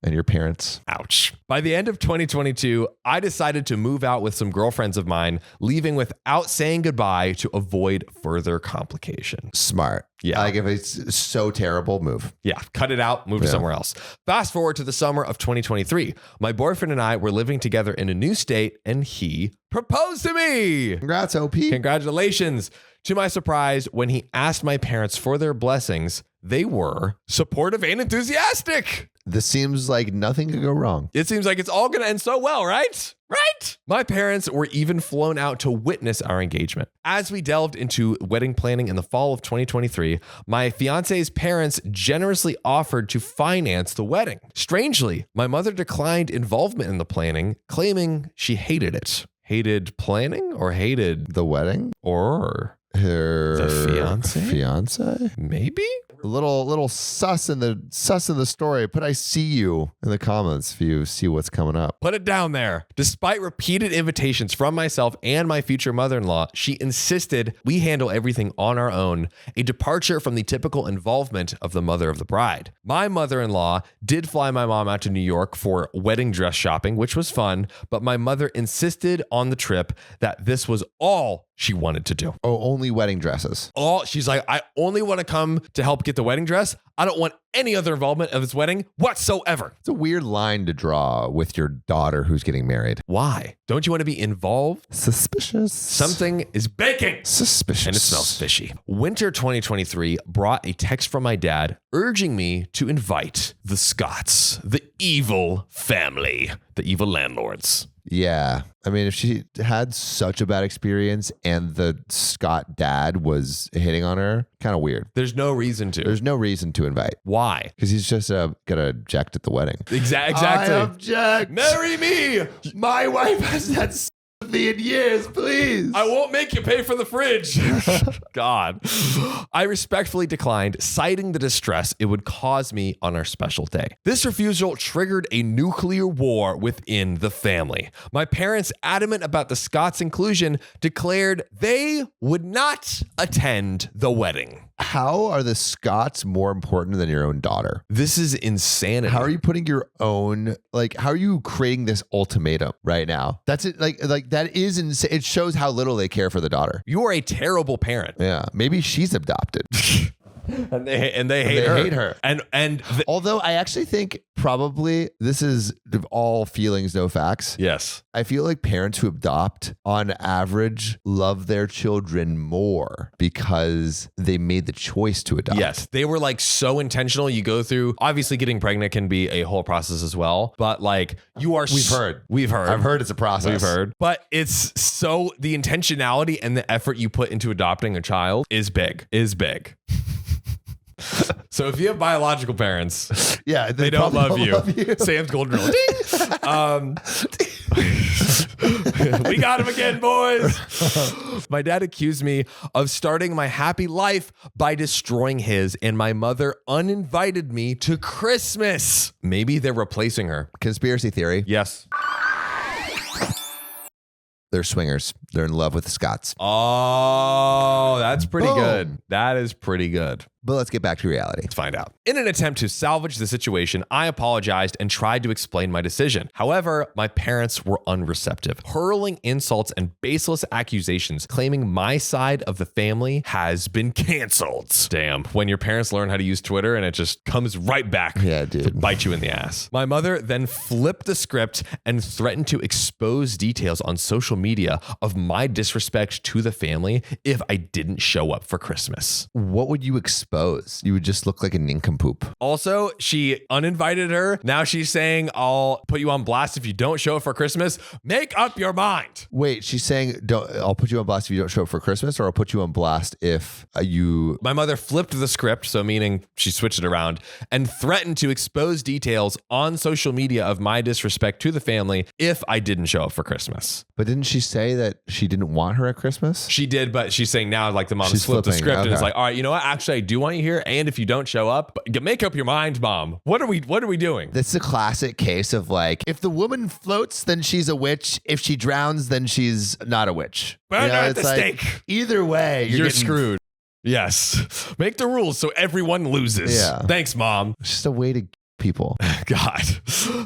Speaker 1: and your parents.
Speaker 2: Ouch. By the end of 2022, I decided to move out with some girlfriends of mine, leaving without saying goodbye to avoid further complications.
Speaker 1: Smart.
Speaker 2: Yeah.
Speaker 1: Like if it's so terrible, move.
Speaker 2: Yeah, cut it out, move to somewhere else. Fast forward to the summer of 2023. My boyfriend and I were living together in a new state, and he proposed to me.
Speaker 1: Congrats, OP.
Speaker 2: Congratulations. To my surprise, when he asked my parents for their blessings, they were supportive and enthusiastic.
Speaker 1: This seems like nothing could go wrong.
Speaker 2: It seems like it's all going to end so well, right? Right? My parents were even flown out to witness our engagement. As we delved into wedding planning in the fall of 2023, my fiance's parents generously offered to finance the wedding. Strangely, my mother declined involvement in the planning, claiming she hated it. Hated planning or hated
Speaker 1: The wedding?
Speaker 2: or
Speaker 1: Her fiance?
Speaker 2: maybe?
Speaker 1: A little sus in the story, but I see you in the comments if you see what's coming up.
Speaker 2: Put it down there. Despite repeated invitations from myself and my future mother-in-law, she insisted we handle everything on our own, a departure from the typical involvement of the mother of the bride. My mother-in-law did fly my mom out to New York for wedding dress shopping, which was fun, but my mother insisted on the trip that this was all she wanted to do.
Speaker 1: Oh, only wedding dresses.
Speaker 2: She's like, I only want to come to help get the wedding dress. I don't want any other involvement of this wedding whatsoever.
Speaker 1: It's a weird line to draw with your daughter who's getting married.
Speaker 2: Why? Don't you want to be involved?
Speaker 1: Suspicious.
Speaker 2: Something is baking.
Speaker 1: Suspicious.
Speaker 2: And it smells fishy. Winter 2023 brought a text from my dad urging me to invite the Scotts, the evil family, the evil landlords.
Speaker 1: Yeah. I mean, if she had such a bad experience and the Scott dad was hitting on her, kind of weird.
Speaker 2: There's no reason to.
Speaker 1: There's no reason to invite.
Speaker 2: Why?
Speaker 1: Because he's just going to object at the wedding.
Speaker 2: Exactly.
Speaker 1: I object.
Speaker 2: Marry me.
Speaker 1: My wife has had sympathy in years, please.
Speaker 2: I won't make you pay for the fridge. God. I respectfully declined, citing the distress it would cause me on our special day. This refusal triggered a nuclear war within the family. My parents, adamant about the Scots' inclusion, declared they would not attend the wedding.
Speaker 1: How are the Scots more important than your own daughter?
Speaker 2: This is insanity.
Speaker 1: How are you putting your own, how are you creating this ultimatum right now? That's it. Like that is insane. It shows how little they care for the daughter.
Speaker 2: You are a terrible parent.
Speaker 1: Yeah. Maybe she's adopted.
Speaker 2: And they hate her. And
Speaker 1: Although I actually think probably this is all feelings, no facts.
Speaker 2: yes.
Speaker 1: I feel like parents who adopt on average love their children more because they made the choice to adopt.
Speaker 2: Yes, they were so intentional. You go through, obviously getting pregnant can be a whole process as well, but you are. We've heard.
Speaker 1: I've heard it's a process.
Speaker 2: We've heard. But it's the intentionality and the effort you put into adopting a child is big. So if you have biological parents,
Speaker 1: Yeah.
Speaker 2: they don't love you.
Speaker 1: you.
Speaker 2: Sam's golden rule. Ding! We got him again, boys. My dad accused me of starting my happy life by destroying his, and my mother uninvited me to Christmas. Maybe they're replacing her.
Speaker 1: Conspiracy theory.
Speaker 2: Yes.
Speaker 1: They're swingers. They're in love with the Scots.
Speaker 2: Oh, that's pretty
Speaker 1: Boom.
Speaker 2: good. That is pretty good.
Speaker 1: But let's get back to reality.
Speaker 2: Let's find out. In an attempt to salvage the situation, I apologized and tried to explain my decision. However, my parents were unreceptive, hurling insults and baseless accusations, claiming my side of the family has been canceled. Damn, when your parents learn how to use Twitter and it just comes right back
Speaker 1: Yeah,
Speaker 2: to
Speaker 1: dude.
Speaker 2: bite you in the ass. My mother then flipped the script and threatened to expose details on social media of my disrespect to the family if I didn't show up for Christmas.
Speaker 1: What would you expose? You would just look like a nincompoop.
Speaker 2: Also, she uninvited her. Now she's saying, I'll put you on blast if you don't show up for Christmas. Make up your mind.
Speaker 1: Wait, she's saying, I'll put you on blast if you don't show up for Christmas, or I'll put you on blast if you...
Speaker 2: My mother flipped the script, so meaning she switched it around, and threatened to expose details on social media of my disrespect to the family if I didn't show up for Christmas.
Speaker 1: But didn't Didn't she say that she didn't want her at Christmas?
Speaker 2: She did, but she's saying now like the mom's
Speaker 1: She's
Speaker 2: flipped the
Speaker 1: flipping,
Speaker 2: script and it's
Speaker 1: okay.
Speaker 2: like, all right, you know what? Actually, I do want you here. And if you don't show up, make up your mind, mom. What are we doing?
Speaker 1: This is a classic case of like, if the woman floats, then she's a witch. If she drowns, then she's not a witch.
Speaker 2: Burn her at the
Speaker 1: it's
Speaker 2: stake.
Speaker 1: Either way,
Speaker 2: You're
Speaker 1: getting-
Speaker 2: screwed. Yes. Make the rules so everyone loses.
Speaker 1: Yeah.
Speaker 2: Thanks, mom.
Speaker 1: It's just a way to people.
Speaker 2: God.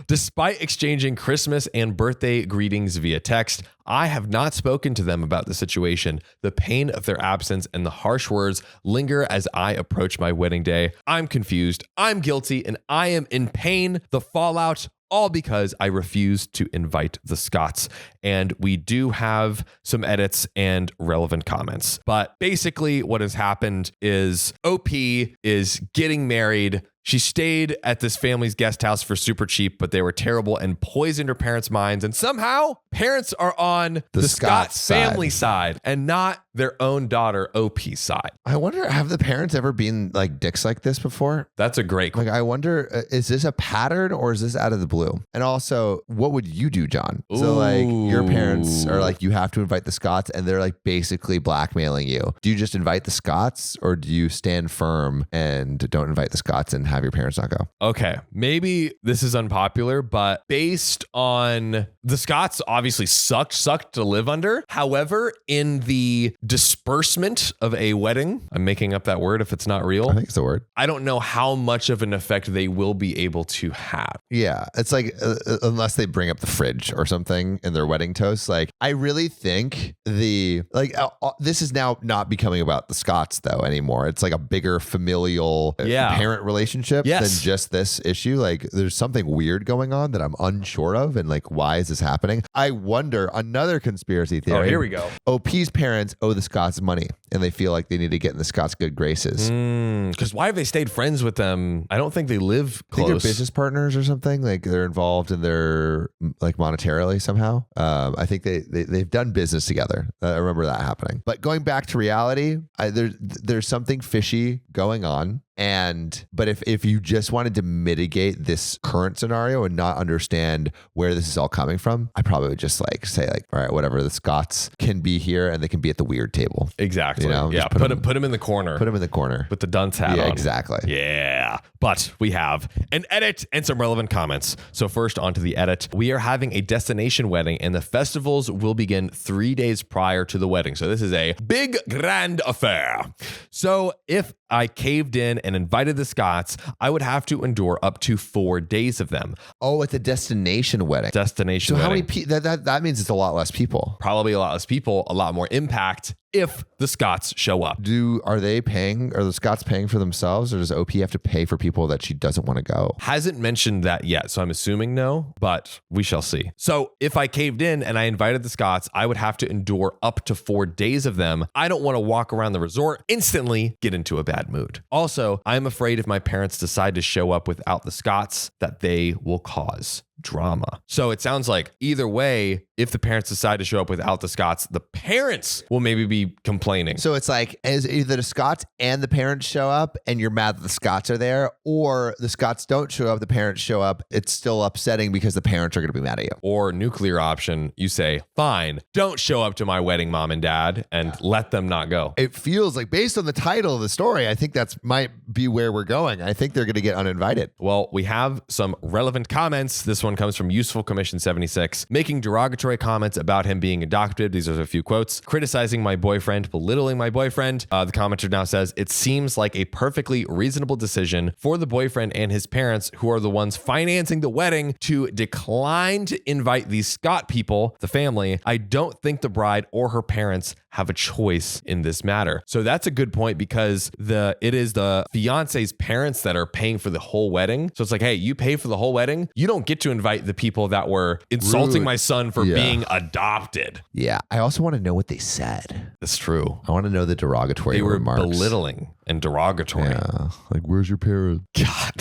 Speaker 2: Despite exchanging Christmas and birthday greetings via text, I have not spoken to them about the situation. The pain of their absence and the harsh words linger as I approach my wedding day. I'm confused, I'm guilty, and I am in pain. The fallout, all because I refused to invite the Scotts. And we do have some edits and relevant comments. But basically what has happened is OP is getting married. She stayed at this family's guest house for super cheap, but they were terrible and poisoned her parents' minds. And somehow parents are on the Scott
Speaker 1: Scott's
Speaker 2: family side and not their own daughter OP's side.
Speaker 1: I wonder, have the parents ever been like dicks like this before?
Speaker 2: That's a great question.
Speaker 1: Like, I wonder, is this a pattern or is this out of the blue? And also, what would you do, John? So like your parents are like, you have to invite the Scotts and they're like basically blackmailing you. Do you just invite the Scotts or do you stand firm and don't invite the Scotts and have your parents not go?
Speaker 2: Okay, maybe this is unpopular, but based on the Scotts obviously sucked to live under. However, in the disbursement of a wedding, I'm making up that word if it's not real.
Speaker 1: I think it's the word.
Speaker 2: I don't know how much of an effect they will be able to have.
Speaker 1: Yeah, it's like unless they bring up the fridge or something in their wedding toast. Like, I really think this is now not becoming about the Scotts though anymore. It's like a bigger familial parent relationship than just this issue. Like, there's something weird going on that I'm unsure of, and like, why is this happening? I wonder. Another conspiracy theory.
Speaker 2: Oh, here we go.
Speaker 1: OP's parents owe the Scotts money, and they feel like they need to get in the Scotts' good graces.
Speaker 2: Because why have they stayed friends with them? I don't think they live
Speaker 1: I think
Speaker 2: close.
Speaker 1: they're business partners or something. Like, they're involved in their like monetarily somehow. I think they've done business together. I remember that happening. But going back to reality, there's something fishy going on. But if you just wanted to mitigate this current scenario and not understand where this is all coming from, I probably would just like say like, all right, whatever, the Scotts can be here and they can be at the weird table.
Speaker 2: Exactly.
Speaker 1: You know,
Speaker 2: yeah.
Speaker 1: just
Speaker 2: Put him in the corner.
Speaker 1: Put them in the corner.
Speaker 2: With the dunce hat
Speaker 1: Yeah,
Speaker 2: on.
Speaker 1: exactly.
Speaker 2: Yeah. But we have an edit and some relevant comments. So first onto the edit. We are having a destination wedding and the festivals will begin 3 days prior to the wedding. So this is a big grand affair. So if I caved in and invited the Scotts, I would have to endure up to 4 days of them.
Speaker 1: Oh, it's a destination wedding.
Speaker 2: Destination
Speaker 1: So
Speaker 2: wedding.
Speaker 1: how many people? That means it's a lot less people.
Speaker 2: Probably a lot less people, a lot more impact if the Scotts show up.
Speaker 1: Are the Scotts paying for themselves, or does OP have to pay for people that she doesn't want to go?
Speaker 2: Hasn't mentioned that yet, so I'm assuming no, but we shall see. So if I caved in and I invited the Scotts, I would have to endure up to 4 days of them. I don't want to walk around the resort, instantly get into a bad mood. Also, I'm afraid if my parents decide to show up without the Scotts, that they will cause drama. So it sounds like either way, if the parents decide to show up without the Scotts, the parents will maybe be complaining.
Speaker 1: So it's like, as either the Scotts and the parents show up and you're mad that the Scotts are there, or the Scotts don't show up, the parents show up, it's still upsetting because the parents are going to be mad at you.
Speaker 2: Or nuclear option, you say, fine, don't show up to my wedding, mom and dad, and let them not go.
Speaker 1: It feels like, based on the title of the story, I think that's might be where we're going. I think they're going to get uninvited.
Speaker 2: Well, we have some relevant comments. This one comes from Useful Commission 76, making derogatory comments about him being adopted. These are a few quotes. Criticizing my boyfriend, belittling my boyfriend. The commenter now says, it seems like a perfectly reasonable decision for the boyfriend and his parents, who are the ones financing the wedding, to decline to invite these Scott people, the family. I don't think the bride or her parents have a choice in this matter. So that's a good point, because it is the fiance's parents that are paying for the whole wedding. So it's like, hey, you pay for the whole wedding. You don't get to invite the people that were insulting my son for being adopted.
Speaker 1: Yeah. I also want to know what they said.
Speaker 2: That's true.
Speaker 1: I want to know the derogatory
Speaker 2: They were
Speaker 1: remarks.
Speaker 2: belittling and derogatory.
Speaker 1: Yeah. Like, where's your parents?
Speaker 2: God.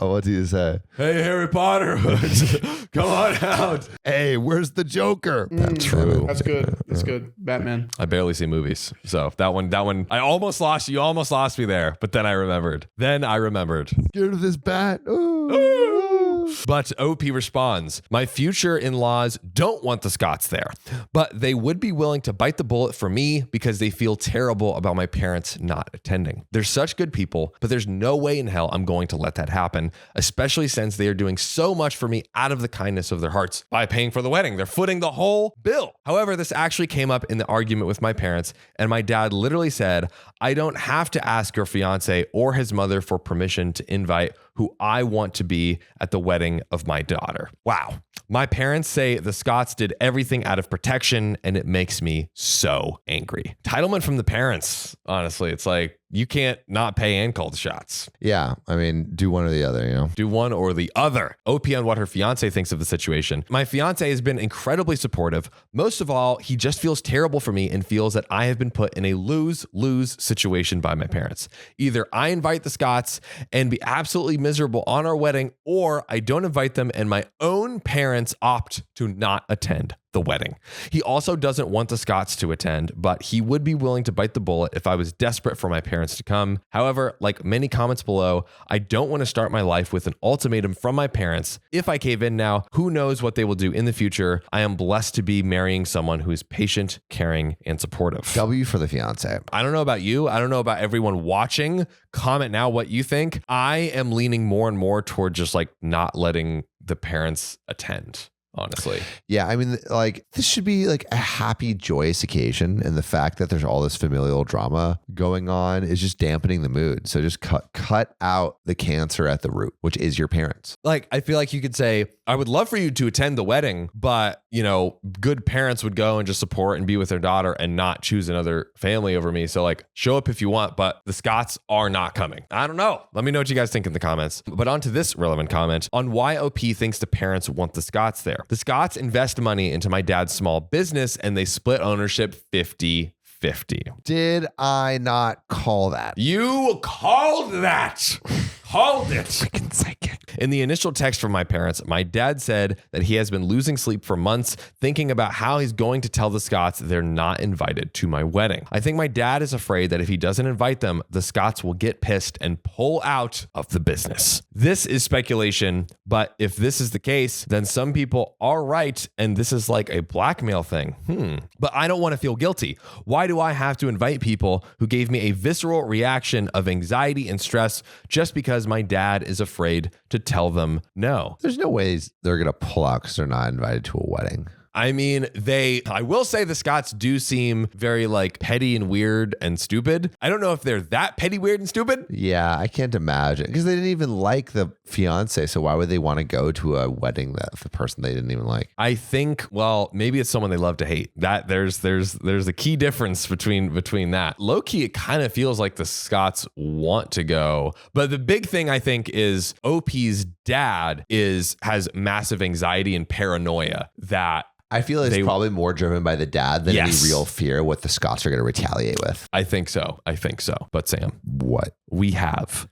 Speaker 1: what do you say?
Speaker 2: Hey, Harry Potter, come on out.
Speaker 1: Hey, where's the Joker?
Speaker 2: That's true.
Speaker 5: That's good. That's good. Batman.
Speaker 2: I barely see movies. So that one, I almost lost you. Almost lost me there. But then I remembered.
Speaker 1: Scared of this bat. Ooh.
Speaker 2: But OP responds, my future in-laws don't want the Scotts there, but they would be willing to bite the bullet for me because they feel terrible about my parents not attending. They're such good people, but there's no way in hell I'm going to let that happen, especially since they are doing so much for me out of the kindness of their hearts by paying for the wedding. They're footing the whole bill. However, this actually came up in the argument with my parents, and my dad literally said, I don't have to ask your fiance or his mother for permission to invite who I want to be at the wedding of my daughter. Wow. My parents say the Scotts did everything out of protection, and it makes me so angry. Entitlement from the parents, honestly. It's like, you can't not pay and call the shots.
Speaker 1: Yeah. I mean, do one or the other, you know?
Speaker 2: Do one or the other. OP on what her fiance thinks of the situation. My fiance has been incredibly supportive. Most of all, he just feels terrible for me and feels that I have been put in a lose-lose situation by my parents. Either I invite the Scotts and be absolutely miserable on our wedding, or I don't invite them and my own parents opt to not attend the wedding. He also doesn't want the Scotts to attend, but he would be willing to bite the bullet if I was desperate for my parents to come. However, like many comments below, I don't want to start my life with an ultimatum from my parents. If I cave in now, who knows what they will do in the future. I am blessed to be marrying someone who is patient, caring, and supportive.
Speaker 1: W for the fiance.
Speaker 2: I don't know about you. I don't know about everyone watching. Comment now what you think. I am leaning more and more toward just like not letting the parents attend. Honestly.
Speaker 1: Yeah, I mean, like, this should be like a happy, joyous occasion. And the fact that there's all this familial drama going on is just dampening the mood. So just cut out the cancer at the root, which is your parents.
Speaker 2: Like, I feel like you could say, I would love for you to attend the wedding, but, you know, good parents would go and just support and be with their daughter and not choose another family over me. So, like, show up if you want, but the Scotts are not coming. I don't know. Let me know what you guys think in the comments. But on to this relevant comment on why OP thinks the parents want the Scotts there. The Scotts invest money into my dad's small business and they split ownership 50-50.
Speaker 1: Did I not call that?
Speaker 2: You called that. Called it.
Speaker 1: Freaking psychic.
Speaker 2: In the initial text from my parents, my dad said that he has been losing sleep for months thinking about how he's going to tell the Scotts they're not invited to my wedding. I think my dad is afraid that if he doesn't invite them, the Scotts will get pissed and pull out of the business. This is speculation, but if this is the case, then some people are right and this is like a blackmail thing. But I don't want to feel guilty. Why do I have to invite people who gave me a visceral reaction of anxiety and stress just because my dad is afraid to tell them no?
Speaker 1: There's no ways they're going to pull out because they're not invited to a wedding.
Speaker 2: I mean, I will say the Scotts do seem very like petty and weird and stupid. I don't know if they're that petty, weird, and stupid.
Speaker 1: Yeah, I can't imagine because they didn't even like the fiance. So why would they want to go to a wedding that the person they didn't even like?
Speaker 2: I think, well, maybe it's someone they love to hate. That there's a key difference between that. Low key, it kind of feels like the Scotts want to go, but the big thing I think is OP's dad has massive anxiety and paranoia that.
Speaker 1: I feel it's probably more driven by the dad than any real fear what the Scotts are going to retaliate with.
Speaker 2: I think so. But Sam,
Speaker 1: what?
Speaker 2: We have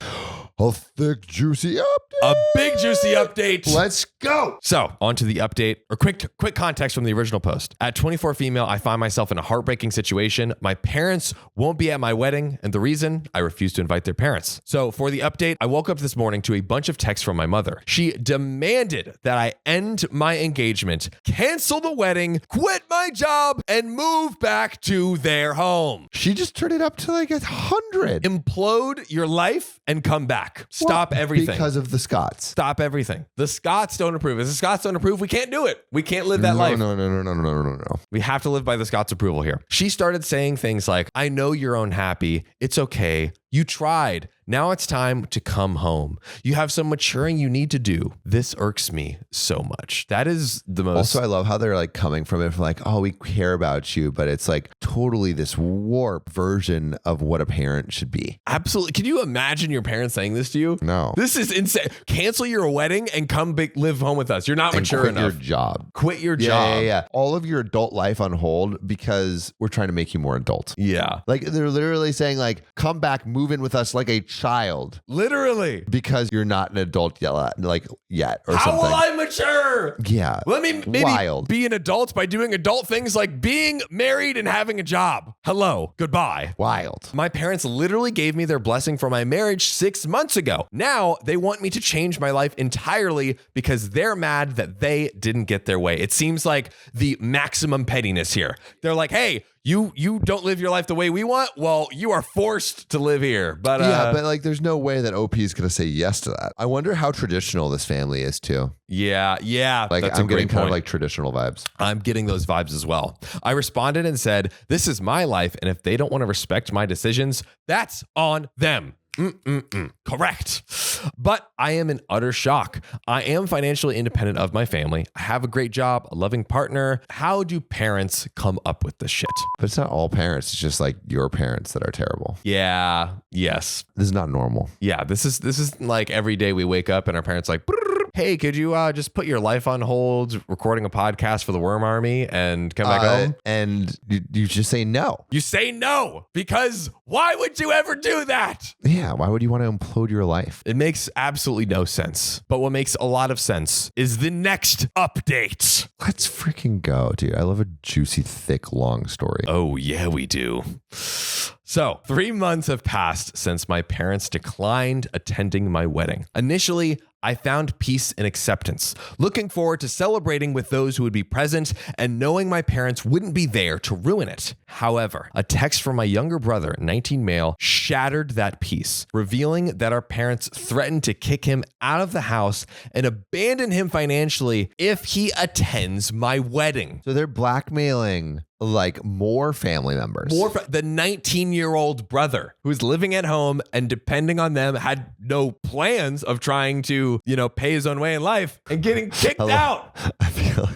Speaker 1: a thick, juicy update.
Speaker 2: A big, juicy update.
Speaker 1: Let's go.
Speaker 2: So, on to the update, or quick context from the original post. At 24 female, I find myself in a heartbreaking situation. My parents won't be at my wedding, and the reason, I refuse to invite their parents. So, for the update, I woke up this morning to a bunch of texts from my mother. She demanded that I end my engagement, cancel the wedding, quit my job, and move back to their home.
Speaker 1: She just turned it up to like 100.
Speaker 2: Implode your life and come back. Stop everything.
Speaker 1: Because of the Scotts.
Speaker 2: Stop everything. The Scotts don't approve. If the Scotts don't approve, we can't do it. We can't live that life.
Speaker 1: No.
Speaker 2: We have to live by the Scotts' approval here. She started saying things like, I know you're unhappy. It's okay. You tried. Now it's time to come home. You have some maturing you need to do. This irks me so much. That is the most.
Speaker 1: Also, I love how they're like coming from it from like, oh, we care about you, but it's like totally this warped version of what a parent should be.
Speaker 2: Absolutely. Can you imagine your parents saying this to you?
Speaker 1: No.
Speaker 2: This is insane. Cancel your wedding and come live home with us. You're not mature enough.
Speaker 1: Quit your job.
Speaker 2: Quit your job.
Speaker 1: Yeah. All of your adult life on hold because we're trying to make you more adult.
Speaker 2: Yeah.
Speaker 1: Like they're literally saying like, come back, move move in with us like a child
Speaker 2: Literally.
Speaker 1: because you're not an adult yet or
Speaker 2: How
Speaker 1: something.
Speaker 2: will I mature?
Speaker 1: Yeah.
Speaker 2: Let me maybe
Speaker 1: Wild.
Speaker 2: be an adult by doing adult things like being married and having a job. Hello. Goodbye.
Speaker 1: Wild.
Speaker 2: My parents literally gave me their blessing for my marriage 6 months ago. Now they want me to change my life entirely because they're mad that they didn't get their way. It seems like the maximum pettiness here. They're like, hey, you don't live your life the way we want. Well, you are forced to live here. But
Speaker 1: Yeah, but like there's no way that OP is going to say yes to that. I wonder how traditional this family is too.
Speaker 2: yeah.
Speaker 1: Like
Speaker 2: that's
Speaker 1: I'm
Speaker 2: a great
Speaker 1: getting kind
Speaker 2: point.
Speaker 1: of like traditional vibes.
Speaker 2: I'm getting those vibes as well. I responded and said, this is my life. And if they don't want to respect my decisions, that's on them. Correct. But I am in utter shock. I am financially independent of my family. I have a great job, a loving partner. How do parents come up with this shit?
Speaker 1: But it's not all parents. It's just like your parents that are terrible.
Speaker 2: Yeah. Yes.
Speaker 1: This is not normal.
Speaker 2: Yeah. This is like every day we wake up and our parents like, hey, could you just put your life on hold, recording a podcast for the Worm Army and come back home?
Speaker 1: And you just say no.
Speaker 2: You say no because why would you ever do that?
Speaker 1: Yeah. Why would you want to implode your life?
Speaker 2: It makes absolutely no sense. But what makes a lot of sense is the next update.
Speaker 1: Let's freaking go, dude. I love a juicy, thick, long story.
Speaker 2: Oh, yeah, we do. So 3 months have passed since my parents declined attending my wedding. Initially, I found peace and acceptance, looking forward to celebrating with those who would be present and knowing my parents wouldn't be there to ruin it. However, a text from my younger brother, 19 male, shattered that peace, revealing that our parents threatened to kick him out of the house and abandon him financially if he attends my wedding.
Speaker 1: So they're blackmailing like more family members.
Speaker 2: The 19-year-old brother who's living at home and depending on them had no plans of trying to, pay his own way in life and getting kicked out.
Speaker 1: I feel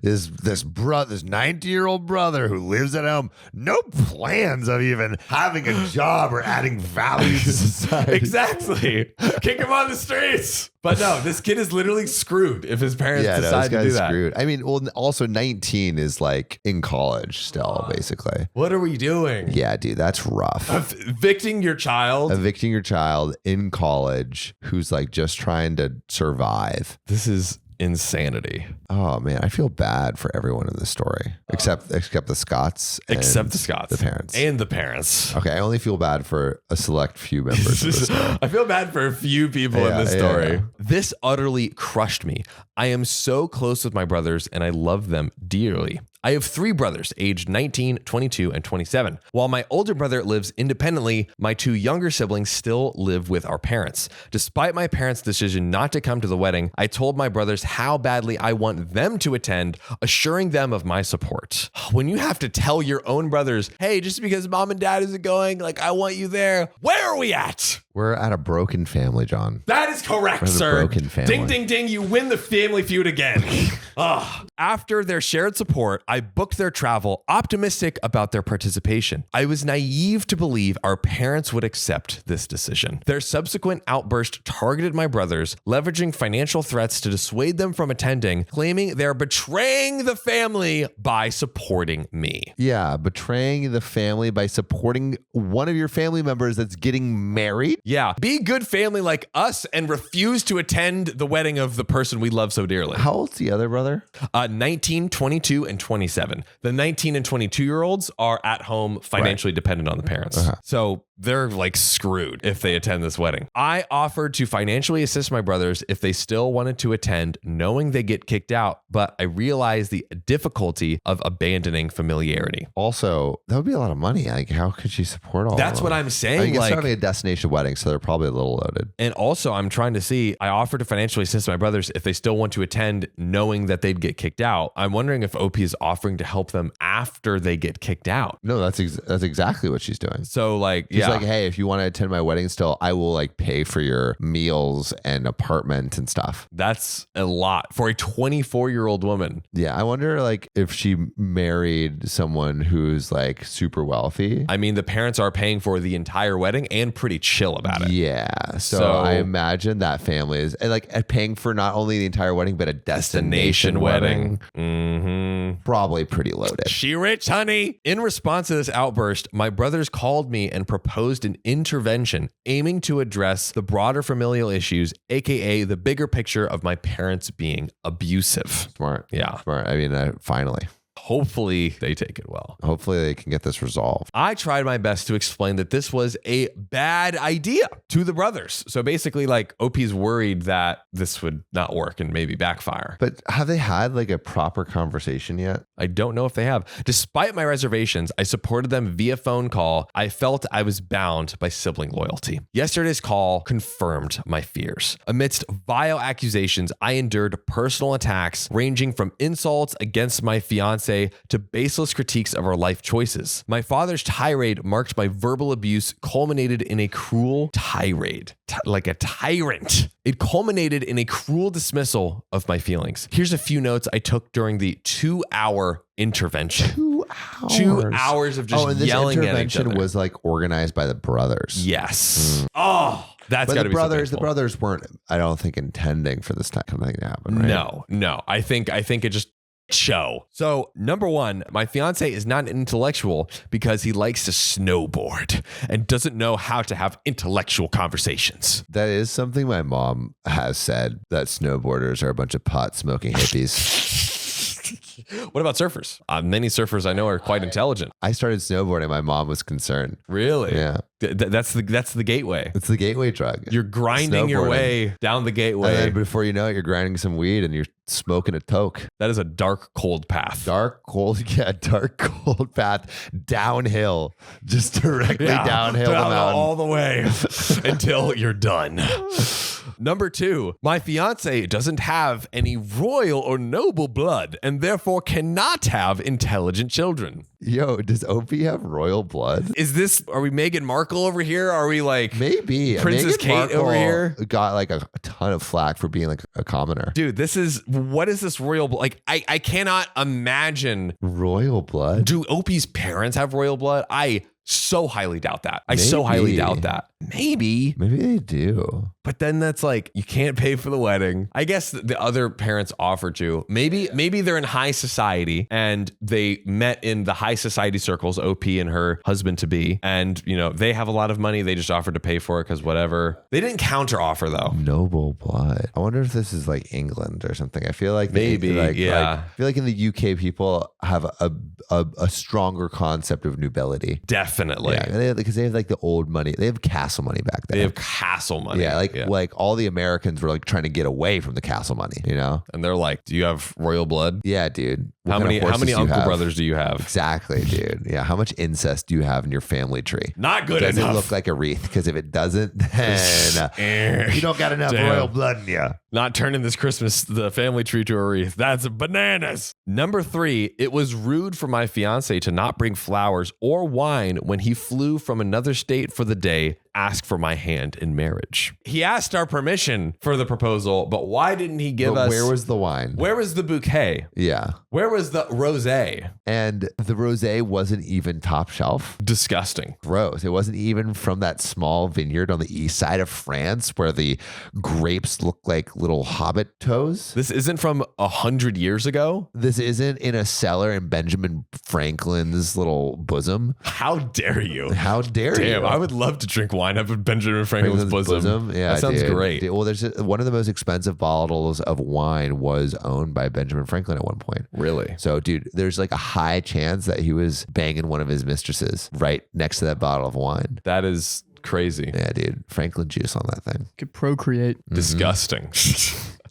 Speaker 1: this 90-year-old brother who lives at home, no plans of even having a job or adding value to society.
Speaker 2: Exactly. Kick him on the streets. But no, this kid is literally screwed if his parents decide to do that.
Speaker 1: Screwed. I mean, well, also 19 is like in college still, basically.
Speaker 2: What are we doing?
Speaker 1: Yeah, dude, that's rough.
Speaker 2: Evicting your child.
Speaker 1: Evicting your child in college who's like just trying to survive.
Speaker 2: This is insanity.
Speaker 1: Oh man, I feel bad for everyone in this story, except the Scots,
Speaker 2: Except the Scots,
Speaker 1: the parents,
Speaker 2: and the parents.
Speaker 1: Okay, I only feel bad for a select few members. Of this story.
Speaker 2: I feel bad for a few people in this story.
Speaker 1: Yeah.
Speaker 2: This utterly crushed me. I am so close with my brothers, and I love them dearly. I have 3 brothers, aged 19, 22, and 27. While my older brother lives independently, my 2 younger siblings still live with our parents. Despite my parents' decision not to come to the wedding, I told my brothers how badly I want them to attend, assuring them of my support. When you have to tell your own brothers, hey, just because mom and dad isn't going, like, I want you there. Where are we at?
Speaker 1: We're at a broken family, John.
Speaker 2: That is correct,
Speaker 1: We're the
Speaker 2: sir.
Speaker 1: broken family.
Speaker 2: Ding, ding, ding. You win the family feud again. After their shared support, I booked their travel, optimistic about their participation. I was naive to believe our parents would accept this decision. Their subsequent outburst targeted my brothers, leveraging financial threats to dissuade them from attending, claiming they're betraying the family by supporting me.
Speaker 1: Yeah, betraying the family by supporting one of your family members that's getting married.
Speaker 2: Yeah, be good family like us and refuse to attend the wedding of the person we love so dearly.
Speaker 1: How old's the other brother?
Speaker 2: 19, 22, and 27. The 19 and 22-year-olds are at home financially dependent on the parents. So they're like screwed if they attend this wedding. I offered to financially assist my brothers if they still wanted to attend, knowing they get kicked out, but I realized the difficulty of abandoning familiarity.
Speaker 1: Also, that would be a lot of money. Like, how could she support all
Speaker 2: That's
Speaker 1: of
Speaker 2: what
Speaker 1: them?
Speaker 2: I'm saying.
Speaker 1: I think it's
Speaker 2: like,
Speaker 1: having a destination wedding, so they're probably a little loaded.
Speaker 2: and also, I'm trying to see, I offered to financially assist my brothers if they still want to attend, knowing that they'd get kicked out. I'm wondering if OP is offering to help them after they get kicked out.
Speaker 1: No, that's exactly what she's doing.
Speaker 2: So like,
Speaker 1: She's like, hey, if you want to attend my wedding still, I will like pay for your meals and apartment and stuff.
Speaker 2: that's a lot for a 24-year-old woman.
Speaker 1: Yeah, I wonder like if she married someone who's like super wealthy.
Speaker 2: I mean, the parents are paying for the entire wedding and pretty chill about it.
Speaker 1: Yeah. So
Speaker 2: So-
Speaker 1: I imagine that family is like paying for not only the entire wedding, but a destination wedding.
Speaker 2: Mm-hmm.
Speaker 1: Probably pretty loaded.
Speaker 2: She rich, honey. In response to this outburst, my brothers called me and proposed proposed an intervention aiming to address the broader familial issues, aka the bigger picture of my parents being abusive.
Speaker 1: Smart.
Speaker 2: Yeah.
Speaker 1: Smart. I mean, finally.
Speaker 2: Hopefully they take it well.
Speaker 1: Hopefully they can get this resolved.
Speaker 2: I tried my best to explain that this was a bad idea to the brothers. So basically, like, OP's worried that this would not work and maybe backfire.
Speaker 1: But have they had like a proper conversation yet?
Speaker 2: I don't know if they have. Despite my reservations, I supported them via phone call. I felt I was bound by sibling loyalty. Yesterday's call confirmed my fears. Amidst vile accusations, I endured personal attacks ranging from insults against my fiance to baseless critiques of our life choices. My father's tirade marked by verbal abuse culminated in a cruel tirade, like a tyrant. It culminated in a cruel dismissal of my feelings. Here's a few notes I took during the 2-hour intervention.
Speaker 1: 2 hours.
Speaker 2: 2 hours of just
Speaker 1: and this
Speaker 2: yelling at each
Speaker 1: intervention
Speaker 2: other.
Speaker 1: was like organized by the brothers.
Speaker 2: Yes. Oh, that's
Speaker 1: But
Speaker 2: got to
Speaker 1: the
Speaker 2: be
Speaker 1: brothers,
Speaker 2: something
Speaker 1: weren't, I don't think, intending for this kind of thing to happen, right?
Speaker 2: No. I think it just show. So, number one, my fiance is not an intellectual because he likes to snowboard and doesn't know how to have intellectual conversations.
Speaker 1: That is something my mom has said, that snowboarders are a bunch of pot smoking hippies.
Speaker 2: What about surfers? Many surfers I know are quite intelligent.
Speaker 1: I started snowboarding. My mom was concerned.
Speaker 2: Really?
Speaker 1: Yeah.
Speaker 2: That's the gateway.
Speaker 1: It's the gateway drug.
Speaker 2: You're grinding your
Speaker 1: Snowboarding.
Speaker 2: way down the gateway.
Speaker 1: And then before you know it, you're grinding some weed and you're smoking a toke.
Speaker 2: That is a dark, cold path.
Speaker 1: Dark, cold path downhill, just directly downhill the mountain.
Speaker 2: all the way until you're done. Number two, my fiance doesn't have any royal or noble blood and therefore cannot have intelligent children.
Speaker 1: Yo, does Opie have royal blood?
Speaker 2: Are we Meghan Markle over here? Are we like
Speaker 1: Maybe.
Speaker 2: Princess
Speaker 1: Meghan
Speaker 2: Kate
Speaker 1: Markle
Speaker 2: over here?
Speaker 1: got like a ton of flack for being like a commoner.
Speaker 2: Dude, what is this royal blood? Like, I cannot imagine.
Speaker 1: Royal blood?
Speaker 2: Do Opie's parents have royal blood? I so highly doubt that. I
Speaker 1: Maybe.
Speaker 2: so highly doubt that. Maybe.
Speaker 1: Maybe they do.
Speaker 2: But then that's like, you can't pay for the wedding. I guess the other parents offered to. Maybe they're in high society and they met in the high society circles, OP and her husband to be. And, they have a lot of money. They just offered to pay for it because whatever. They didn't counter offer though.
Speaker 1: Noble blood. I wonder if this is like England or something. I feel like
Speaker 2: Maybe, yeah.
Speaker 1: I feel like in the UK, people have a stronger concept of nobility.
Speaker 2: Definitely.
Speaker 1: Yeah, because they have like the old money. They have castle money back then.
Speaker 2: They have castle money.
Speaker 1: Yeah, like all the Americans were like trying to get away from the castle money,
Speaker 2: And they're like, do you have royal blood?
Speaker 1: Yeah, dude.
Speaker 2: How many uncle brothers do you have?
Speaker 1: Exactly, dude. Yeah, how much incest do you have in your family tree?
Speaker 2: Not good
Speaker 1: Does
Speaker 2: enough.
Speaker 1: it look like a wreath? Because if it doesn't, then you don't got enough
Speaker 2: Damn.
Speaker 1: royal blood in you.
Speaker 2: Not turning this Christmas the family tree to a wreath. That's bananas. Number 3, it was rude for my fiance to not bring flowers or wine when he flew from another state for the day, ask for my hand in marriage. He asked our permission for the proposal, but why didn't he give us...
Speaker 1: Where was the wine?
Speaker 2: Where was the bouquet?
Speaker 1: Yeah.
Speaker 2: Where was the rosé?
Speaker 1: And the rosé wasn't even top shelf.
Speaker 2: Disgusting.
Speaker 1: Gross. It wasn't even from that small vineyard on the east side of France where the grapes look like little hobbit toes.
Speaker 2: This isn't from 100 years ago?
Speaker 1: This isn't in a cellar in Benjamin Franklin's little bosom.
Speaker 2: How dare you?
Speaker 1: How dare you?
Speaker 2: Damn, I would love to drink wine out of Benjamin Franklin's bosom.
Speaker 1: Yeah,
Speaker 2: that sounds
Speaker 1: dude.
Speaker 2: great.
Speaker 1: Well, there's one of the most expensive bottles of wine was owned by Benjamin Franklin at one point.
Speaker 2: Really?
Speaker 1: So, dude, there's like a high chance that he was banging one of his mistresses right next to that bottle of wine.
Speaker 2: That is crazy.
Speaker 1: Yeah, dude. Franklin juice on that thing.
Speaker 5: Could procreate.
Speaker 2: Disgusting.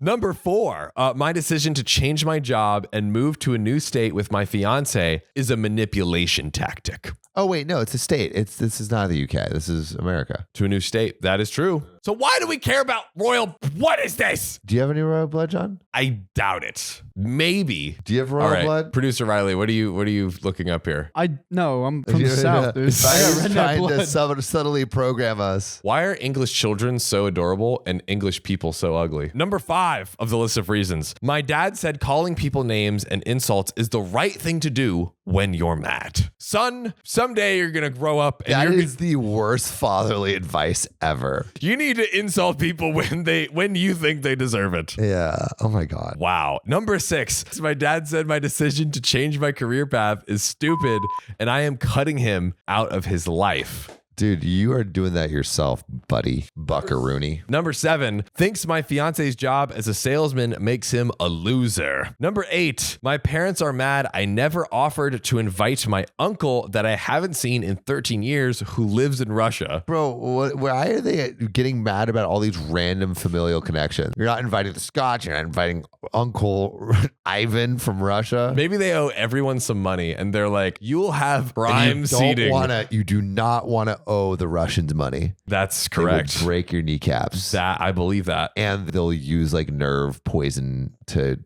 Speaker 2: Number 4, my decision to change my job and move to a new state with my fiance is a manipulation tactic.
Speaker 1: Oh, wait, no, it's a state. This is not the UK. This is America.
Speaker 2: To a new state. That is true. So why do we care about royal? What is this?
Speaker 1: Do you have any royal blood, John?
Speaker 2: I doubt it. Maybe.
Speaker 1: Do you have royal
Speaker 2: All right,
Speaker 1: blood?
Speaker 2: Producer Riley, what are you looking up here?
Speaker 5: No, I'm from the south, dude. I got
Speaker 1: I'm
Speaker 5: redneck
Speaker 1: trying to
Speaker 5: blood.
Speaker 1: subtly program us.
Speaker 2: Why are English children so adorable and English people so ugly? Number 5 of the list of reasons. My dad said calling people names and insults is the right thing to do when you're mad. Son, someday you're going to grow up and
Speaker 1: That
Speaker 2: you're
Speaker 1: is the worst fatherly advice ever.
Speaker 2: you need to insult people when you think they deserve it.
Speaker 1: Yeah. Oh my God.
Speaker 2: Wow. Number 6. My dad said my decision to change my career path is stupid and I am cutting him out of his life.
Speaker 1: Dude, you are doing that yourself, buddy. Buckaroony.
Speaker 2: Number 7, thinks my fiance's job as a salesman makes him a loser. Number 8, my parents are mad I never offered to invite my uncle that I haven't seen in 13 years who lives in Russia.
Speaker 1: Bro, why are they getting mad about all these random familial connections? You're not inviting the Scotch, you're not inviting Uncle Ivan from Russia.
Speaker 2: Maybe they owe everyone some money and they're like, you'll have prime
Speaker 1: You
Speaker 2: seating.
Speaker 1: You do not want to owe the Russians money.
Speaker 2: That's
Speaker 1: They will
Speaker 2: correct.
Speaker 1: break your kneecaps.
Speaker 2: That I believe that.
Speaker 1: And they'll use like nerve poison to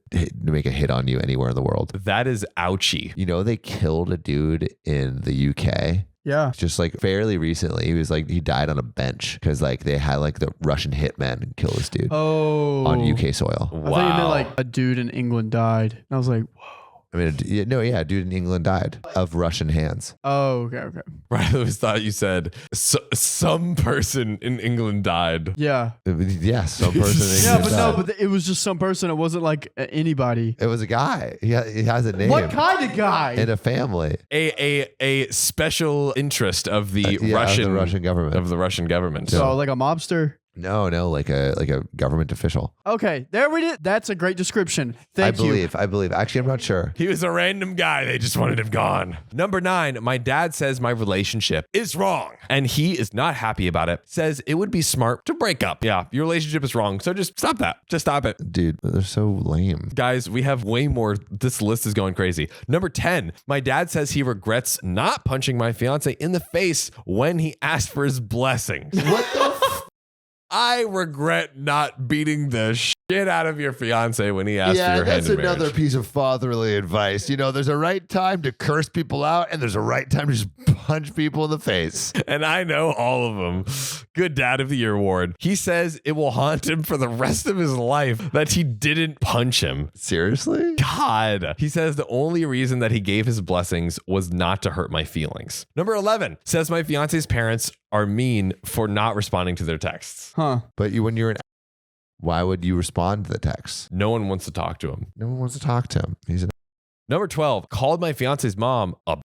Speaker 1: make a hit on you anywhere in the world.
Speaker 2: That is ouchy.
Speaker 1: You know, they killed a dude in the UK
Speaker 5: Yeah.
Speaker 1: just like fairly recently. He died on a bench because like they had like the Russian hitmen kill this dude
Speaker 5: Oh.
Speaker 1: on UK soil.
Speaker 5: I thought you meant like a dude in England died. And I was like, whoa.
Speaker 1: I mean, a dude in England died of Russian hands.
Speaker 5: Oh, okay.
Speaker 2: Right, I always thought you said some person in England died.
Speaker 5: Yeah.
Speaker 1: Yeah, some person in
Speaker 5: Yeah,
Speaker 1: England
Speaker 5: but no,
Speaker 1: died.
Speaker 5: but it was just some person. It wasn't like anybody.
Speaker 1: It was a guy. He has a name.
Speaker 5: What kind of guy?
Speaker 1: And a family.
Speaker 2: A special interest of the
Speaker 1: Yeah,
Speaker 2: Russian
Speaker 1: of the Russian government.
Speaker 2: of the Russian government.
Speaker 5: So like a mobster.
Speaker 1: No, like a government official.
Speaker 5: Okay, there we did. That's a great description. Thank you.
Speaker 1: I believe. Actually, I'm not sure.
Speaker 2: He was a random guy. They just wanted him gone. Number 9, my dad says my relationship is wrong and he is not happy about it. Says it would be smart to break up. Yeah, your relationship is wrong. So just stop that. Just stop it.
Speaker 1: Dude, they're so lame.
Speaker 2: Guys, we have way more. This list is going crazy. Number 10, my dad says he regrets not punching my fiance in the face when he asked for his blessings.
Speaker 1: What the
Speaker 2: I regret not beating the shit out of your fiance when he asked for your hand in marriage.
Speaker 1: piece of fatherly advice. You know, there's a right time to curse people out and there's a right time to just punch people in the face.
Speaker 2: And I know all of them. Good Dad of the Year award. He says it will haunt him for the rest of his life that he didn't punch him.
Speaker 1: Seriously?
Speaker 2: God. He says the only reason that he gave his blessings was not to hurt my feelings. Number 11 says my fiance's parents are mean for not responding to their texts.
Speaker 5: Huh.
Speaker 1: But when you're why would you respond to the text?
Speaker 2: No one wants to talk to him.
Speaker 1: No one wants to talk to him. He's an
Speaker 2: Number 12 called my fiance's mom a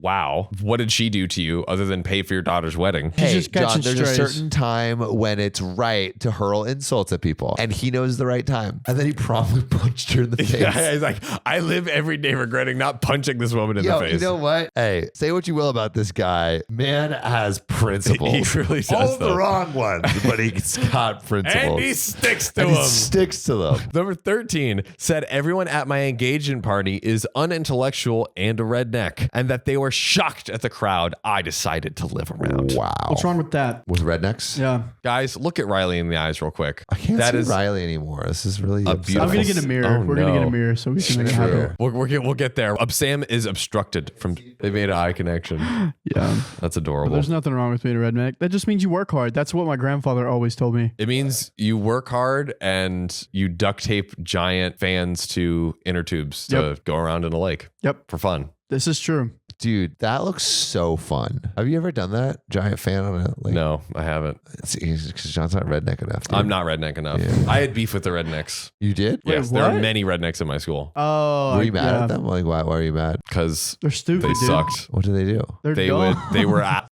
Speaker 2: wow. What did she do to you other than pay for your daughter's wedding?
Speaker 5: He's
Speaker 1: Hey,
Speaker 5: just
Speaker 1: John,
Speaker 5: catching
Speaker 1: there's a
Speaker 5: strays.
Speaker 1: certain time when it's right to hurl insults at people, and he knows the right time. And then he promptly punched her in the face.
Speaker 2: Yeah, he's like, I live every day regretting not punching this woman in the face.
Speaker 1: You know what? Hey, say what you will about this guy. Man has principles.
Speaker 2: He really does,
Speaker 1: All of the
Speaker 2: though.
Speaker 1: wrong ones, but he's got principles.
Speaker 2: And he sticks to
Speaker 1: And he
Speaker 2: him.
Speaker 1: sticks to them.
Speaker 2: Number 13 said everyone at my engagement party is unintellectual and a redneck, and that they were shocked at the crowd I decided to live around.
Speaker 1: Wow.
Speaker 5: What's wrong with that?
Speaker 1: With rednecks?
Speaker 5: Yeah.
Speaker 2: Guys, look at Riley in the eyes real quick.
Speaker 1: I can't
Speaker 2: That
Speaker 1: see
Speaker 2: is
Speaker 1: Riley anymore. This is really
Speaker 2: a
Speaker 1: upsetting.
Speaker 5: I'm
Speaker 2: beautiful
Speaker 5: gonna get a mirror.
Speaker 2: Oh,
Speaker 5: We're gonna get
Speaker 2: no.
Speaker 5: a mirror so we can make it
Speaker 1: True.
Speaker 5: happen.
Speaker 2: We'll get there. Sam is obstructed from. They made an eye connection.
Speaker 5: Yeah.
Speaker 2: That's
Speaker 5: But
Speaker 2: adorable.
Speaker 5: there's nothing wrong with being a redneck. That just means you work hard. That's what my grandfather always told me.
Speaker 2: It means you work hard and you duct tape giant fans to inner tubes to go around in a lake.
Speaker 5: Yep.
Speaker 2: For fun.
Speaker 5: This is true.
Speaker 1: Dude, that looks so fun. Have you ever done that? Giant fan on a like?
Speaker 2: No, I haven't.
Speaker 1: Because John's not redneck enough. Dude.
Speaker 2: I'm not redneck enough.
Speaker 1: Yeah.
Speaker 2: I had beef with the rednecks.
Speaker 1: You did?
Speaker 5: Wait,
Speaker 2: Yes, there are
Speaker 5: what?
Speaker 2: many rednecks in my school
Speaker 5: Oh,
Speaker 1: Were you mad
Speaker 5: yeah.
Speaker 1: at them? Like, why were you mad?
Speaker 2: because
Speaker 5: They're stupid.
Speaker 2: they
Speaker 5: dude.
Speaker 2: sucked.
Speaker 1: What did they do?
Speaker 5: They're
Speaker 2: They
Speaker 5: dumb.
Speaker 2: they were at,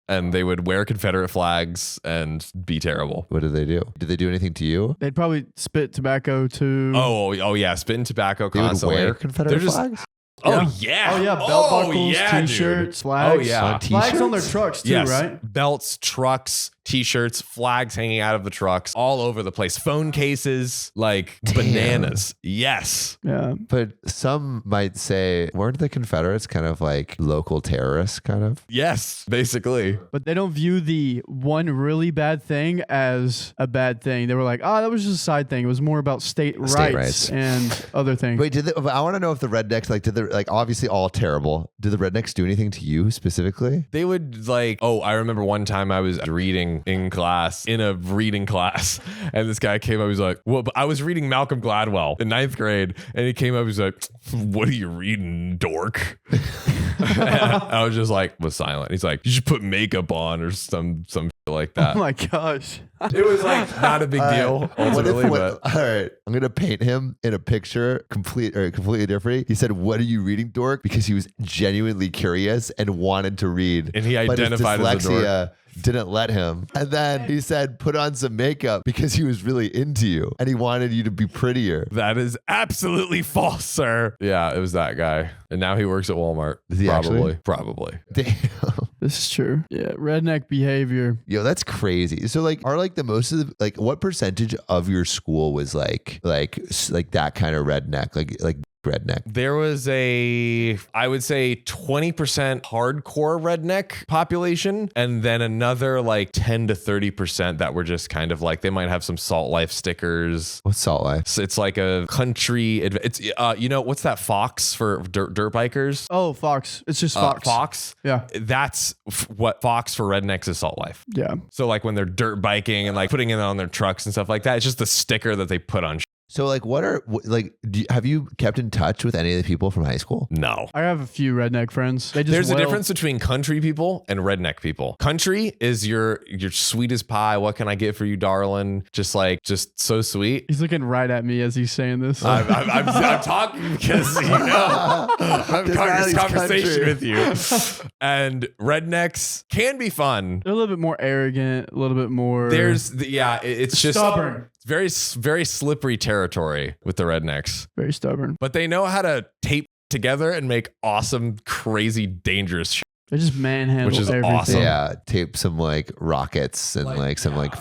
Speaker 2: and they would wear Confederate flags and be terrible.
Speaker 1: What did they do? Did they do anything to you?
Speaker 5: They'd probably spit tobacco too.
Speaker 2: Oh yeah, spitting tobacco
Speaker 1: They would
Speaker 2: constantly.
Speaker 1: wear Confederate
Speaker 2: They're just-
Speaker 1: flags?
Speaker 2: Oh yeah.
Speaker 5: Oh yeah, belt
Speaker 2: Oh,
Speaker 5: buckles,
Speaker 2: yeah, dude.
Speaker 5: t-shirts, flags.
Speaker 2: Oh, yeah.
Speaker 1: On
Speaker 5: Flags on their
Speaker 1: t-shirts?
Speaker 5: trucks too,
Speaker 2: Yes,
Speaker 5: right?
Speaker 2: belts, trucks, t-shirts, flags hanging out of the trucks, all over the place. Phone cases, like
Speaker 1: Damn.
Speaker 2: bananas. Yes.
Speaker 5: Yeah.
Speaker 1: But some might say, weren't the Confederates kind of like local terrorists, kind of?
Speaker 2: Yes, basically.
Speaker 5: But they don't view the one really bad thing as a bad thing. They were like, oh, that was just a side thing. It was more about state rights and other things.
Speaker 1: Wait, I want to know if the rednecks, like obviously all terrible. Did the rednecks do anything to you specifically?
Speaker 2: They would like, oh, I remember one time I was reading in a reading class, and this guy came up, he was like, well, I was reading Malcolm Gladwell in 9th grade, and he came up, he was like, what are you reading, dork? I was just like, was silent. He's like, you should put makeup on or some like
Speaker 5: Oh
Speaker 2: that.
Speaker 5: my gosh.
Speaker 2: It was like not a big deal.
Speaker 3: What
Speaker 2: Ultimately,
Speaker 3: if,
Speaker 2: but
Speaker 3: all right, I'm gonna paint him in a picture completely different. He said, "What are you reading, dork?" Because he was genuinely curious and wanted to read,
Speaker 2: and he
Speaker 3: but his
Speaker 2: identified as a dork.
Speaker 3: dyslexia didn't let him. And then he said, "Put on some makeup," because he was really into you and he wanted you to be prettier.
Speaker 2: That is absolutely false, sir. Yeah, it was that guy. And now he works at Walmart.
Speaker 3: Is he actually?
Speaker 2: Probably.
Speaker 3: Damn.
Speaker 5: This is true. Yeah, redneck behavior.
Speaker 3: Yo, that's crazy. So like, are like the most of the, like, what percentage of your school was like that kind of redneck, like redneck?
Speaker 2: There was I would say 20% hardcore redneck population, and then another like 10 to 30% that were just kind of like, they might have some Salt Life stickers.
Speaker 3: What's Salt Life?
Speaker 2: So it's like a country, it's what's that, Fox for dirt bikers?
Speaker 5: Oh, Fox. It's just Fox.
Speaker 2: Fox.
Speaker 5: Yeah.
Speaker 2: That's what Fox for rednecks is, Salt Life.
Speaker 5: Yeah.
Speaker 2: So like when they're dirt biking and like putting it on their trucks and stuff like that, it's just the sticker that they put on.
Speaker 3: So like, have you kept in touch with any of the people from high school?
Speaker 2: No.
Speaker 5: I have a few redneck friends. They just
Speaker 2: There's a difference between country people and redneck people. Country is your sweet as pie. What can I get for you, darling? Just so sweet.
Speaker 5: He's looking right at me as he's saying this.
Speaker 2: I'm talking because I'm having this conversation with you. And rednecks can be fun.
Speaker 5: They're a little bit more arrogant, a little bit more.
Speaker 2: It's just
Speaker 5: stubborn.
Speaker 2: Very, very slippery territory with the rednecks.
Speaker 5: Very stubborn.
Speaker 2: But they know how to tape together and make awesome, crazy, dangerous shit.
Speaker 5: They just manhandle
Speaker 2: Which is
Speaker 5: everything.
Speaker 2: awesome.
Speaker 3: Yeah, tape some like rockets and like some
Speaker 2: the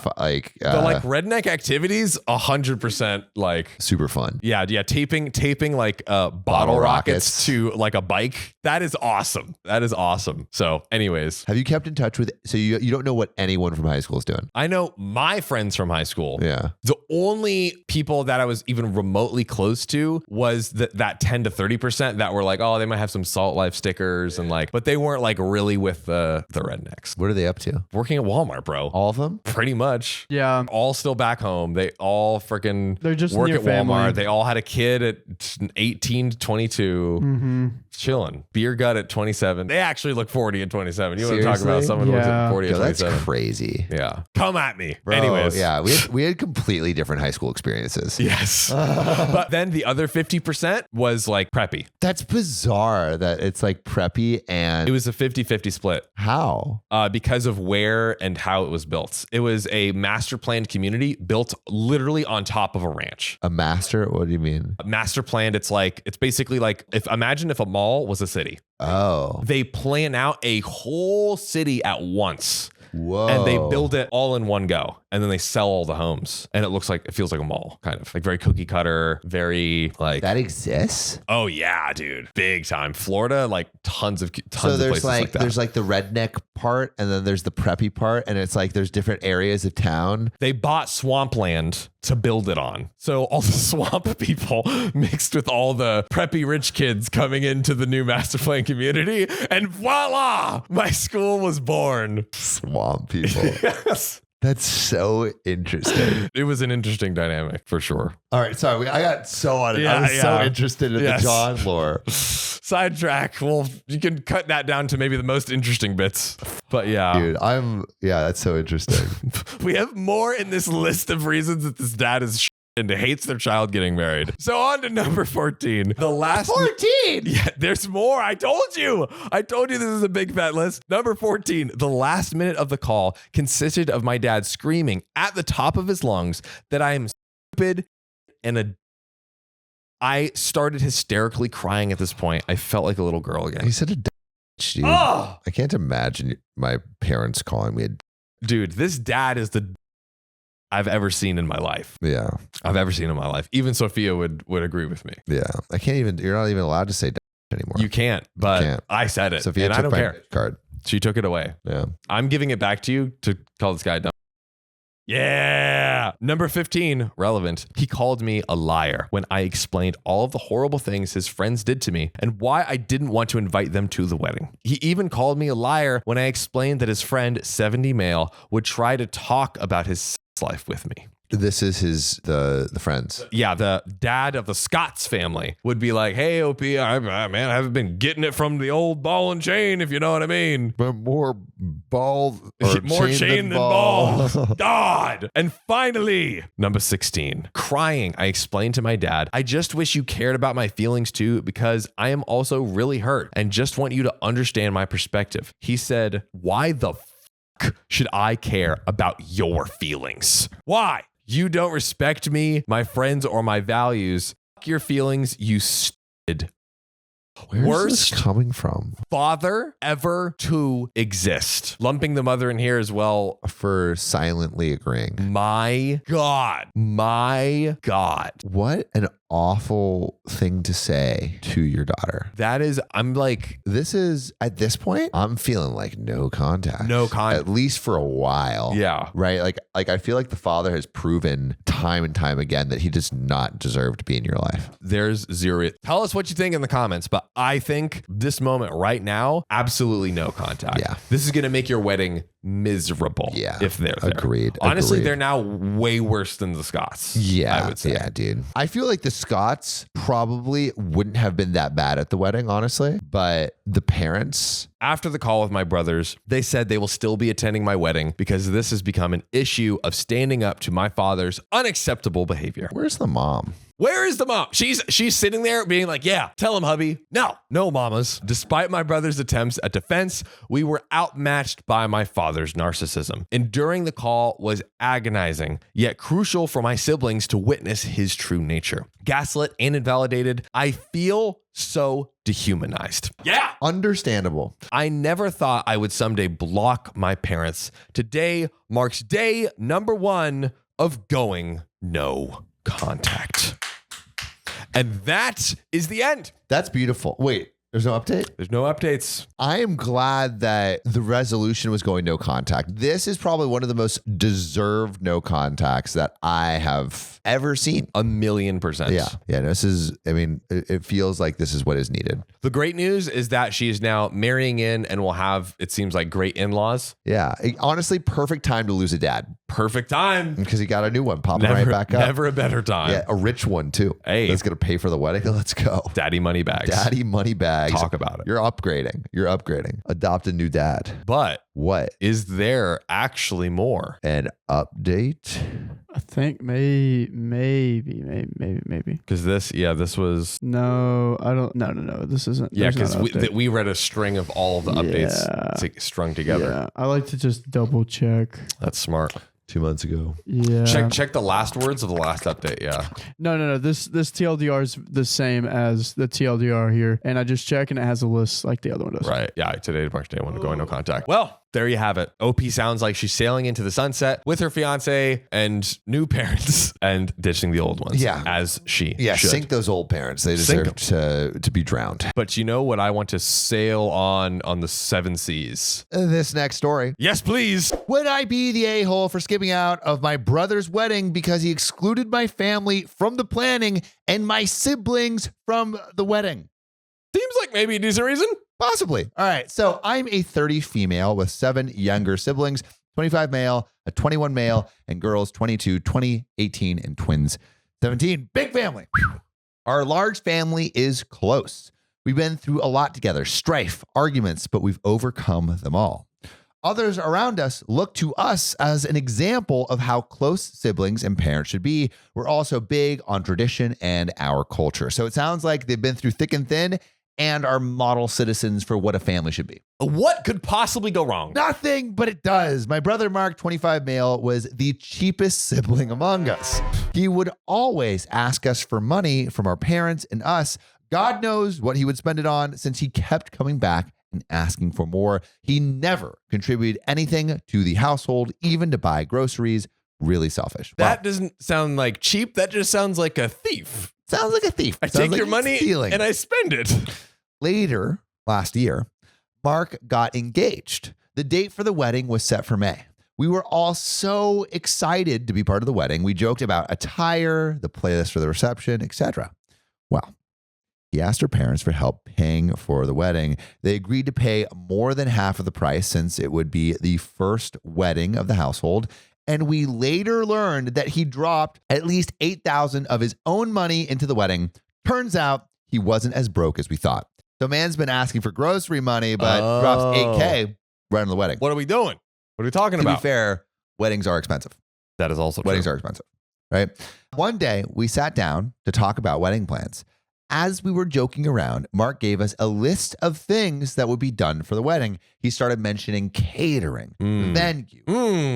Speaker 2: redneck activities, 100% like
Speaker 3: super fun.
Speaker 2: Yeah, taping like bottle rockets to like a bike. That is awesome. So, anyways,
Speaker 3: have you kept in touch with? So you don't know what anyone from high school is doing?
Speaker 2: I know my friends from high school.
Speaker 3: Yeah.
Speaker 2: The only people that I was even remotely close to was that 10 to 30% that were like, oh, they might have some Salt Life stickers and like, but they weren't like really with the rednecks.
Speaker 3: What are they up to?
Speaker 2: Working at Walmart, bro.
Speaker 3: All of them?
Speaker 2: Pretty much.
Speaker 5: Yeah.
Speaker 2: All still back home. They all freaking
Speaker 5: They're just
Speaker 2: work
Speaker 5: near
Speaker 2: at
Speaker 5: family.
Speaker 2: Walmart. They all had a kid at 18 to 22.
Speaker 5: Mm-hmm.
Speaker 2: Chilling. Beer gut at 27. They actually look 40 at 27. You want to talk
Speaker 3: Seriously?
Speaker 2: about someone who looks
Speaker 5: Yeah.
Speaker 2: at 40
Speaker 3: Yo,
Speaker 2: at
Speaker 3: that's
Speaker 2: 27?
Speaker 3: crazy.
Speaker 2: Yeah. Come at me.
Speaker 3: Bro,
Speaker 2: Anyways.
Speaker 3: yeah, we had completely different high school experiences.
Speaker 2: Yes. But then the other 50% was like preppy.
Speaker 3: That's bizarre that it's like preppy and
Speaker 2: It was a 50-50 split.
Speaker 3: how?
Speaker 2: Because of where and how it was built. It was a master planned community built literally on top of a ranch.
Speaker 3: A master? What do you mean?
Speaker 2: Master planned, it's basically like imagine if a mall was a city.
Speaker 3: Oh,
Speaker 2: They plan out a whole city at once.
Speaker 3: whoa.
Speaker 2: And they build it all in one go. And then they sell all the homes. And it feels like a mall, kind of. Like very cookie cutter, very like
Speaker 3: that exists.
Speaker 2: oh yeah, dude. Big time. Florida, like tons of
Speaker 3: So
Speaker 2: places
Speaker 3: there's
Speaker 2: like that.
Speaker 3: there's like the redneck part, and then there's the preppy part, and it's like there's different areas of town.
Speaker 2: They bought swampland to build it on. So all the swamp people mixed with all the preppy rich kids coming into the new master plan community. And voila, my school was born.
Speaker 3: Swamp people.
Speaker 2: Yes.
Speaker 3: That's so interesting.
Speaker 2: It was an interesting dynamic for sure.
Speaker 3: All right, sorry, I got so on it.
Speaker 2: Yeah,
Speaker 3: I was so
Speaker 2: yeah.
Speaker 3: interested in
Speaker 2: Yes.
Speaker 3: the John lore.
Speaker 2: Sidetrack. Well, you can cut that down to maybe the most interesting bits. But yeah.
Speaker 3: Dude, that's so interesting.
Speaker 2: We have more in this list of reasons that this dad is and hates their child getting married. So on to number 14. The last
Speaker 3: 14.
Speaker 2: Yeah, there's more. I told you this is a big fat list. Number 14. The last minute of the call consisted of my dad screaming at the top of his lungs that I am stupid and I started hysterically crying at this point. I felt like a little girl again.
Speaker 3: He said a bitch, dude.
Speaker 2: Oh!
Speaker 3: I can't imagine my parents calling me a
Speaker 2: Dude, this dad is the I've ever seen in my life.
Speaker 3: yeah.
Speaker 2: Even Sophia would agree with me.
Speaker 3: Yeah. I can't even, you're not even allowed to say anymore.
Speaker 2: You can't, but
Speaker 3: can't.
Speaker 2: I said it.
Speaker 3: Sophia
Speaker 2: and I
Speaker 3: took
Speaker 2: don't
Speaker 3: my
Speaker 2: care.
Speaker 3: card.
Speaker 2: She took it away.
Speaker 3: Yeah.
Speaker 2: I'm giving it back to you to call this guy dumb. Yeah. Number 15, relevant. He called me a liar when I explained all of the horrible things his friends did to me and why I didn't want to invite them to the wedding. He even called me a liar when I explained that his friend, 70 male, would try to talk about his sex life with me.
Speaker 1: This is the friends.
Speaker 2: Yeah, the dad of the Scott's family would be like, hey, OP, man, I haven't been getting it from the old ball and chain, if you know what I mean.
Speaker 1: But more ball or
Speaker 2: More chain than ball. God. And finally, number 16. Crying. I explained to my dad, I just wish you cared about my feelings too, because I am also really hurt and just want you to understand my perspective. He said, why the fuck should I care about your feelings? Why? You don't respect me, my friends, or my values. Fuck your feelings, you stupid.
Speaker 1: Where's
Speaker 2: Worst
Speaker 1: this coming from?
Speaker 2: father ever to exist. Lumping the mother in here as well.
Speaker 1: For silently agreeing.
Speaker 2: My God. My God.
Speaker 1: What an awful thing to say to your daughter.
Speaker 2: That is, I'm like,
Speaker 1: This is, at this point, I'm feeling like no contact.
Speaker 2: No contact.
Speaker 1: At least for a while.
Speaker 2: yeah.
Speaker 1: Right? Like I feel like the father has proven time and time again that he does not deserve to be in your life.
Speaker 2: There's zero. Tell us what you think in the comments, but I think this moment right now, absolutely no contact.
Speaker 1: Yeah.
Speaker 2: This is going to make your wedding miserable.
Speaker 1: Yeah.
Speaker 2: If they're there.
Speaker 1: Agreed.
Speaker 2: Honestly,
Speaker 1: Agreed.
Speaker 2: they're now way worse than the Scots.
Speaker 1: Yeah,
Speaker 2: I would say.
Speaker 1: Yeah, dude. I feel like the Scots probably wouldn't have been that bad at the wedding, honestly. But the parents,
Speaker 2: After the call with my brothers, they said they will still be attending my wedding because this has become an issue of standing up to my father's unacceptable behavior.
Speaker 1: where's the mom?
Speaker 2: Where is the mom? She's sitting there being like, yeah, tell him, hubby. No, mamas. Despite my brother's attempts at defense, we were outmatched by my father's narcissism. Enduring the call was agonizing, yet crucial for my siblings to witness his true nature. Gaslit and invalidated, I feel so dehumanized. Yeah.
Speaker 1: Understandable.
Speaker 2: I never thought I would someday block my parents. Today marks day number 1 of going no contact. And that is the end.
Speaker 1: That's beautiful. Wait, there's no update?
Speaker 2: There's no updates.
Speaker 1: I am glad that the resolution was going no contact. This is probably one of the most deserved no contacts that I have ever seen.
Speaker 2: 1,000,000%.
Speaker 1: Yeah. Yeah. This is, I mean, it feels like this is what is needed.
Speaker 2: The great news is that she is now marrying in and will have, it seems like, great in-laws.
Speaker 1: Yeah. Honestly, perfect time to lose a dad
Speaker 2: Perfect time.
Speaker 1: because he got a new one popping right back up.
Speaker 2: Never a better time.
Speaker 1: Yeah. A rich one too.
Speaker 2: Hey.
Speaker 1: That's going to pay for the wedding. Let's go.
Speaker 2: Daddy money bags.
Speaker 1: Daddy money bags.
Speaker 2: Talk about it.
Speaker 1: You're upgrading. You're upgrading. Adopt a new dad.
Speaker 2: But
Speaker 1: What?
Speaker 2: is there actually more?
Speaker 1: An update?
Speaker 5: I think maybe.
Speaker 2: Because this was...
Speaker 5: No, I don't. No. This isn't.
Speaker 2: Yeah,
Speaker 5: there's not
Speaker 2: because
Speaker 5: an update.
Speaker 2: we read a string of all of the updates strung together.
Speaker 5: Yeah, I like to just double check.
Speaker 2: That's smart.
Speaker 1: 2 months ago.
Speaker 5: Yeah.
Speaker 2: Check the last words of the last update. Yeah.
Speaker 5: No. This TLDR is the same as the TLDR here, and I just check and it has a list like the other one does.
Speaker 2: Right. Yeah. Today marks day 1 of going no contact. Well, there you have it. OP sounds like she's sailing into the sunset with her fiance and new parents and ditching the old ones.
Speaker 1: Yeah.
Speaker 2: As she
Speaker 1: Yeah,
Speaker 2: should.
Speaker 1: sink those old parents. They
Speaker 2: Sink
Speaker 1: deserve to be drowned.
Speaker 2: But you know what I want to sail on the 7 seas?
Speaker 1: This next story.
Speaker 2: Yes, please.
Speaker 1: Would I be the a-hole for skipping out of my brother's wedding because he excluded my family from the planning and my siblings from the wedding?
Speaker 2: Seems like maybe a decent reason.
Speaker 1: Possibly. All right. So I'm a 30 female with 7 younger siblings, 25 male, a 21 male, and girls 22, 20, 18, and twins 17. Big family. Whew. Our large family is close. We've been through a lot together, strife, arguments, but we've overcome them all. Others around us look to us as an example of how close siblings and parents should be. We're also big on tradition and our culture. So it sounds like they've been through thick and thin and are model citizens for what a family should be.
Speaker 2: What could possibly go wrong?
Speaker 1: Nothing, but it does. My brother Mark, 25 male, was the cheapest sibling among us. He would always ask us for money from our parents and us. God knows what he would spend it on since he kept coming back and asking for more. He never contributed anything to the household, even to buy groceries. Really selfish.
Speaker 2: That doesn't sound like cheap. That just sounds like a thief.
Speaker 1: Sounds like a thief.
Speaker 2: I
Speaker 1: Sounds
Speaker 2: take
Speaker 1: like
Speaker 2: your
Speaker 1: he's
Speaker 2: money
Speaker 1: stealing.
Speaker 2: and I spend it.
Speaker 1: Later, last year, Mark got engaged. The date for the wedding was set for May. We were all so excited to be part of the wedding. We joked about attire, the playlist for the reception, etc. Well, he asked her parents for help paying for the wedding. They agreed to pay more than half of the price since it would be the first wedding of the household And we later learned that he dropped at least $8,000 of his own money into the wedding. Turns out he wasn't as broke as we thought. So man's been asking for grocery money, but drops $8K right on the wedding.
Speaker 2: What are we doing? What are we talking
Speaker 1: To
Speaker 2: about?
Speaker 1: be fair, weddings are expensive.
Speaker 2: That is also
Speaker 1: Weddings
Speaker 2: true.
Speaker 1: are expensive, right? One day we sat down to talk about wedding plans. As we were joking around, Mark gave us a list of things that would be done for the wedding. He started mentioning catering, venue,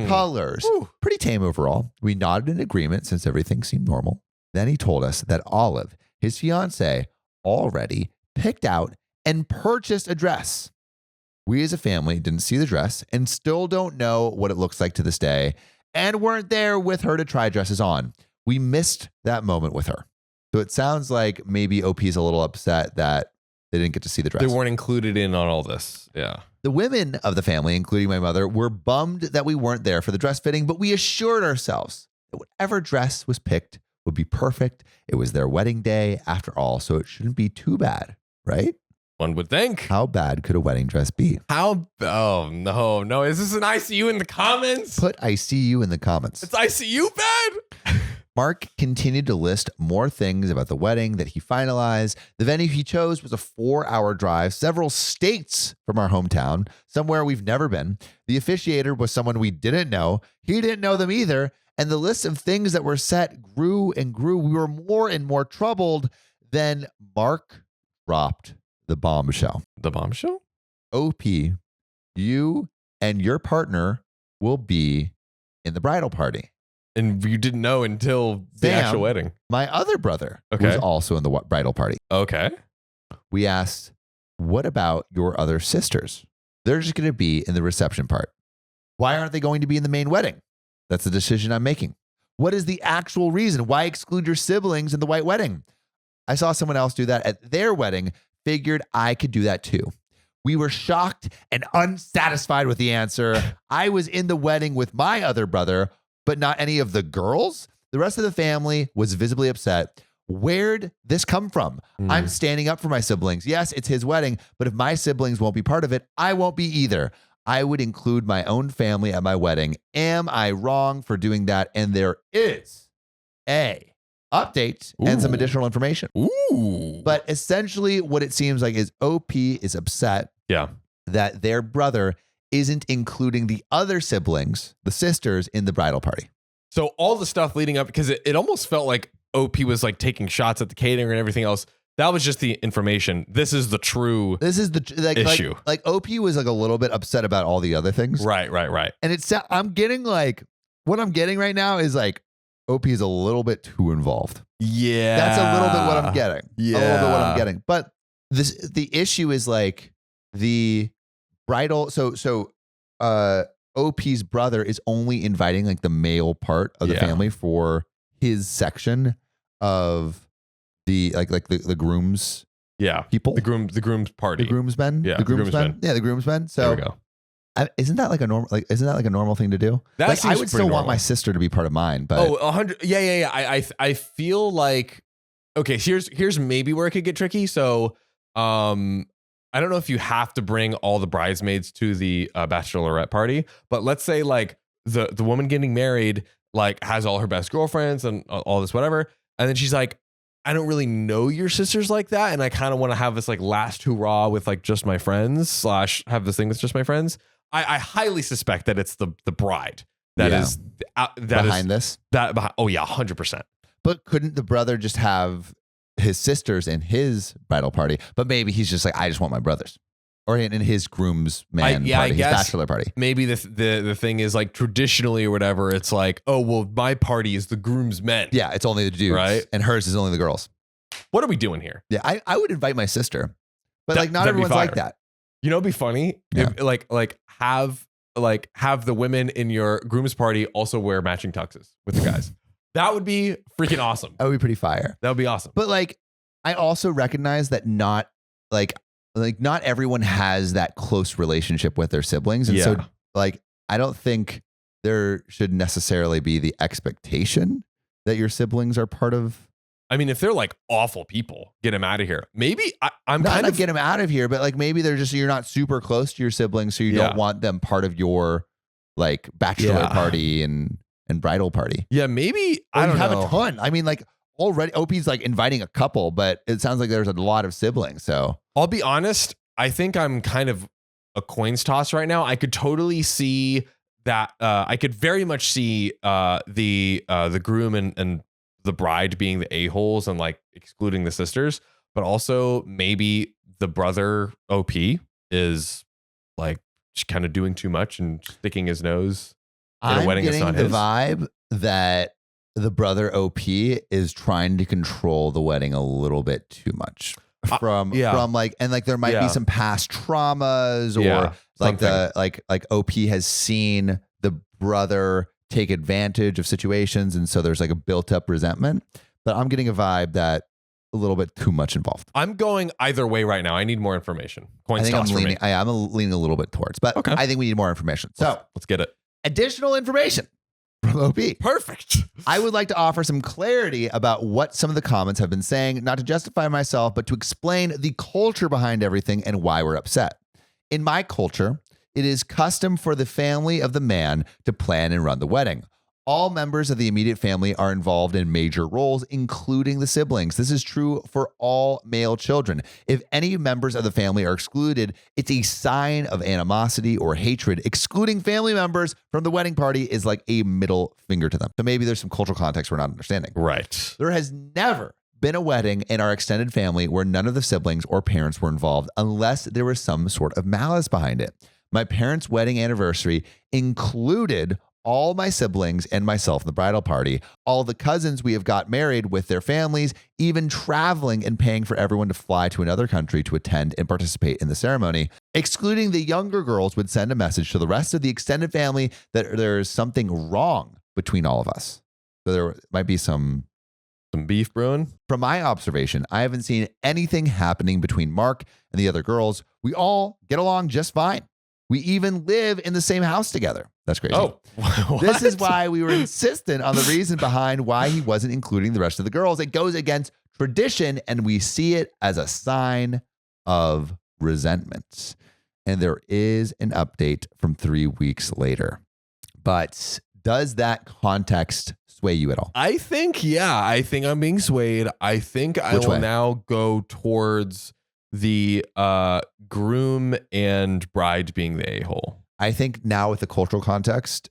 Speaker 1: colors. Pretty tame overall. We nodded in agreement since everything seemed normal. Then he told us that Olive, his fiance, already picked out and purchased a dress. We as a family didn't see the dress and still don't know what it looks like to this day, and weren't there with her to try dresses on. We missed that moment with her. So it sounds like maybe OP's a little upset that they didn't get to see the dress.
Speaker 2: They weren't included in on all this. Yeah.
Speaker 1: The women of the family, including my mother, were bummed that we weren't there for the dress fitting, but we assured ourselves that whatever dress was picked would be perfect. It was their wedding day after all, so it shouldn't be too bad, right?
Speaker 2: One would think.
Speaker 1: How bad could a wedding dress be?
Speaker 2: Oh, no. Is this an ICU in the comments?
Speaker 1: Put ICU in the comments.
Speaker 2: It's ICU bad?
Speaker 1: Mark continued to list more things about the wedding that he finalized. The venue he chose was a 4-hour drive, several states from our hometown, somewhere we've never been. The officiator was someone we didn't know. He didn't know them either. And the list of things that were set grew and grew. We were more and more troubled. Then Mark dropped the bombshell.
Speaker 2: The bombshell?
Speaker 1: OP, you and your partner will be in the bridal party.
Speaker 2: And you didn't know until the
Speaker 1: Sam,
Speaker 2: actual wedding.
Speaker 1: My other brother was
Speaker 2: Okay.
Speaker 1: also in the bridal party.
Speaker 2: Okay.
Speaker 1: We asked, what about your other sisters? They're just going to be in the reception part. Why aren't they going to be in the main wedding? That's the decision I'm making. What is the actual reason? Why exclude your siblings in the white wedding? I saw someone else do that at their wedding, figured I could do that too. We were shocked and unsatisfied with the answer. I was in the wedding with my other brother, but not any of the girls. The rest of the family was visibly upset. Where'd this come from? I'm standing up for my siblings. Yes, it's his wedding, but if my siblings won't be part of it, I won't be either. I would include my own family at my wedding. Am I wrong for doing that? And there is a update and some additional information.
Speaker 2: Ooh.
Speaker 1: But essentially what it seems like is OP is upset that their brother isn't including the other siblings, the sisters, in the bridal party.
Speaker 2: So all the stuff leading up, because it almost felt like OP was like taking shots at the catering and everything else. That was just the information. This is the true issue.
Speaker 1: Like OP was like a little bit upset about all the other things.
Speaker 2: Right.
Speaker 1: And it's, I'm getting like, what I'm getting right now is like, OP is a little bit too involved.
Speaker 2: Yeah.
Speaker 1: That's a little bit what I'm getting.
Speaker 2: Yeah.
Speaker 1: A little bit what I'm getting. But the issue is like the bridal. So OP's brother is only inviting like the male part of the family for his section of the like the groom's people.
Speaker 2: The groom's party.
Speaker 1: The groomsmen.
Speaker 2: Yeah,
Speaker 1: The groomsmen. Yeah, the groomsmen. So
Speaker 2: there we go.
Speaker 1: isn't that like a normal thing to do?
Speaker 2: That
Speaker 1: like I
Speaker 2: seems
Speaker 1: would
Speaker 2: pretty
Speaker 1: still want
Speaker 2: normal.
Speaker 1: my sister to be part of mine, but
Speaker 2: 100. Yeah. I feel like, okay, here's maybe where it could get tricky. So, I don't know if you have to bring all the bridesmaids to the bachelorette party, but let's say like the woman getting married like has all her best girlfriends and all this whatever, and then she's like, I don't really know your sisters like that, and I kind of want to have this like last hurrah with like just my friends / have this thing with just my friends. I highly suspect that it's the bride that is
Speaker 1: behind this.
Speaker 2: Oh yeah, 100%.
Speaker 1: But couldn't the brother just have his sisters in his bridal party? But maybe he's just like, I just want my brothers, or in his groomsman party, his bachelor party.
Speaker 2: Maybe the thing is like traditionally or whatever. It's like, oh well, my party is the groomsmen.
Speaker 1: Yeah, it's only the dudes,
Speaker 2: right?
Speaker 1: And hers is only the girls.
Speaker 2: What are we doing here?
Speaker 1: Yeah, I would invite my sister, but like not
Speaker 2: that'd be
Speaker 1: everyone's like
Speaker 2: fire.
Speaker 1: that.
Speaker 2: You know, it'd be funny
Speaker 1: Yeah.
Speaker 2: if have the women in your groom's party also wear matching tuxes with the guys. That would be freaking awesome.
Speaker 1: That would be pretty fire.
Speaker 2: That would be awesome.
Speaker 1: But like, I also recognize that not everyone has that close relationship with their siblings, and so like I don't think there should necessarily be the expectation that your siblings are part of.
Speaker 2: I mean, if they're like awful people, get them out of here. Maybe I'm
Speaker 1: Not
Speaker 2: kind
Speaker 1: like
Speaker 2: of
Speaker 1: get them out of here, but like maybe they're just, you're not super close to your siblings, so you don't want them part of your like bachelor
Speaker 2: Yeah.
Speaker 1: party and bridal party.
Speaker 2: Yeah, maybe
Speaker 1: Or
Speaker 2: I
Speaker 1: you
Speaker 2: don't
Speaker 1: have
Speaker 2: know.
Speaker 1: a ton. I mean, like already OP's like inviting a couple, but it sounds like there's a lot of siblings. So
Speaker 2: I'll be honest. I think I'm kind of a coins toss right now. I could totally see that. I could very much see the groom and the bride being the a-holes and like excluding the sisters, but also maybe the brother OP is like kind of doing too much and sticking his nose in a
Speaker 1: I'm
Speaker 2: wedding that's
Speaker 1: getting
Speaker 2: not
Speaker 1: the
Speaker 2: his.
Speaker 1: vibe that the brother OP is trying to control the wedding a little bit too much. From like, and like there might be some past traumas, or like
Speaker 2: something.
Speaker 1: like OP has seen the brother take advantage of situations, and so there's like a built up resentment. But I'm getting a vibe that a little bit too much involved.
Speaker 2: I'm going either way right now. I need more information.
Speaker 1: I
Speaker 2: Coins
Speaker 1: think I'm
Speaker 2: toss for
Speaker 1: leaning.
Speaker 2: me.
Speaker 1: I'm leaning a little bit towards, but
Speaker 2: Okay.
Speaker 1: I think we need more information. So
Speaker 2: Let's get it.
Speaker 1: additional information from OP.
Speaker 2: Perfect.
Speaker 1: I would like to offer some clarity about what some of the comments have been saying, not to justify myself, but to explain the culture behind everything and why we're upset. In my culture, it is custom for the family of the man to plan and run the wedding. All members of the immediate family are involved in major roles, including the siblings. This is true for all male children. If any members of the family are excluded, it's a sign of animosity or hatred. Excluding family members from the wedding party is like a middle finger to them. So maybe there's some cultural context we're not understanding.
Speaker 2: Right.
Speaker 1: There has never been a wedding in our extended family where none of the siblings or parents were involved unless there was some sort of malice behind it. My parents' wedding anniversary included all my siblings and myself in the bridal party, all the cousins we have got married with their families, even traveling and paying for everyone to fly to another country to attend and participate in the ceremony. Excluding the younger girls would send a message to the rest of the extended family that there is something wrong between all of us. So there might be some
Speaker 2: beef brewing.
Speaker 1: From my observation, I haven't seen anything happening between Mark and the other girls. We all get along just fine. We even live in the same house together. That's crazy.
Speaker 2: Oh,
Speaker 1: This is why we were insistent on the reason behind why he wasn't including the rest of the girls. It goes against tradition, and we see it as a sign of resentment. And there is an update from 3 weeks later. But does that context sway you at all?
Speaker 2: I think I'm being swayed. I think I
Speaker 1: Which
Speaker 2: will
Speaker 1: way?
Speaker 2: now go towards the groom and bride being the a-hole.
Speaker 1: I think now with the cultural context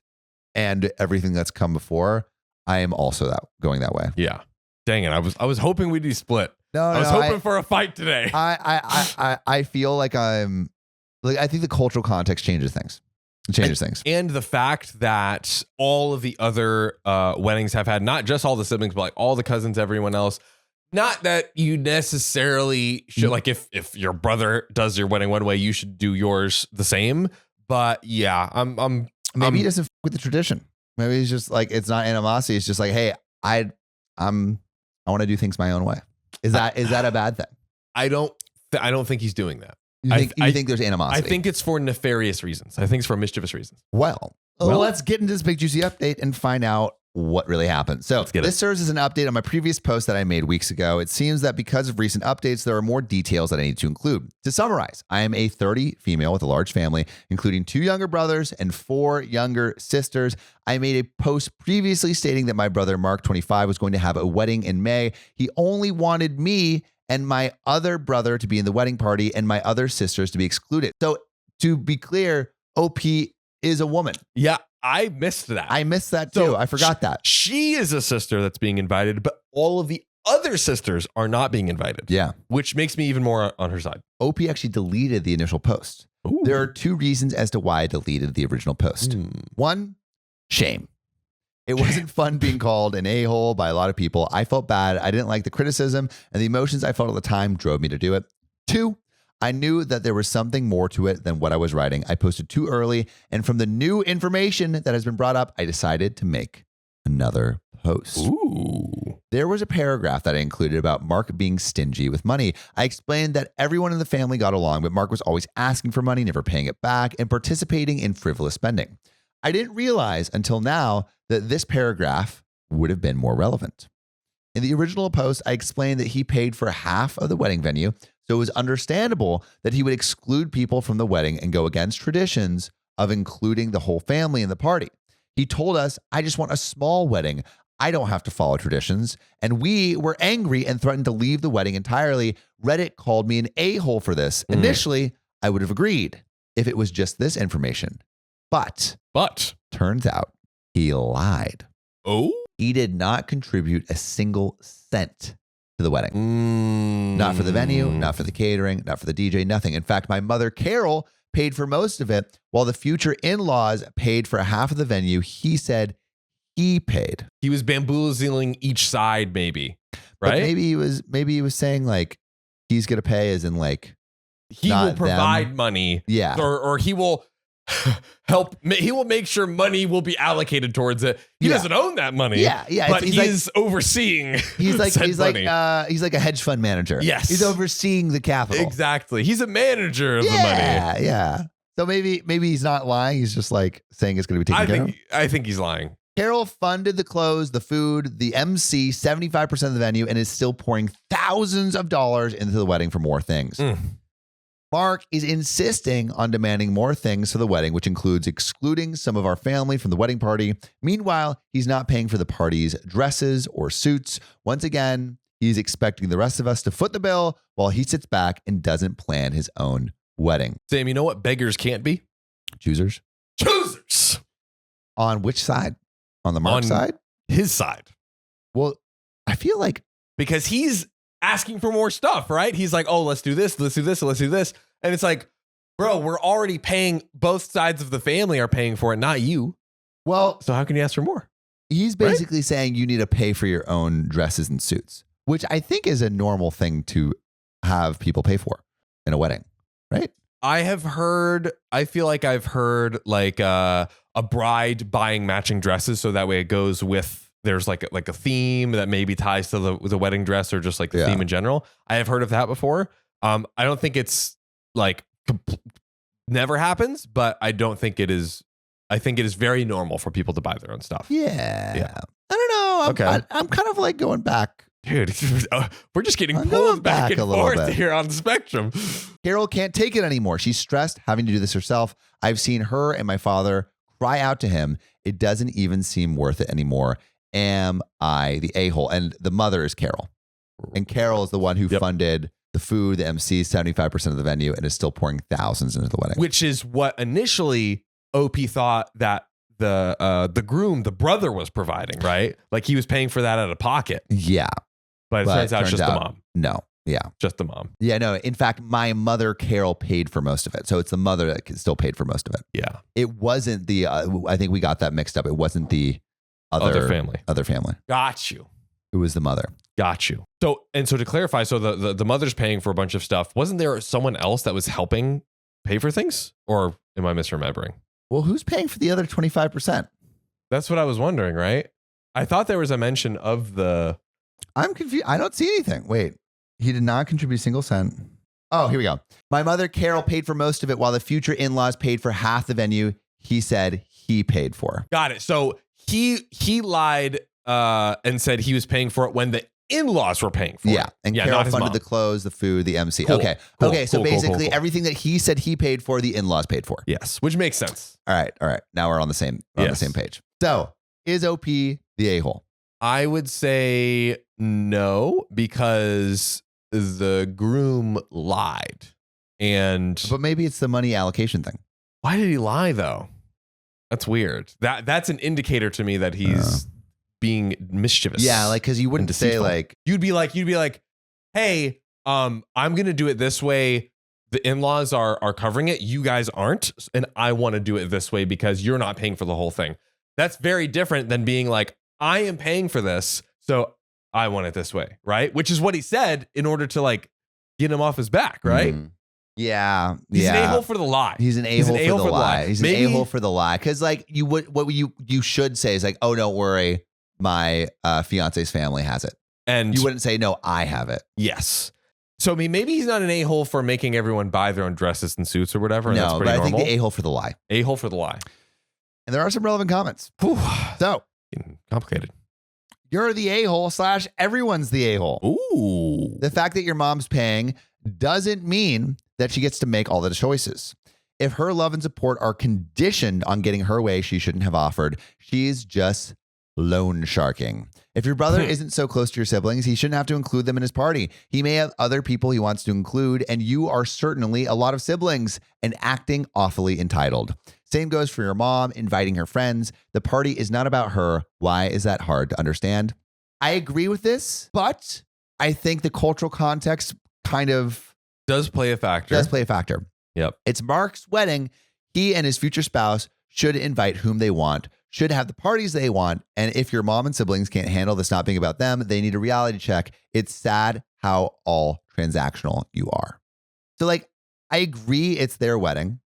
Speaker 1: and everything that's come before, I am also going that way.
Speaker 2: Yeah. Dang it. I was hoping we'd be split.
Speaker 1: No,
Speaker 2: I was hoping for a fight today.
Speaker 1: I feel like I think the cultural context changes things. It changes things.
Speaker 2: And the fact that all of the other weddings have had not just all the siblings, but like all the cousins, everyone else. Not that you necessarily should, like if your brother does your wedding one way, you should do yours the same. But yeah,
Speaker 1: Maybe he doesn't fuck with the tradition. Maybe he's just like, it's not animosity. It's just like, hey, I want to do things my own way. Is that a bad thing?
Speaker 2: I don't think he's doing that.
Speaker 1: You think there's animosity?
Speaker 2: I think it's for nefarious reasons. I think it's for mischievous reasons.
Speaker 1: Well, let's get into this big juicy update and find out what really happened. So this serves as an update on my previous post that I made weeks ago. It seems that because of recent updates, there are more details that I need to include. To summarize, I am a 30 female with a large family, including 2 younger brothers and 4 younger sisters. I made a post previously stating that my brother, Mark, 25, was going to have a wedding in May. He only wanted me and my other brother to be in the wedding party and my other sisters to be excluded. So to be clear, OP is a woman.
Speaker 2: Yeah, I missed that.
Speaker 1: I missed that too. I forgot that.
Speaker 2: She is a sister that's being invited, but all of the other sisters are not being invited.
Speaker 1: Yeah.
Speaker 2: Which makes me even more on her side.
Speaker 1: OP actually deleted the initial post.
Speaker 2: Ooh.
Speaker 1: There are 2 reasons as to why I deleted the original post. One, shame. It wasn't fun being called an a-hole by a lot of people. I felt bad. I didn't like the criticism, and the emotions I felt at the time drove me to do it. 2, I knew that there was something more to it than what I was writing. I posted too early, and from the new information that has been brought up, I decided to make another post.
Speaker 2: Ooh.
Speaker 1: There was a paragraph that I included about Mark being stingy with money. I explained that everyone in the family got along, but Mark was always asking for money, never paying it back, and participating in frivolous spending. I didn't realize until now that this paragraph would have been more relevant. In the original post, I explained that he paid for half of the wedding venue, so it was understandable that he would exclude people from the wedding and go against traditions of including the whole family in the party. He told us, I just want a small wedding. I don't have to follow traditions. And we were angry and threatened to leave the wedding entirely. Reddit called me an a-hole for this. Initially, I would have agreed if it was just this information. But turns out he lied.
Speaker 2: Oh?
Speaker 1: He did not contribute a single cent to the wedding. Not for the venue, not for the catering, not for the DJ, nothing. In fact, my mother, Carol, paid for most of it, while the future in-laws paid for half of the venue. He said he paid.
Speaker 2: He was bamboozling each side, maybe.
Speaker 1: But
Speaker 2: Right?
Speaker 1: maybe he was saying like he's gonna pay as in like
Speaker 2: He
Speaker 1: not
Speaker 2: will provide
Speaker 1: them.
Speaker 2: money.
Speaker 1: Yeah.
Speaker 2: Or he will help. He will make sure money will be allocated towards it. He
Speaker 1: Yeah.
Speaker 2: doesn't own that money.
Speaker 1: Yeah.
Speaker 2: But
Speaker 1: He's
Speaker 2: he's overseeing.
Speaker 1: like
Speaker 2: said
Speaker 1: he's like
Speaker 2: money.
Speaker 1: he's like a hedge fund manager.
Speaker 2: Yes.
Speaker 1: He's overseeing the capital.
Speaker 2: Exactly. He's a manager of the money.
Speaker 1: Yeah. So maybe he's not lying. He's just like saying it's going to be taken care of.
Speaker 2: I think he's lying.
Speaker 1: Carol funded the clothes, the food, the MC, 75% of the venue, and is still pouring thousands of dollars into the wedding for more things. Mark is insisting on demanding more things for the wedding, which includes excluding some of our family from the wedding party. Meanwhile, he's not paying for the party's dresses or suits. Once again, he's expecting the rest of us to foot the bill while he sits back and doesn't plan his own wedding.
Speaker 2: Sam, you know what beggars can't be?
Speaker 1: Choosers.
Speaker 2: Choosers.
Speaker 1: On which side? On the Mark
Speaker 2: On
Speaker 1: side?
Speaker 2: His side.
Speaker 1: Well, I feel like
Speaker 2: Because he's asking for more stuff, right? He's like, oh, let's do this, let's do this, let's do this. And it's like, bro, we're already paying, both sides of the family are paying for it, not you.
Speaker 1: well,
Speaker 2: So how can you ask for more?
Speaker 1: he's basically saying you need to pay for your own dresses and suits, which I think is a normal thing to have people pay for in a wedding, right?
Speaker 2: I feel like I've heard like a bride buying matching dresses so that way it goes with, there's like a theme that maybe ties to the wedding dress or just like the
Speaker 1: Yeah.
Speaker 2: theme in general. I have heard of that before. I don't think it's like never happens, but I don't think it is. I think it is very normal for people to buy their own stuff.
Speaker 1: Yeah. I don't know.
Speaker 2: Okay.
Speaker 1: I'm kind of like going back.
Speaker 2: Dude, we're just getting
Speaker 1: I'm going
Speaker 2: pulled back
Speaker 1: back
Speaker 2: and
Speaker 1: a little
Speaker 2: forth
Speaker 1: bit.
Speaker 2: here on the spectrum.
Speaker 1: Carol can't take it anymore. She's stressed having to do this herself. I've seen her and my father cry out to him. It doesn't even seem worth it anymore. Am I the a-hole? And the mother is Carol. And Carol is the one who funded the food, the MC, 75% of the venue, and is still pouring thousands into the wedding.
Speaker 2: Which is what initially OP thought that the groom, the brother, was providing, right? Like he was paying for that out of pocket.
Speaker 1: Yeah.
Speaker 2: But it turns out it's just the mom.
Speaker 1: No. Yeah.
Speaker 2: Just the mom.
Speaker 1: Yeah, no. In fact, my mother, Carol, paid for most of it. So it's the mother that still paid for most of it.
Speaker 2: Yeah.
Speaker 1: It wasn't the, I think we got that mixed up. It wasn't the
Speaker 2: Other family.
Speaker 1: Other family.
Speaker 2: Got you.
Speaker 1: It was the mother.
Speaker 2: Got you. So to clarify, so the mother's paying for a bunch of stuff. Wasn't there someone else that was helping pay for things? Or am I misremembering?
Speaker 1: Well, who's paying for the other 25%?
Speaker 2: That's what I was wondering, right? I thought there was a mention of the...
Speaker 1: I'm confused. I don't see anything. Wait, he did not contribute a single cent. Oh, here we go. My mother, Carol, paid for most of it while the future in-laws paid for half the venue he said he paid for.
Speaker 2: Got it. So he lied and said he was paying for it when the in-laws were paying for it.
Speaker 1: Yeah. And Carol
Speaker 2: not his
Speaker 1: funded
Speaker 2: mom.
Speaker 1: the clothes, the food, the MC.
Speaker 2: Cool.
Speaker 1: Okay.
Speaker 2: Cool.
Speaker 1: Okay. So
Speaker 2: Cool, cool, cool,
Speaker 1: basically
Speaker 2: cool.
Speaker 1: everything that he said he paid for, the in-laws paid for.
Speaker 2: Yes, which makes sense.
Speaker 1: All right. All right. Now we're on the same
Speaker 2: Yes.
Speaker 1: page. So is OP the a-hole?
Speaker 2: I would say no, because the groom lied. And
Speaker 1: But maybe it's the money allocation thing.
Speaker 2: why did he lie though? That's weird. That's an indicator to me that he's being mischievous.
Speaker 1: Yeah. Like, cause you wouldn't
Speaker 2: and
Speaker 1: say
Speaker 2: deceitful.
Speaker 1: like,
Speaker 2: you'd be like, hey, I'm gonna do it this way. The in-laws are covering it. You guys aren't, and I want to do it this way because you're not paying for the whole thing. That's very different than being like, I am paying for this, so I want it this way, right? Which is what he said in order to like get him off his back, right?
Speaker 1: Yeah.
Speaker 2: He's
Speaker 1: yeah.
Speaker 2: an a-hole for the lie.
Speaker 1: He's an a-hole for the lie. He's
Speaker 2: Maybe-
Speaker 1: an a-hole for the lie. Cause like what you should say is like, oh, don't worry. My fiance's family has it.
Speaker 2: And
Speaker 1: You wouldn't say, no, I have it.
Speaker 2: yes. So I mean, maybe he's not an a-hole for making everyone buy their own dresses and suits or whatever. And that's
Speaker 1: No,
Speaker 2: pretty
Speaker 1: but I
Speaker 2: normal.
Speaker 1: think the a-hole for the lie.
Speaker 2: A-hole for the lie.
Speaker 1: And there are some relevant comments.
Speaker 2: Whew.
Speaker 1: So
Speaker 2: Getting complicated.
Speaker 1: you're the a-hole / everyone's the a-hole.
Speaker 2: Ooh.
Speaker 1: The fact that your mom's paying doesn't mean that she gets to make all the choices. If her love and support are conditioned on getting her way she shouldn't have offered, she's just loan sharking. If your brother isn't so close to your siblings, he shouldn't have to include them in his party. He may have other people he wants to include, and you are certainly a lot of siblings and acting awfully entitled. Same goes for your mom inviting her friends. The party is not about her. Why is that hard to understand? I agree with this, but I think the cultural context kind of
Speaker 2: Does play a factor.
Speaker 1: Yep. It's Mark's wedding. He and his future spouse should invite whom they want, should have the parties they want. And if your mom and siblings can't handle this not being about them, they need a reality check. It's sad how all transactional you are. So like, I agree it's their wedding.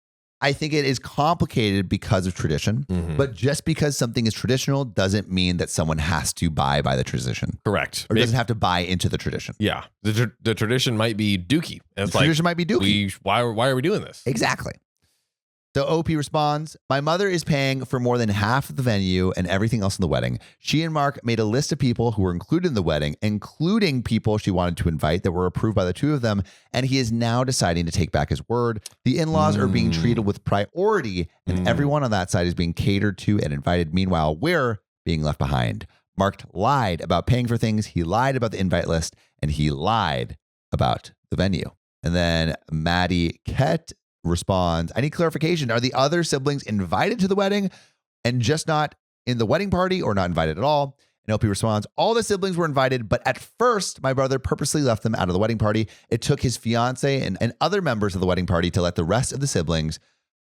Speaker 1: I think it is complicated because of tradition, but just because something is traditional doesn't mean that someone has to buy by the tradition.
Speaker 2: Correct.
Speaker 1: Or doesn't have to buy into the tradition.
Speaker 2: Yeah. The tradition might be dookie. It's
Speaker 1: The tradition might be dookie.
Speaker 2: Why are we doing this?
Speaker 1: Exactly. So OP responds, my mother is paying for more than half of the venue and everything else in the wedding. She and Mark made a list of people who were included in the wedding, including people she wanted to invite that were approved by the two of them. And he is now deciding to take back his word. The in-laws are being treated with priority and everyone on that side is being catered to and invited. Meanwhile, we're being left behind. Mark lied about paying for things. He lied about the invite list and he lied about the venue. And then Maddie Kett responds, I need clarification. Are the other siblings invited to the wedding and just not in the wedding party or not invited at all? And LP responds, all the siblings were invited, but at first my brother purposely left them out of the wedding party. It took his fiance and other members of the wedding party to let the rest of the siblings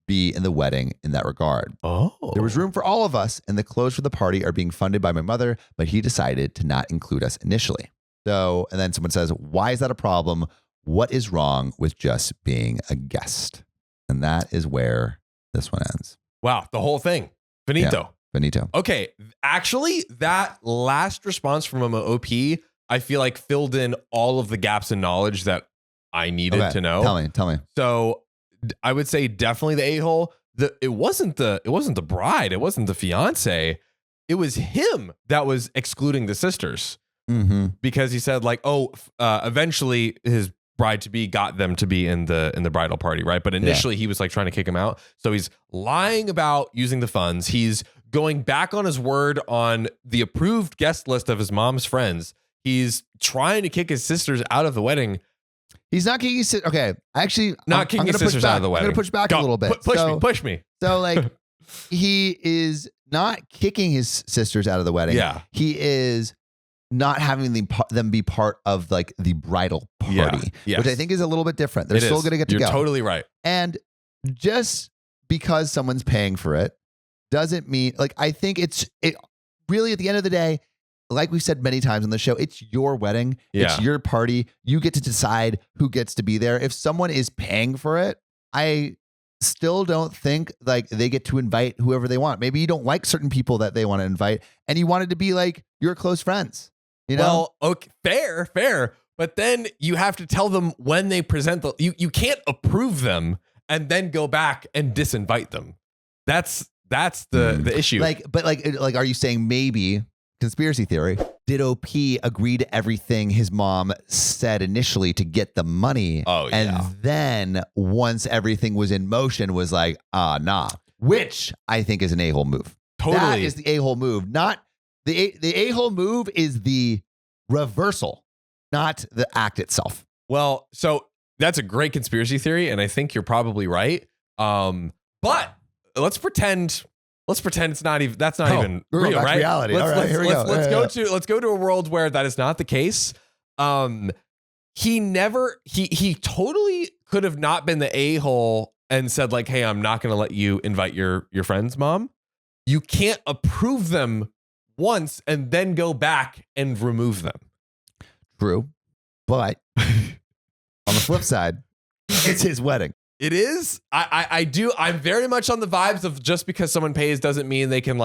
Speaker 1: be in the wedding in that regard.
Speaker 2: Oh.
Speaker 1: There was room for all of us and the clothes for the party are being funded by my mother, but he decided to not include us initially. So, and then someone says, why is that a problem? What is wrong with just being a guest? And that is where this one ends.
Speaker 2: Wow. The whole thing. Finito.
Speaker 1: Yeah, finito.
Speaker 2: Okay. Actually, that last response from OP, I feel like filled in all of the gaps in knowledge that I needed to know.
Speaker 1: Tell me.
Speaker 2: So I would say definitely the a-hole. It wasn't the bride. It wasn't the fiance. It was him that was excluding the sisters because he said like, eventually his bride to be got them to be in the bridal party, right? But initially he was like trying to kick him out. So he's lying about using the funds. He's going back on his word on the approved guest list of his mom's friends. He's trying to kick his sisters out of the wedding.
Speaker 1: He's not kicking his sisters. Okay, actually,
Speaker 2: not kicking his sisters out of the wedding.
Speaker 1: I'm going to push back a little bit.
Speaker 2: Push me.
Speaker 1: So like, he is not kicking his sisters out of the wedding.
Speaker 2: Yeah.
Speaker 1: He is not having them be part of like the bridal party, which I think is a little bit different. They're still going to get to go.
Speaker 2: You're totally right.
Speaker 1: And just because someone's paying for it doesn't mean like, I think it really at the end of the day, like we've said many times on the show, it's your wedding. It's your party. You get to decide who gets to be there. If someone is paying for it, I still don't think like they get to invite whoever they want. Maybe you don't like certain people that they want to invite and you want it to be like your close friends. You know?
Speaker 2: Well, okay, fair. But then you have to tell them when they present you can't approve them and then go back and disinvite them. That's the issue.
Speaker 1: But are you saying maybe conspiracy theory? Did OP agree to everything his mom said initially to get the money?
Speaker 2: Oh, yeah.
Speaker 1: And then once everything was in motion was like, nah. Which I think is an a-hole move.
Speaker 2: Totally.
Speaker 1: That is the a-hole move. Not the a-hole move is the reversal, not the act itself.
Speaker 2: Well, so that's a great conspiracy theory, and I think you're probably right. But let's pretend it's not even even real, right?
Speaker 1: Reality.
Speaker 2: Let's go to a world where that is not the case. He totally could have not been the a-hole and said like, hey, I'm not going to let you invite your friend's mom. You can't approve them once and then go back and remove them.
Speaker 1: True. But on the flip side, it's his wedding.
Speaker 2: It is. I'm very much on the vibes of just because someone pays doesn't mean they can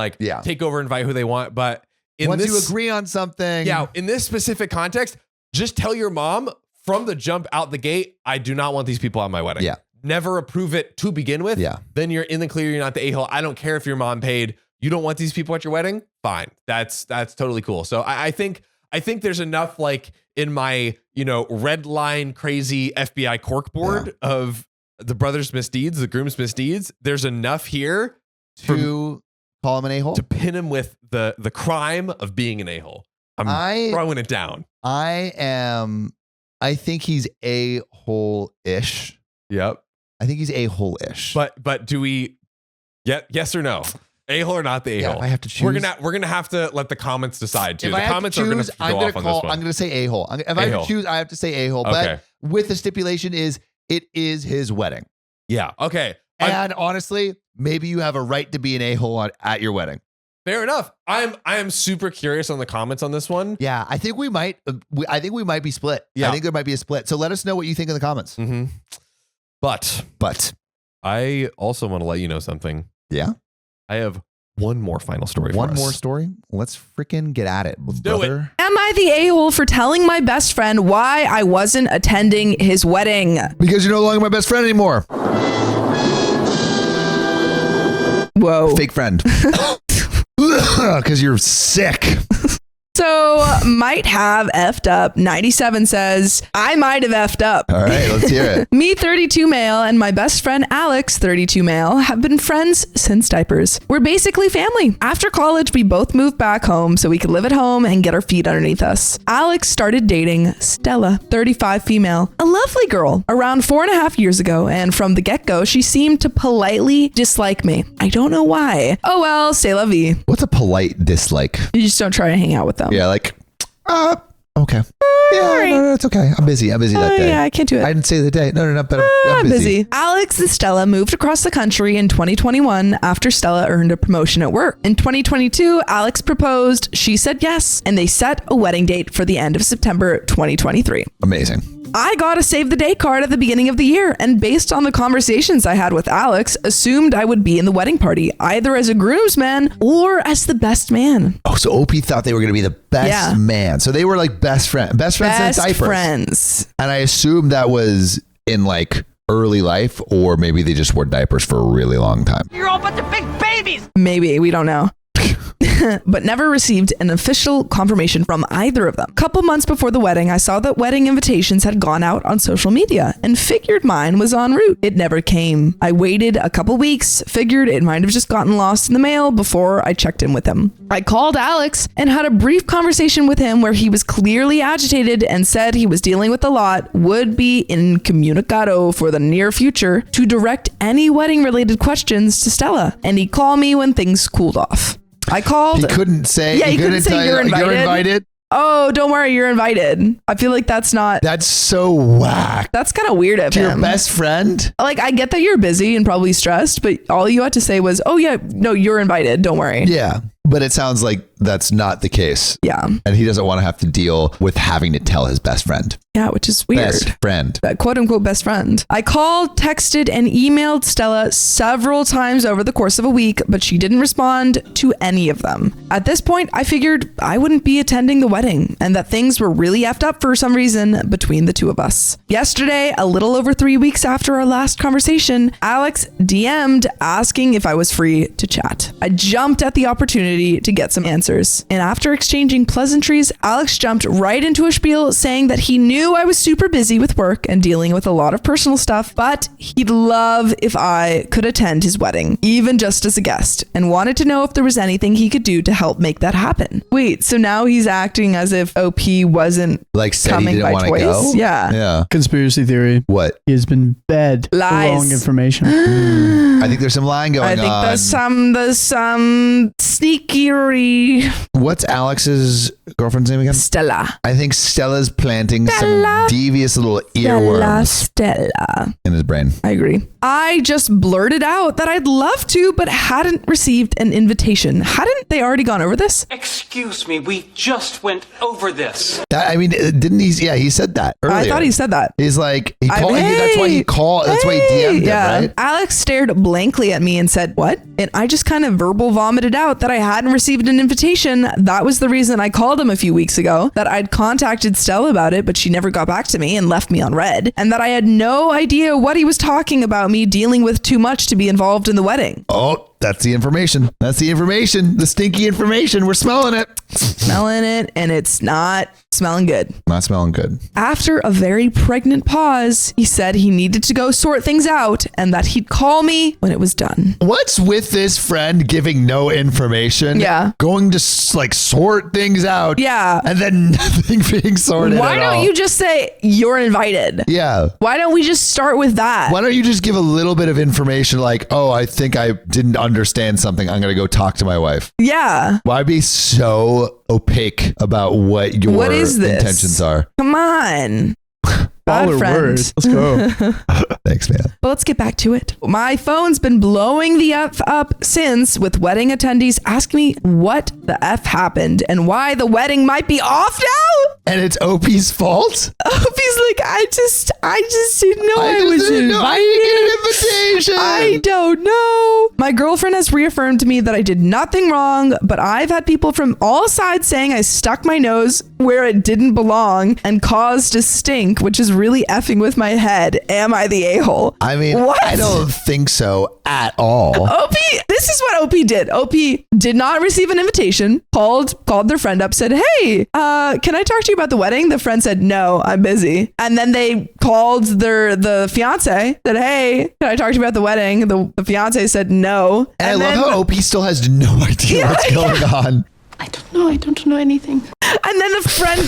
Speaker 2: take over and invite who they want. But
Speaker 1: once you agree on something.
Speaker 2: Yeah. In this specific context, just tell your mom from the jump out the gate, I do not want these people at my wedding.
Speaker 1: Yeah.
Speaker 2: Never approve it to begin with.
Speaker 1: Yeah.
Speaker 2: Then you're in the clear. You're not the a-hole. I don't care if your mom paid. You don't want these people at your wedding? Fine. That's totally cool. So I think there's enough like in my, red line crazy FBI corkboard of the brother's misdeeds, the groom's misdeeds, there's enough here
Speaker 3: To call him an a-hole?
Speaker 2: to pin him with the crime of being an a-hole. I'm throwing it down.
Speaker 3: I think he's a-hole-ish.
Speaker 2: Yep.
Speaker 3: I think he's a-hole-ish.
Speaker 2: But do we yes or no? A-hole or not the a-hole?
Speaker 3: if I have to choose.
Speaker 2: We're gonna have to let the comments decide too.
Speaker 3: If
Speaker 2: The
Speaker 3: I have
Speaker 2: comments
Speaker 3: to
Speaker 2: are gonna
Speaker 3: choose,
Speaker 2: go
Speaker 3: I'm
Speaker 2: off
Speaker 3: gonna
Speaker 2: on this one.
Speaker 3: I'm gonna say a-hole. If I have
Speaker 2: A-hole.
Speaker 3: to choose, I have to say a-hole.
Speaker 2: Okay.
Speaker 3: But with the stipulation is it is his wedding.
Speaker 2: Yeah. Okay.
Speaker 3: And honestly, maybe you have a right to be an a-hole at your wedding.
Speaker 2: Fair enough. I am super curious on the comments on this one.
Speaker 3: Yeah, I think we might. I think we might be split.
Speaker 2: Yeah.
Speaker 3: I think there might be a split. So let us know what you think in the comments.
Speaker 2: Mm-hmm. But I also want to let you know something.
Speaker 3: Yeah,
Speaker 2: I have one more final story.
Speaker 3: one
Speaker 2: for us.
Speaker 3: more story. Let's freaking get at it,
Speaker 2: do it.
Speaker 3: brother.
Speaker 6: Am I the a-hole for telling my best friend why I wasn't attending his wedding?
Speaker 3: Because you're no longer my best friend anymore.
Speaker 6: Whoa.
Speaker 3: Fake friend. Because you're sick.
Speaker 6: So, might have effed up. 97 says, I might have effed up.
Speaker 3: All right, let's hear it.
Speaker 6: Me, 32 male, and my best friend Alex, 32 male, have been friends since diapers. We're basically family. After college, we both moved back home so we could live at home and get our feet underneath us. Alex started dating Stella, 35 female, a lovely girl, around 4.5 years ago, and from the get-go, she seemed to politely dislike me. I don't know why. Oh well, c'est la vie.
Speaker 3: What's a polite dislike?
Speaker 6: You just don't try to hang out with them.
Speaker 3: Yeah, like, okay. Yeah, no, it's okay. I'm busy that day.
Speaker 6: Yeah, I can't do it.
Speaker 3: I didn't say the day. No, but
Speaker 6: I'm busy. Alex and Stella moved across the country in 2021 after Stella earned a promotion at work. In 2022, Alex proposed, she said yes, and they set a wedding date for the end of September 2023.
Speaker 3: Amazing.
Speaker 6: I got a save the date card at the beginning of the year, and based on the conversations I had with Alex, assumed I would be in the wedding party, either as a groomsman or as the best man.
Speaker 3: Oh, so OP thought they were going to be the best man. So they were like best friends since diapers.
Speaker 6: Friends.
Speaker 3: And I assume that was in like early life, or maybe they just wore diapers for a really long time.
Speaker 7: You're all but the big babies.
Speaker 6: Maybe, we don't know. But never received an official confirmation from either of them. A couple months before the wedding, I saw that wedding invitations had gone out on social media and figured mine was en route. It never came. I waited a couple weeks, figured it might have just gotten lost in the mail before I checked in with him. I called Alex and had a brief conversation with him where he was clearly agitated and said he was dealing with a lot, would be incommunicado for the near future to direct any wedding related questions to Stella. And he'd call me when things cooled off. I called.
Speaker 3: He couldn't say.
Speaker 6: Yeah, he couldn't say you're invited.
Speaker 3: You're invited.
Speaker 6: Oh, don't worry, you're invited. I feel like that's not.
Speaker 3: That's so whack.
Speaker 6: That's kind of weird of
Speaker 3: To
Speaker 6: him.
Speaker 3: your best friend?
Speaker 6: Like, I get that you're busy and probably stressed, but all you had to say was, "Oh yeah, no, you're invited. Don't worry."
Speaker 3: Yeah. But it sounds like that's not the case.
Speaker 6: Yeah.
Speaker 3: And he doesn't want to have to deal with having to tell his best friend.
Speaker 6: Yeah, which is weird.
Speaker 3: Best friend.
Speaker 6: That quote unquote best friend. I called, texted, and emailed Stella several times over the course of a week, but she didn't respond to any of them. At this point, I figured I wouldn't be attending the wedding and that things were really effed up for some reason between the two of us. Yesterday, a little over 3 weeks after our last conversation, Alex DM'd asking if I was free to chat. I jumped at the opportunity to get some answers. And after exchanging pleasantries, Alex jumped right into a spiel saying that he knew I was super busy with work and dealing with a lot of personal stuff, but he'd love if I could attend his wedding, even just as a guest, and wanted to know if there was anything he could do to help make that happen. Wait, so now he's acting as if OP wasn't
Speaker 3: Like said
Speaker 6: coming
Speaker 3: he didn't
Speaker 6: by
Speaker 3: want to
Speaker 6: choice?
Speaker 3: go?
Speaker 6: Yeah.
Speaker 3: Yeah.
Speaker 5: Conspiracy theory.
Speaker 3: What?
Speaker 5: He has been bed.
Speaker 6: Lies.
Speaker 5: Wrong information.
Speaker 3: I think there's some lying going on.
Speaker 6: I think there's some sneakery.
Speaker 3: What's Alex's girlfriend's name again?
Speaker 6: Stella.
Speaker 3: I think Stella's planting some devious little earworms
Speaker 6: Stella.
Speaker 3: in his brain.
Speaker 6: I agree. I just blurted out that I'd love to, but hadn't received an invitation. Hadn't they already gone over this?
Speaker 7: Excuse me, we just went over this.
Speaker 3: Didn't he? Yeah, he said that earlier.
Speaker 6: I thought he said that.
Speaker 3: He's like, that's why he called. That's why he DM'd
Speaker 6: yeah.
Speaker 3: him, right?
Speaker 6: Alex stared blankly at me and said, "What?" And I just kind of verbal vomited out that I hadn't received an invitation. That was the reason I called him a few weeks ago, that I'd contacted Stella about it, but she never got back to me and left me on red, and that I had no idea what he was talking about me dealing with too much to be involved in the wedding.
Speaker 3: Oh, That's the information. That's the information. The stinky information. We're smelling it.
Speaker 6: Smelling it, and it's not smelling good.
Speaker 3: Not smelling good.
Speaker 6: After a very pregnant pause, he said he needed to go sort things out and that he'd call me when it was done.
Speaker 3: What's with this friend giving no information?
Speaker 6: Yeah.
Speaker 3: Going to like sort things out.
Speaker 6: Yeah.
Speaker 3: And then nothing being sorted
Speaker 6: Why
Speaker 3: at
Speaker 6: don't
Speaker 3: all.
Speaker 6: you just say you're invited?
Speaker 3: Yeah.
Speaker 6: Why don't we just start with that?
Speaker 3: Why don't you just give a little bit of information like, oh, I think I didn't understand something. I'm going to go talk to my wife.
Speaker 6: Yeah.
Speaker 3: Why be so opaque about what your
Speaker 6: What is this?
Speaker 3: intentions are?
Speaker 6: Come on. Bad
Speaker 5: Baller
Speaker 6: friend.
Speaker 5: words. Let's go.
Speaker 3: Thanks, man.
Speaker 6: But let's get back to it. My phone's been blowing the F up since, with wedding attendees asking me what the F happened and why the wedding might be off now.
Speaker 3: And it's OP's fault?
Speaker 6: Opie's like, I just didn't know I was invited.
Speaker 3: I didn't get an invitation.
Speaker 6: I don't know. My girlfriend has reaffirmed to me that I did nothing wrong, but I've had people from all sides saying I stuck my nose where it didn't belong and caused a stink, which is really effing with my head. Am I the a-hole?
Speaker 3: I mean,
Speaker 6: What?
Speaker 3: I don't think so at all.
Speaker 6: OP, this is what OP did. OP did not receive an invitation, called their friend up, said, hey, can I talk to you about the wedding? The friend said, no, I'm busy. And then they called the fiance, said, hey, can I talk to you about the wedding? The fiance said no.
Speaker 3: And I
Speaker 6: then,
Speaker 3: love how OP still has no idea what's going on.
Speaker 8: I don't know anything.
Speaker 6: And then the friend,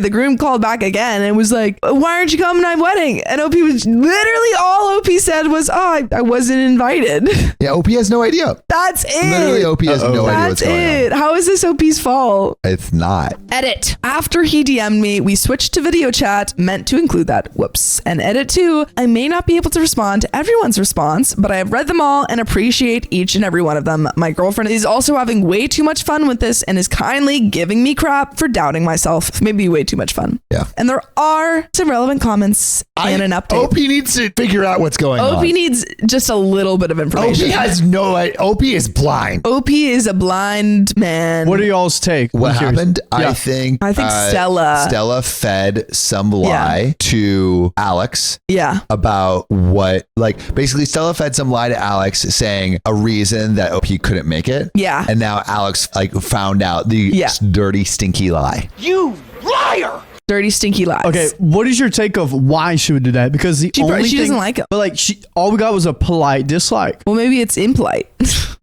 Speaker 6: the groom called back again and was like, why aren't you coming to my wedding? And OP was literally all OP said was, oh, I wasn't invited.
Speaker 3: Yeah, OP has no idea.
Speaker 6: That's it.
Speaker 3: Literally, OP has no idea what's
Speaker 6: That's
Speaker 3: going
Speaker 6: it. How is this OP's fault?
Speaker 3: on. It's not.
Speaker 6: Edit. After he DM'd me, we switched to video chat, meant to include that. Whoops. And edit 2. I may not be able to respond to everyone's response, but I have read them all and appreciate each and every one of them. My girlfriend is also having way too much fun with this and is kindly giving me crap for doubting myself. Maybe way too much fun.
Speaker 3: Yeah.
Speaker 6: And there are some relevant comments and an update.
Speaker 3: OP needs to figure out what's going on.
Speaker 6: OP needs just a little bit of
Speaker 3: OP
Speaker 6: information.
Speaker 3: has no idea. OP is blind.
Speaker 6: OP is a blind man.
Speaker 5: What are y'all's take?
Speaker 3: What
Speaker 5: I'm curious.
Speaker 3: happened?
Speaker 5: Yeah.
Speaker 3: I think
Speaker 6: Stella.
Speaker 3: Stella fed some lie to Alex
Speaker 6: Yeah.
Speaker 3: about what, like, basically Stella fed some lie to Alex saying a reason that OP couldn't make it.
Speaker 6: Yeah.
Speaker 3: And now Alex like found out the dirty, stinky lie.
Speaker 7: You liar!
Speaker 6: Dirty, stinky lies.
Speaker 5: Okay, what is your take of why she would do that? Because the
Speaker 6: She
Speaker 5: only thing,
Speaker 6: doesn't like him.
Speaker 5: But like, all we got was a polite dislike.
Speaker 6: Well, maybe it's impolite.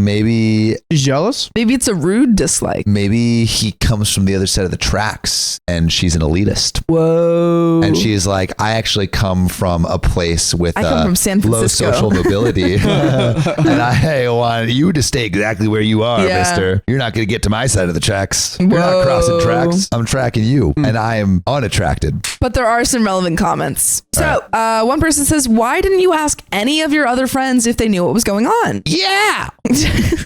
Speaker 3: Maybe
Speaker 5: She's jealous.
Speaker 6: Maybe it's a rude dislike.
Speaker 3: maybe he comes from the other side of the tracks and she's an elitist.
Speaker 6: Whoa.
Speaker 3: And she's like, I actually come from a place with
Speaker 6: I come from San
Speaker 3: low
Speaker 6: Francisco.
Speaker 3: social mobility. And I want you to stay exactly where you are,
Speaker 6: Yeah.
Speaker 3: mister. You're not going to get to my side of the tracks. You're not
Speaker 6: Whoa.
Speaker 3: crossing tracks. I'm tracking you. And I am unattracted.
Speaker 6: But there are some relevant comments. So one person says, why didn't you ask any of your other friends if they knew what was going on?
Speaker 3: Yeah.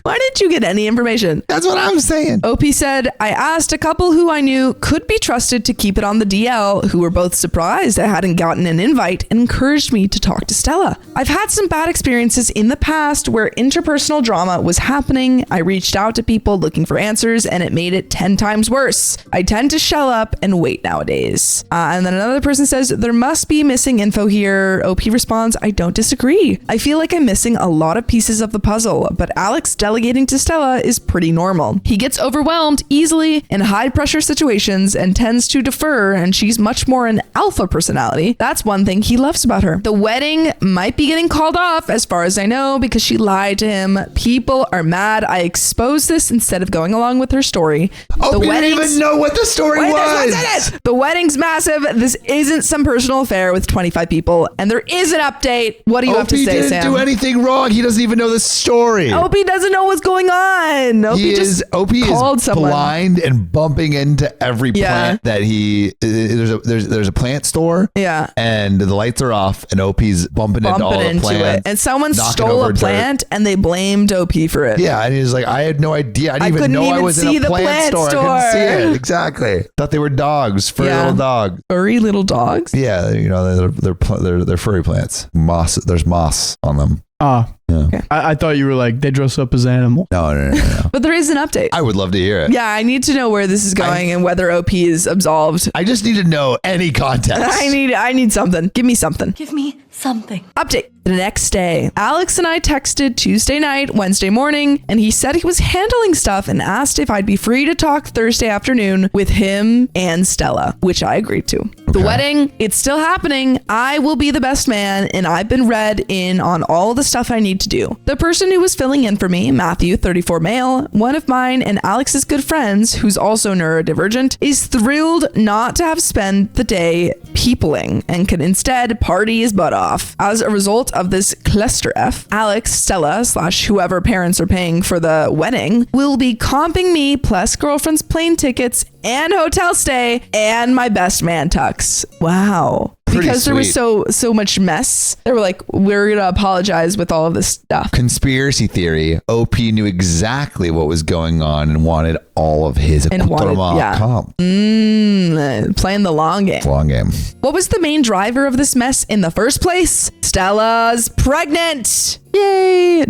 Speaker 6: Why didn't you get any information?
Speaker 3: That's what I'm saying.
Speaker 6: OP said, I asked a couple who I knew could be trusted to keep it on the DL, who were both surprised I hadn't gotten an invite and encouraged me to talk to Stella. I've had some bad experiences in the past where interpersonal drama was happening. I reached out to people looking for answers and it made it 10 times worse. I tend to shell up and wait nowadays. And then another person says, there must be missing info here. OP responds, I don't disagree. I feel like I'm missing a lot of pieces of the puzzle, but Alex delegating to Stella is pretty normal. He gets overwhelmed easily in high pressure situations and tends to defer, and she's much more an alpha personality. That's one thing he loves about her. The wedding might be getting called off as far as I know because she lied to him. People are mad I exposed this instead of going along with her story.
Speaker 3: Oh, we didn't even know what the story
Speaker 6: Wait,
Speaker 3: was.
Speaker 6: that's it. The wedding's massive. This isn't some personal affair with 25 people, and there is an update. What do you have to say,
Speaker 3: didn't
Speaker 6: Sam?
Speaker 3: do anything wrong. He doesn't even know the story.
Speaker 6: OP doesn't know what's going on. OP
Speaker 3: OP
Speaker 6: called
Speaker 3: is
Speaker 6: someone.
Speaker 3: blind and bumping into every
Speaker 6: Yeah.
Speaker 3: plant that he. There's a plant store.
Speaker 6: Yeah.
Speaker 3: And the lights are off, and OP's bumping into all the plants.
Speaker 6: And someone
Speaker 3: knocking
Speaker 6: stole
Speaker 3: over
Speaker 6: a
Speaker 3: dirt.
Speaker 6: plant and they blamed OP for it.
Speaker 3: Yeah, and he's like, I had no idea. I didn't even
Speaker 6: couldn't
Speaker 3: know I
Speaker 6: even
Speaker 3: was in
Speaker 6: see
Speaker 3: a
Speaker 6: the
Speaker 3: plant
Speaker 6: plant
Speaker 3: store. I couldn't see
Speaker 6: store.
Speaker 3: it. Exactly. Thought they were dogs, furry
Speaker 6: Yeah.
Speaker 3: little dogs.
Speaker 6: Furry little dogs.
Speaker 3: Yeah, you know they're furry plants. Moss. There's moss on them.
Speaker 5: Ah,
Speaker 3: Yeah.
Speaker 6: Okay.
Speaker 5: I thought you were like they dress up as animal.
Speaker 3: No.
Speaker 6: But there is an update.
Speaker 3: I would love to hear it.
Speaker 6: Yeah, I need to know where this is going and whether OP is absolved.
Speaker 3: I just need to know any context.
Speaker 6: I need something. Give me something.
Speaker 8: Give me something.
Speaker 4: Update. The next day, Alex and I texted Tuesday night, Wednesday morning, and he said he was handling stuff and asked if I'd be free to talk Thursday afternoon with him and Stella, which I agreed to. The wedding, it's still happening. I will be the best man, and I've been read in on all the stuff I need to do. The person who was filling in for me, Matthew, 34 male, one of mine and Alex's good friends, who's also neurodivergent, is thrilled not to have spent the day peopling and can instead party his butt off. As a result of this cluster F, Alex, Stella / whoever parents are paying for the wedding will be comping me plus girlfriend's plane tickets and hotel stay and my best man tux. Wow. Because there was so much mess. They were like, we're going to apologize with all of this stuff.
Speaker 3: Conspiracy theory. OP knew exactly what was going on and wanted all of his
Speaker 4: And wanted- yeah.
Speaker 3: comp.
Speaker 4: Playing the long game.
Speaker 3: Long game.
Speaker 4: What was the main driver of this mess in the first place? Stella's pregnant. Yay. ...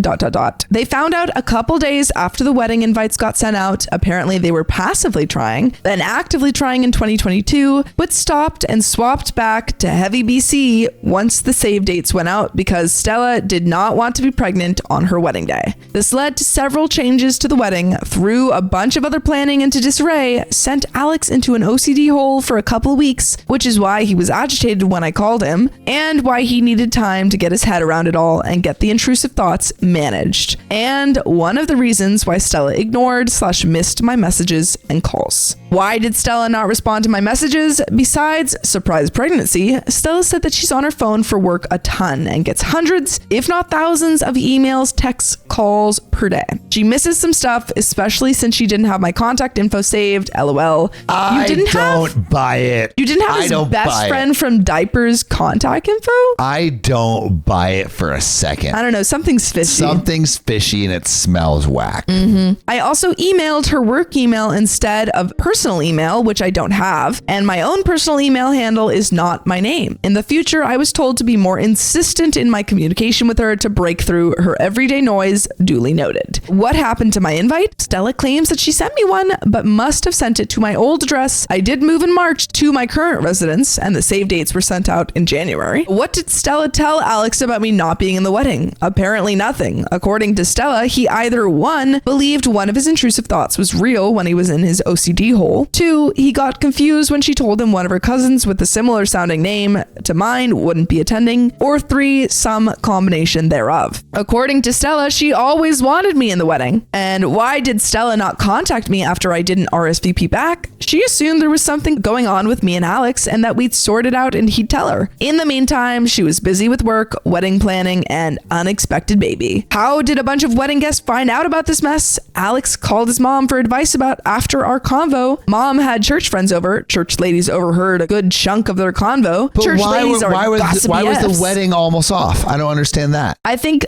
Speaker 4: They found out a couple days after the wedding invites got sent out. Apparently they were passively trying, then actively trying in 2022, but stopped and swapped back to heavy BC once the save dates went out because Stella did not want to be pregnant on her wedding day. This led to several changes to the wedding, threw a bunch of other planning into disarray, sent Alex into an OCD hole for a couple of weeks, which is why he was agitated when I called him, and why he needed time to get his head around it all and get the intrusive thoughts managed. And one of the reasons why Stella ignored / missed my messages and calls. Why did Stella not respond to my messages? Besides surprise pregnancy, Stella said that she's on her phone for work a ton and gets hundreds, if not thousands, of emails, texts, calls per day. She misses some stuff, especially since she didn't have my contact info saved. LOL.
Speaker 3: I don't buy it.
Speaker 4: You didn't have his best friend from diapers contact info?
Speaker 3: I don't buy it for a second.
Speaker 4: I don't know. Something's fishy.
Speaker 3: Something's fishy and it smells whack.
Speaker 4: I also emailed her work email instead of personal email, which I don't have, and my own personal email handle is not my name. In the future, I was told to be more insistent in my communication with her to break through her everyday noise. Duly noted. What happened to my invite? Stella claims that she sent me one, but must have sent it to my old address. I did move in March to my current residence, and the save dates were sent out in January. What did Stella tell Alex about me not being in the wedding? Apparently nothing. According to Stella, he either 1, believed one of his intrusive thoughts was real when he was in his OCD hole, 2, he got confused when she told him one of her cousins with a similar sounding name to mine wouldn't be attending, or 3, some combination thereof. According to Stella, she always wanted me in the wedding. And why did Stella not contact me after I didn't RSVP back? She assumed there was something going on with me and Alex and that we'd sort it out and he'd tell her. In the meantime, she was busy with work, wedding planning, and unexpected baby. How did a bunch of wedding guests find out about this mess? Alex called his mom for advice about after our convo. Mom had church friends over. Church ladies overheard a good chunk of their convo.
Speaker 3: But
Speaker 4: church ladies are
Speaker 3: why was the
Speaker 4: Fs.
Speaker 3: wedding almost off? I don't understand that.
Speaker 4: I think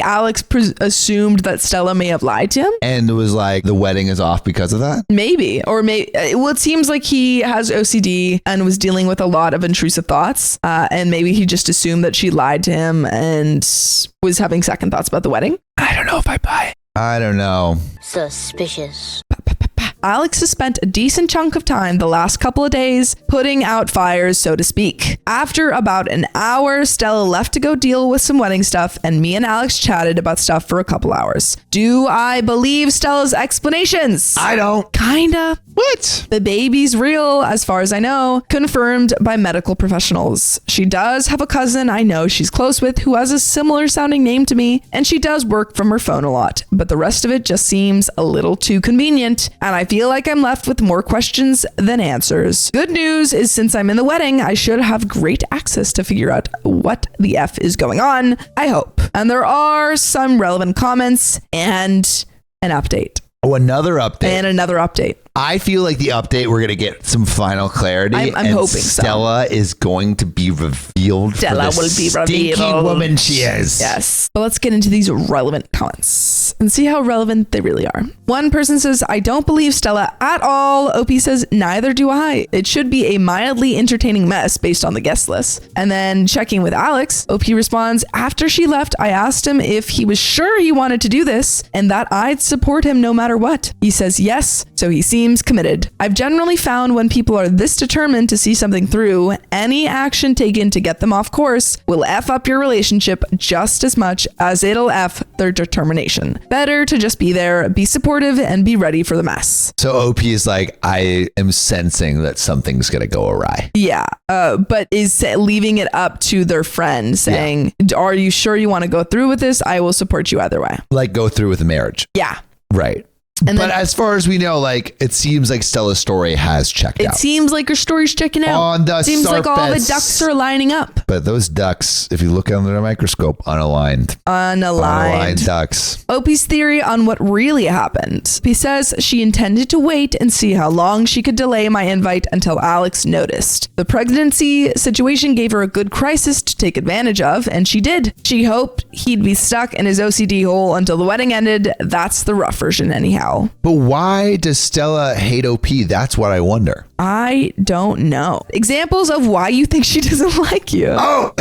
Speaker 4: Alex assumed that Stella may have lied to him.
Speaker 3: And it was like the wedding is off because of that?
Speaker 4: Maybe. Well, it seems like he has OCD and was dealing with a lot of intrusive thoughts. And maybe he just assumed that she lied to him and was having second thoughts about the wedding. I don't know if I buy it.
Speaker 3: I don't know.
Speaker 8: Suspicious.
Speaker 4: Alex has spent a decent chunk of time the last couple of days putting out fires, so to speak. After about an hour, Stella left to go deal with some wedding stuff, and me and Alex chatted about stuff for a couple hours. Do I believe Stella's explanations?
Speaker 3: I don't.
Speaker 4: Kinda.
Speaker 3: What?
Speaker 4: The baby's real, as far as I know, confirmed by medical professionals. She does have a cousin I know she's close with who has a similar sounding name to me, and she does work from her phone a lot, but the rest of it just seems a little too convenient, and I feel like I'm left with more questions than answers. Good news is since I'm in the wedding, I should have great access to figure out what the F is going on, I hope. And there are some relevant comments and an update.
Speaker 3: Oh, another update.
Speaker 4: And another update.
Speaker 3: I feel like the update, we're going to get some final clarity.
Speaker 4: I'm hoping so.
Speaker 3: Stella is going to be revealed.
Speaker 4: Stella
Speaker 3: for the
Speaker 4: will be
Speaker 3: stinky
Speaker 4: revealed.
Speaker 3: woman she is.
Speaker 4: Yes. But let's get into these relevant comments and see how relevant they really are. One person says, I don't believe Stella at all. OP says, neither do I. It should be a mildly entertaining mess based on the guest list. And then checking with Alex, OP responds, after she left, I asked him if he was sure he wanted to do this and that I'd support him no matter what. He says yes, so he seems
Speaker 6: seems committed. I've generally found when people are this determined to see something through, any action taken to get them off course will F up your relationship just as much as it'll F their determination. Better to just be there, be supportive, and be ready for the mess.
Speaker 1: So OP is like, I am sensing that something's going to go awry.
Speaker 6: Yeah, but is leaving it up to their friend saying, are you sure you want to go through with this? I will support you either way.
Speaker 1: Like go through with the marriage.
Speaker 6: Yeah.
Speaker 1: Right.
Speaker 6: And
Speaker 1: but
Speaker 6: then,
Speaker 1: as far as we know, like it seems like Stella's story has checked out.
Speaker 6: it seems like her story's checking out.
Speaker 1: On the
Speaker 6: seems like all the
Speaker 1: surface.
Speaker 6: ducks are lining up.
Speaker 1: But those ducks, if you look under the microscope, unaligned. Unaligned ducks.
Speaker 6: Opie's theory on what really happened. He says she intended to wait and see how long she could delay my invite until Alex noticed. The pregnancy situation gave her a good crisis to take advantage of, and she did. She hoped he'd be stuck in his OCD hole until the wedding ended. That's the rough version anyhow.
Speaker 1: But why does Stella hate OP? That's what I wonder.
Speaker 6: I don't know. Examples of why you think she doesn't like you.
Speaker 1: Oh,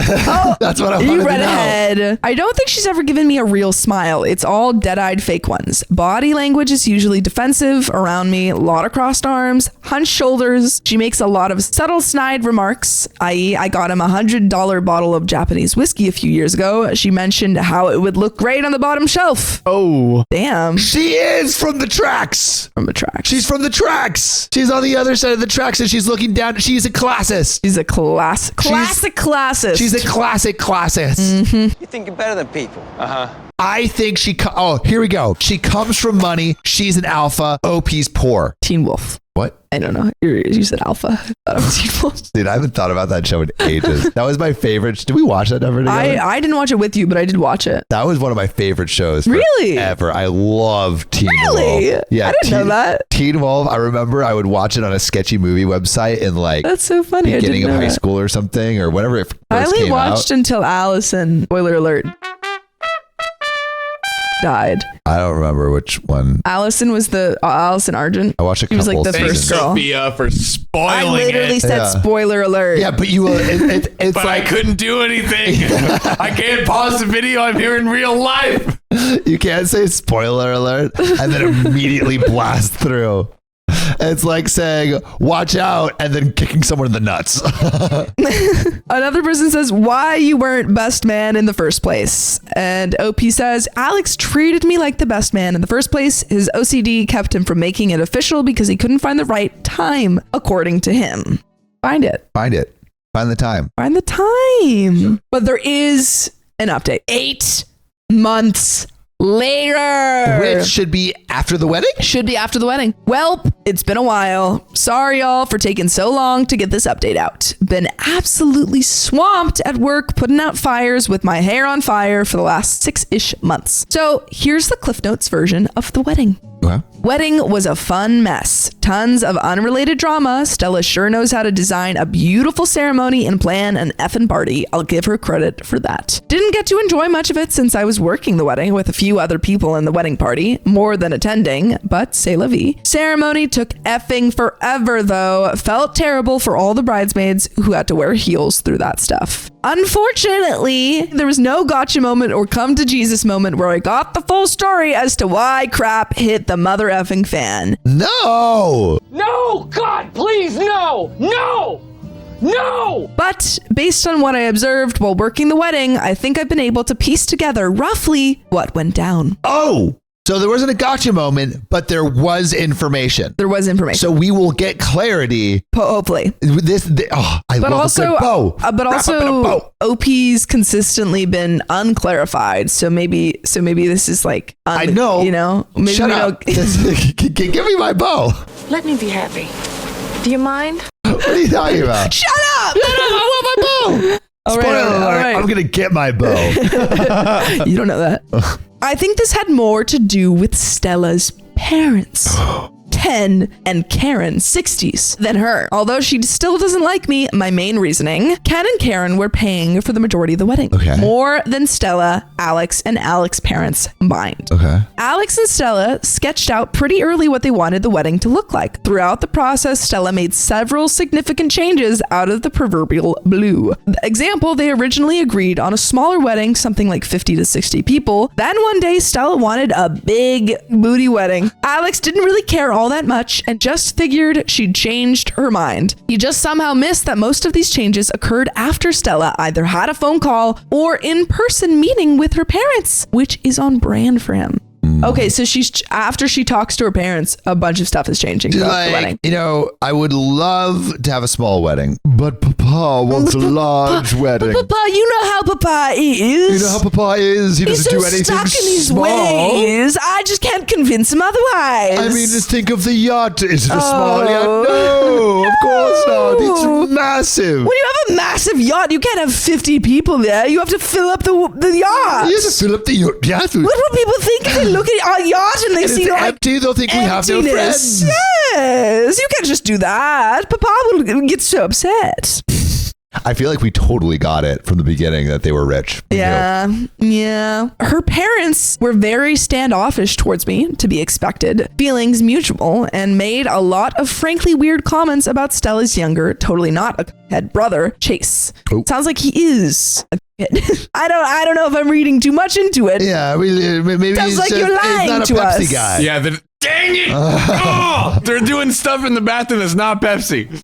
Speaker 1: that's what I wanted
Speaker 6: You read
Speaker 1: to know.
Speaker 6: ahead. I don't think she's ever given me a real smile. It's all dead-eyed fake ones. Body language is usually defensive around me. A lot of crossed arms, hunched shoulders. She makes a lot of subtle snide remarks, i.e. I got him a $100 bottle of Japanese whiskey a few years ago. She mentioned how it would look great on the bottom shelf.
Speaker 5: Oh.
Speaker 6: Damn.
Speaker 1: She is from the tracks.
Speaker 6: From the tracks.
Speaker 1: She's from the tracks. She's on the other side of the tracks and she's looking down. She's a classist.
Speaker 6: She's a classic classist.
Speaker 1: She's a classic classist.
Speaker 9: You think you're better than people.
Speaker 1: I think here we go. She comes from money. She's an alpha. OP's poor.
Speaker 6: Teen Wolf.
Speaker 1: What?
Speaker 6: I don't know. You said alpha. I thought it was Teen Wolf.
Speaker 1: Dude, I haven't thought about that show in ages. That was my favorite. Did we watch that ever together?
Speaker 6: I didn't watch it with you, but I did watch it.
Speaker 1: That was one of my favorite shows.
Speaker 6: Really?
Speaker 1: Ever. I love Teen Wolf.
Speaker 6: Really?
Speaker 1: Yeah.
Speaker 6: I didn't know that.
Speaker 1: Teen Wolf. I remember I would watch it on a sketchy movie website in like
Speaker 6: That's so funny.
Speaker 1: beginning
Speaker 6: I
Speaker 1: of
Speaker 6: didn't know
Speaker 1: high
Speaker 6: that.
Speaker 1: school or something or whatever it first
Speaker 6: I only
Speaker 1: came
Speaker 6: watched
Speaker 1: out.
Speaker 6: until Allison, spoiler alert, died.
Speaker 1: I don't remember which one.
Speaker 6: Allison was the Allison Argent.
Speaker 1: I watched a
Speaker 6: She was
Speaker 1: couple
Speaker 6: like the
Speaker 1: seasons.
Speaker 6: first girl.
Speaker 2: Sophia for spoiling
Speaker 6: I literally
Speaker 2: it.
Speaker 6: said
Speaker 1: Yeah.
Speaker 6: spoiler alert.
Speaker 1: Yeah, but you it's
Speaker 2: But I
Speaker 1: like
Speaker 2: couldn't do anything. I can't pause the video. I'm here in real life.
Speaker 1: you can't say spoiler alert and then immediately blast through. It's like saying watch out and then kicking someone in the nuts.
Speaker 6: Another person says, why you weren't best man in the first place? And OP says, Alex treated me like the best man in the first place. His OCD kept him from making it official because he couldn't find the right time, according to him. Find it.
Speaker 1: Find it. Find the time.
Speaker 6: Find the time. But there is an update. 8 months later.
Speaker 1: Which should be after the wedding?
Speaker 6: Should be after the wedding. Well, it's been a while. Sorry, y'all, for taking so long to get this update out. Been absolutely swamped at work, putting out fires with my hair on fire for the last 6-ish months. So here's the Cliff Notes version of the wedding.
Speaker 1: Okay.
Speaker 6: Wedding was a fun mess. Tons of unrelated drama. Stella sure knows how to design a beautiful ceremony and plan an effing party. I'll give her credit for that. Didn't get to enjoy much of it since I was working the wedding with a few other people in the wedding party, more than attending, but c'est la vie. Ceremony took effing forever though. Felt terrible for all the bridesmaids who had to wear heels through that stuff. Unfortunately, there was no gotcha moment or come to Jesus moment where I got the full story as to why crap hit the mother effing fan.
Speaker 1: No.
Speaker 7: No! God, please, no! No! No!
Speaker 6: But based on what I observed while working the wedding, I think I've been able to piece together roughly what went down.
Speaker 1: Oh. So there wasn't a gotcha moment, but there was information.
Speaker 6: There was information.
Speaker 1: So we will get clarity.
Speaker 6: Hopefully.
Speaker 1: I
Speaker 6: But
Speaker 1: love
Speaker 6: also,
Speaker 1: a good bow.
Speaker 6: but
Speaker 1: Wrap up in a
Speaker 6: also,
Speaker 1: bow.
Speaker 6: OP's consistently been unclarified. So maybe this is like,
Speaker 1: I know.
Speaker 6: you know, maybe
Speaker 1: Shut
Speaker 6: we
Speaker 1: up.
Speaker 6: don't.
Speaker 1: Give me my bow.
Speaker 8: Let me be happy. Do you mind?
Speaker 1: What are you talking about?
Speaker 6: Shut up!
Speaker 1: I want my bow.
Speaker 6: All right,
Speaker 1: Spoiler
Speaker 6: all
Speaker 1: alert,
Speaker 6: right.
Speaker 1: I'm going to get my bow.
Speaker 6: You don't know that. I think this had more to do with Stella's parents. 10 and Karen 60s than her. Although she still doesn't like me, my main reasoning, Ken and Karen were paying for the majority of the wedding.
Speaker 1: Okay.
Speaker 6: More than Stella, Alex, and Alex's parents combined.
Speaker 1: Okay.
Speaker 6: Alex and Stella sketched out pretty early what they wanted the wedding to look like. Throughout the process, Stella made several significant changes out of the proverbial blue. Example, they originally agreed on a smaller wedding, something like 50 to 60 people. Then one day, Stella wanted a big booty wedding. Alex didn't really care all
Speaker 4: that much and just figured she'd changed her mind. He just somehow missed that most of these changes occurred after Stella either had a phone call or in-person meeting with her parents, which is on brand for him. Okay, so after she talks to her parents, a bunch of stuff is changing throughout the wedding.
Speaker 3: You know, I would love to have a small wedding, but Papa wants a large wedding.
Speaker 4: Papa, you know how Papa is.
Speaker 3: You know how Papa is. He doesn't
Speaker 4: He's so
Speaker 3: do anything
Speaker 4: stuck in his
Speaker 3: small.
Speaker 4: ways. I just can't convince him otherwise.
Speaker 3: I mean, just think of the yacht. Is it a small yacht? No, of course not. It's massive.
Speaker 4: When you have a massive yacht, you can't have 50 people there. You have to fill up the yacht.
Speaker 3: You have to fill up the yacht.
Speaker 4: What will people think if they look at our yacht and they see
Speaker 3: it's
Speaker 4: like
Speaker 3: empty? They'll think we have no
Speaker 4: emptiness?
Speaker 3: friends.
Speaker 4: Yes, you can't just do that. Papa will get so upset.
Speaker 3: I feel like we totally got it from the beginning that they were rich.
Speaker 4: Yeah. Her parents were very standoffish towards me, to be expected, feelings mutual, and made a lot of frankly weird comments about Stella's younger, totally not a head brother, Chase.
Speaker 3: Oh.
Speaker 4: Sounds like he is a kid. I don't know if I'm reading too much into it.
Speaker 3: Yeah, maybe
Speaker 4: Sounds like you're lying
Speaker 3: not a
Speaker 4: to
Speaker 3: Pepsi
Speaker 4: us.
Speaker 3: guy.
Speaker 2: Yeah, dang it! Oh, they're doing stuff in the bathroom that's not Pepsi.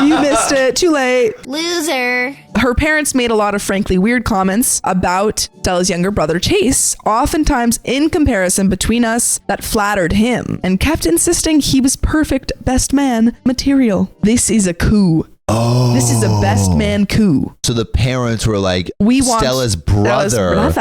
Speaker 4: You missed it. Too late.
Speaker 9: Loser.
Speaker 4: Her parents made a lot of frankly weird comments about Stella's younger brother Chase, oftentimes in comparison between us that flattered him, and kept insisting he was perfect best man material. This is a coup.
Speaker 3: Oh.
Speaker 4: This is a best man coup.
Speaker 3: So the parents were like,
Speaker 4: We want
Speaker 3: Stella's brother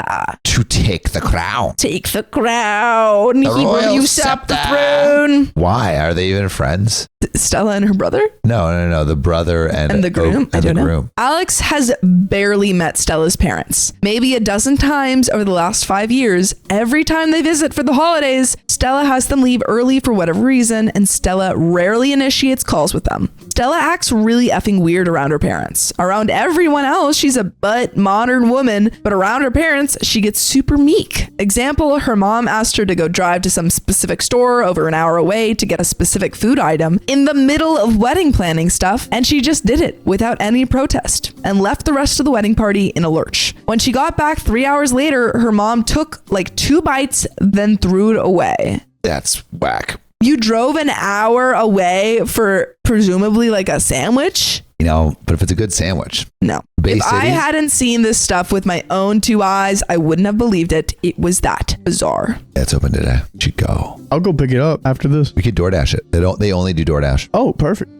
Speaker 3: to take the crown.
Speaker 4: Take the crown. He will
Speaker 3: royal
Speaker 4: usurp the
Speaker 3: scepter.
Speaker 4: throne.
Speaker 3: Why? Are they even friends?
Speaker 4: Stella and her brother?
Speaker 3: No. The brother and
Speaker 4: The groom?
Speaker 3: I don't
Speaker 4: know. Alex has barely met Stella's parents. Maybe a dozen times over the last 5 years. Every time they visit for the holidays, Stella has them leave early for whatever reason, and Stella rarely initiates calls with them. Stella acts really effing weird around her parents. Around everyone else, she's a butt modern woman, but around her parents, she gets super meek. Example, her mom asked her to go drive to some specific store over an hour away to get a specific food item in the middle of wedding planning stuff, and she just did it without any protest and left the rest of the wedding party in a lurch. When she got back 3 hours later, her mom took like 2 bites, then threw it away.
Speaker 3: That's whack.
Speaker 4: You drove an hour away for presumably like a sandwich?
Speaker 3: You know, but if it's a good sandwich.
Speaker 4: No.
Speaker 3: Bay
Speaker 4: If I
Speaker 3: City?
Speaker 4: hadn't seen this stuff with my own 2 eyes, I wouldn't have believed it. It was that bizarre.
Speaker 3: Yeah, it's open today. We should go.
Speaker 5: I'll go pick it up after this.
Speaker 3: We could DoorDash it. They only do DoorDash.
Speaker 5: Oh, perfect.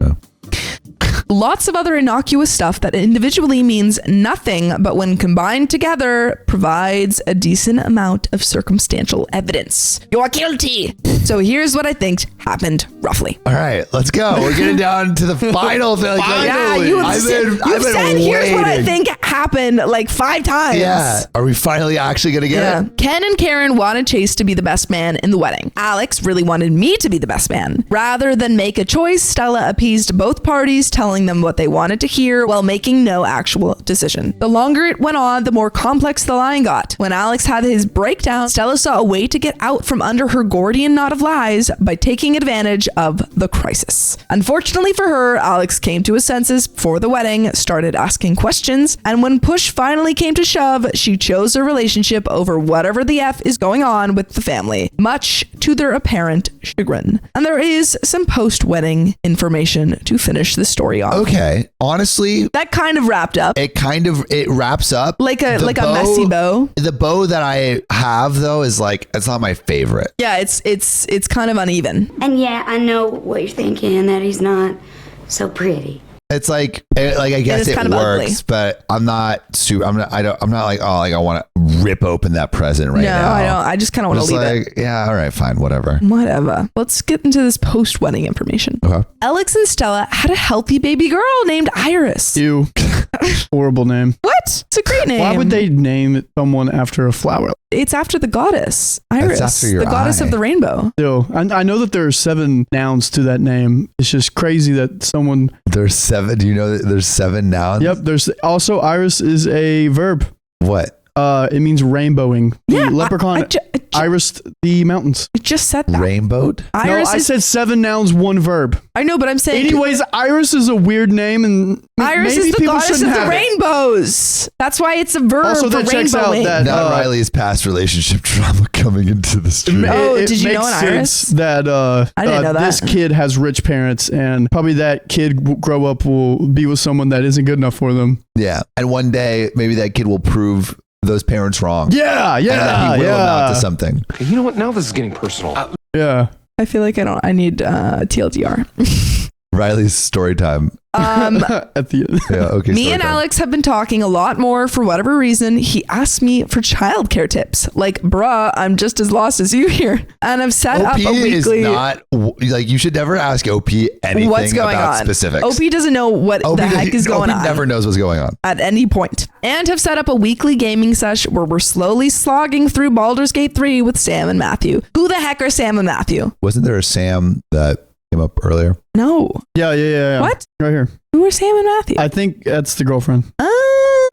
Speaker 4: Lots of other innocuous stuff that individually means nothing, but when combined together, provides a decent amount of circumstantial evidence. You're guilty. So here's what I think happened roughly.
Speaker 3: All right, let's go. We're getting down to the final thing.
Speaker 4: Yeah, you've said here's what I think happened like 5 times.
Speaker 3: Yeah. Are we finally actually going to get it?
Speaker 4: Ken and Karen wanted Chase to be the best man in the wedding. Alex really wanted me to be the best man. Rather than make a choice, Stella appeased both parties, telling them what they wanted to hear while making no actual decision. The longer it went on, the more complex the line got. When Alex had his breakdown, Stella saw a way to get out from under her Gordian knot of lies by taking advantage of the crisis. Unfortunately for her, Alex came to his senses before the wedding, started asking questions, and when push finally came to shove, she chose a relationship over whatever the F is going on with the family, much to their apparent chagrin. And there is some post-wedding information to finish the story off.
Speaker 3: Okay. Honestly,
Speaker 4: That kind of wrapped up.
Speaker 3: it wraps up
Speaker 4: Like a messy bow.
Speaker 3: The bow that I have though is like, it's not my favorite.
Speaker 4: Yeah, it's kind of uneven.
Speaker 9: And yeah, I know what you're thinking, that he's not so pretty.
Speaker 3: It's like I guess
Speaker 4: it's
Speaker 3: it
Speaker 4: kind of
Speaker 3: works,
Speaker 4: ugly.
Speaker 3: but I'm not like, oh, like I want to rip open that present right now.
Speaker 4: No, I don't. I just kind of want to leave it.
Speaker 3: Yeah, all right, fine, whatever.
Speaker 4: Whatever. Let's get into this post-wedding information.
Speaker 3: Okay.
Speaker 4: Alex and Stella had a healthy baby girl named Iris.
Speaker 5: Ew. Horrible name.
Speaker 4: What? It's a great name.
Speaker 5: Why would they name someone after a flower?
Speaker 4: It's after the goddess, Iris,
Speaker 3: after your
Speaker 4: the goddess
Speaker 3: eye.
Speaker 4: of the rainbow.
Speaker 5: Ew. I know that there are 7 nouns to that name. It's just crazy that someone.
Speaker 3: There's 7. Do you know that there's 7 nouns?
Speaker 5: Yep. There's also Iris is a verb.
Speaker 3: What?
Speaker 5: It means rainbowing. The leprechaun irised the mountains.
Speaker 4: I just said that.
Speaker 1: Rainbowed?
Speaker 5: No, I said 7 nouns, 1 verb.
Speaker 4: I know, but I'm saying.
Speaker 5: Anyways, Iris is a weird name, and
Speaker 4: Iris
Speaker 5: maybe
Speaker 4: is the
Speaker 5: people
Speaker 4: goddess of
Speaker 5: shouldn't
Speaker 4: the
Speaker 5: have it.
Speaker 4: rainbows. That's why it's a verb
Speaker 5: Also,
Speaker 4: for
Speaker 5: that checks out
Speaker 4: rainbowing.
Speaker 5: that
Speaker 3: Not Riley's past relationship trauma coming into the street.
Speaker 4: Did you know
Speaker 5: makes
Speaker 4: an Iris?
Speaker 5: sense that
Speaker 4: I didn't know that.
Speaker 5: this kid has rich parents, and probably that kid will grow up will be with someone that isn't good enough for them.
Speaker 3: Yeah. And one day, maybe that kid will prove those parents wrong.
Speaker 5: Yeah,
Speaker 3: And that he will amount to something.
Speaker 7: You know what? Now this is getting personal.
Speaker 5: Yeah.
Speaker 4: I feel like I need TLDR.
Speaker 3: Riley's story time.
Speaker 5: At the end.
Speaker 3: Yeah, okay.
Speaker 4: Me
Speaker 3: story
Speaker 4: and
Speaker 3: time.
Speaker 4: Alex have been talking a lot more for whatever reason. He asked me for childcare tips. Like, bruh, I'm just as lost as you here. And I've set up
Speaker 3: OP
Speaker 4: a weekly.
Speaker 3: is not like you should never ask OP anything
Speaker 4: What's going
Speaker 3: about
Speaker 4: on?
Speaker 3: specifics.
Speaker 4: OP doesn't know what the heck is going
Speaker 3: OP
Speaker 4: on.
Speaker 3: never knows what's going on.
Speaker 4: At any point. And have set up a weekly gaming sesh where we're slowly slogging through Baldur's Gate 3 with Sam and Matthew. Who the heck are Sam and Matthew?
Speaker 3: Wasn't there a Sam that came up earlier?
Speaker 4: No.
Speaker 5: Yeah.
Speaker 4: What?
Speaker 5: Right here.
Speaker 4: Who are Sam and Matthew?
Speaker 5: I think that's the girlfriend.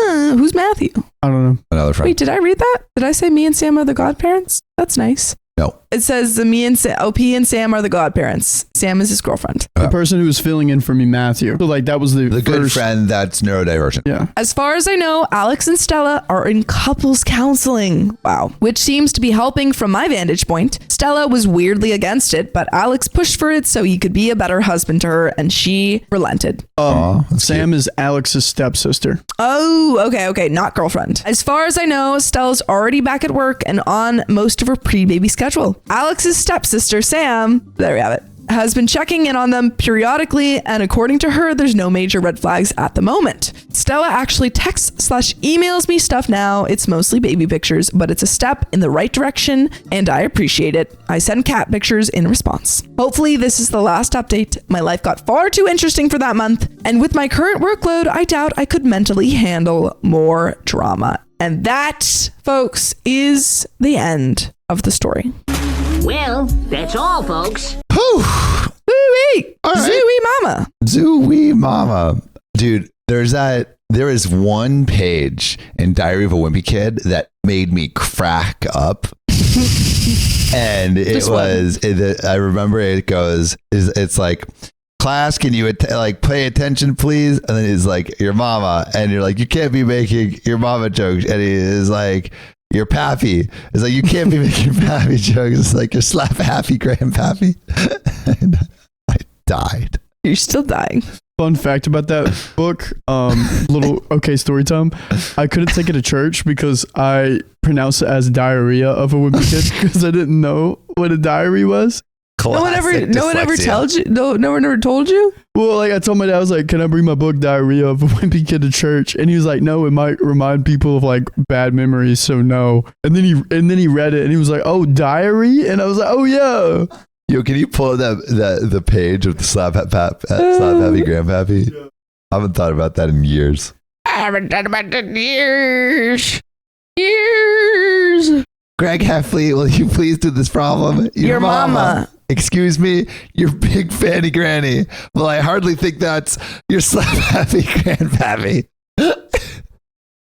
Speaker 4: Who's Matthew?
Speaker 5: I don't know.
Speaker 3: Another friend.
Speaker 4: Wait, did I read that? Did I say me and Sam are the godparents? That's nice.
Speaker 3: No.
Speaker 4: It says OP and Sam are the godparents. Sam is his girlfriend.
Speaker 5: The person who was filling in for me, Matthew. So like that was the
Speaker 3: The good
Speaker 5: first
Speaker 3: friend that's neurodivergent.
Speaker 5: Yeah.
Speaker 4: As far as I know, Alex and Stella are in couples counseling. Wow. Which seems to be helping from my vantage point. Stella was weirdly against it, but Alex pushed for it so he could be a better husband to her, and she relented.
Speaker 3: That's
Speaker 5: Sam is Alex's stepsister.
Speaker 4: Oh, okay. Not girlfriend. As far as I know, Stella's already back at work and on most of her pre-baby schedule. Alex's stepsister, Sam, there we have it, has been checking in on them periodically, and according to her, there's no major red flags at the moment. Stella actually texts/emails me stuff now. It's mostly baby pictures, but it's a step in the right direction, and I appreciate it. I send cat pictures in response. Hopefully, this is the last update. My life got far too interesting for that month, and with my current workload, I doubt I could mentally handle more drama. And that, folks, is the end of the story.
Speaker 10: Well, that's all, folks.
Speaker 4: Woo-wee!
Speaker 3: All right.
Speaker 4: Zooey mama.
Speaker 3: Zooey mama. Dude, there is one page in Diary of a Wimpy Kid that made me crack up. And I remember it goes, it's like, class, can you pay attention, please? And then he's like, your mama. And you're like, you can't be making your mama jokes. And he is like, your pappy. It's like, you can't be making pappy jokes. It's like, your slap happy grandpappy. And I died.
Speaker 4: You're still dying.
Speaker 5: Fun fact about that book, little okay story time. I couldn't take it to church because I pronounced it as diarrhea of a wimpy kid because I didn't know what a diary was.
Speaker 4: No one ever told you? No one ever told you?
Speaker 5: Well, like I told my dad, I was like, can I bring my book Diarrhea of a Wimpy Kid to church? And he was like, no, it might remind people of like bad memories, so no. And then he read it and he was like, oh, diary? And I was like, oh yeah.
Speaker 3: Yo, can you pull up the page of the slap happy grandpappy? Yeah. I haven't thought about that in years.
Speaker 4: I haven't thought about that in years. Years.
Speaker 3: Greg Heffley, will you please do this problem?
Speaker 4: Your mama.
Speaker 3: Excuse me, your big fanny granny. Well, I hardly think that's your slap happy grandpappy.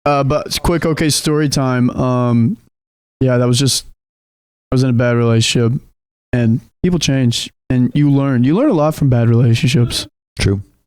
Speaker 5: But quick, okay, story time. Yeah, I was in a bad relationship, and people change, and you learn a lot from bad relationships.
Speaker 3: True.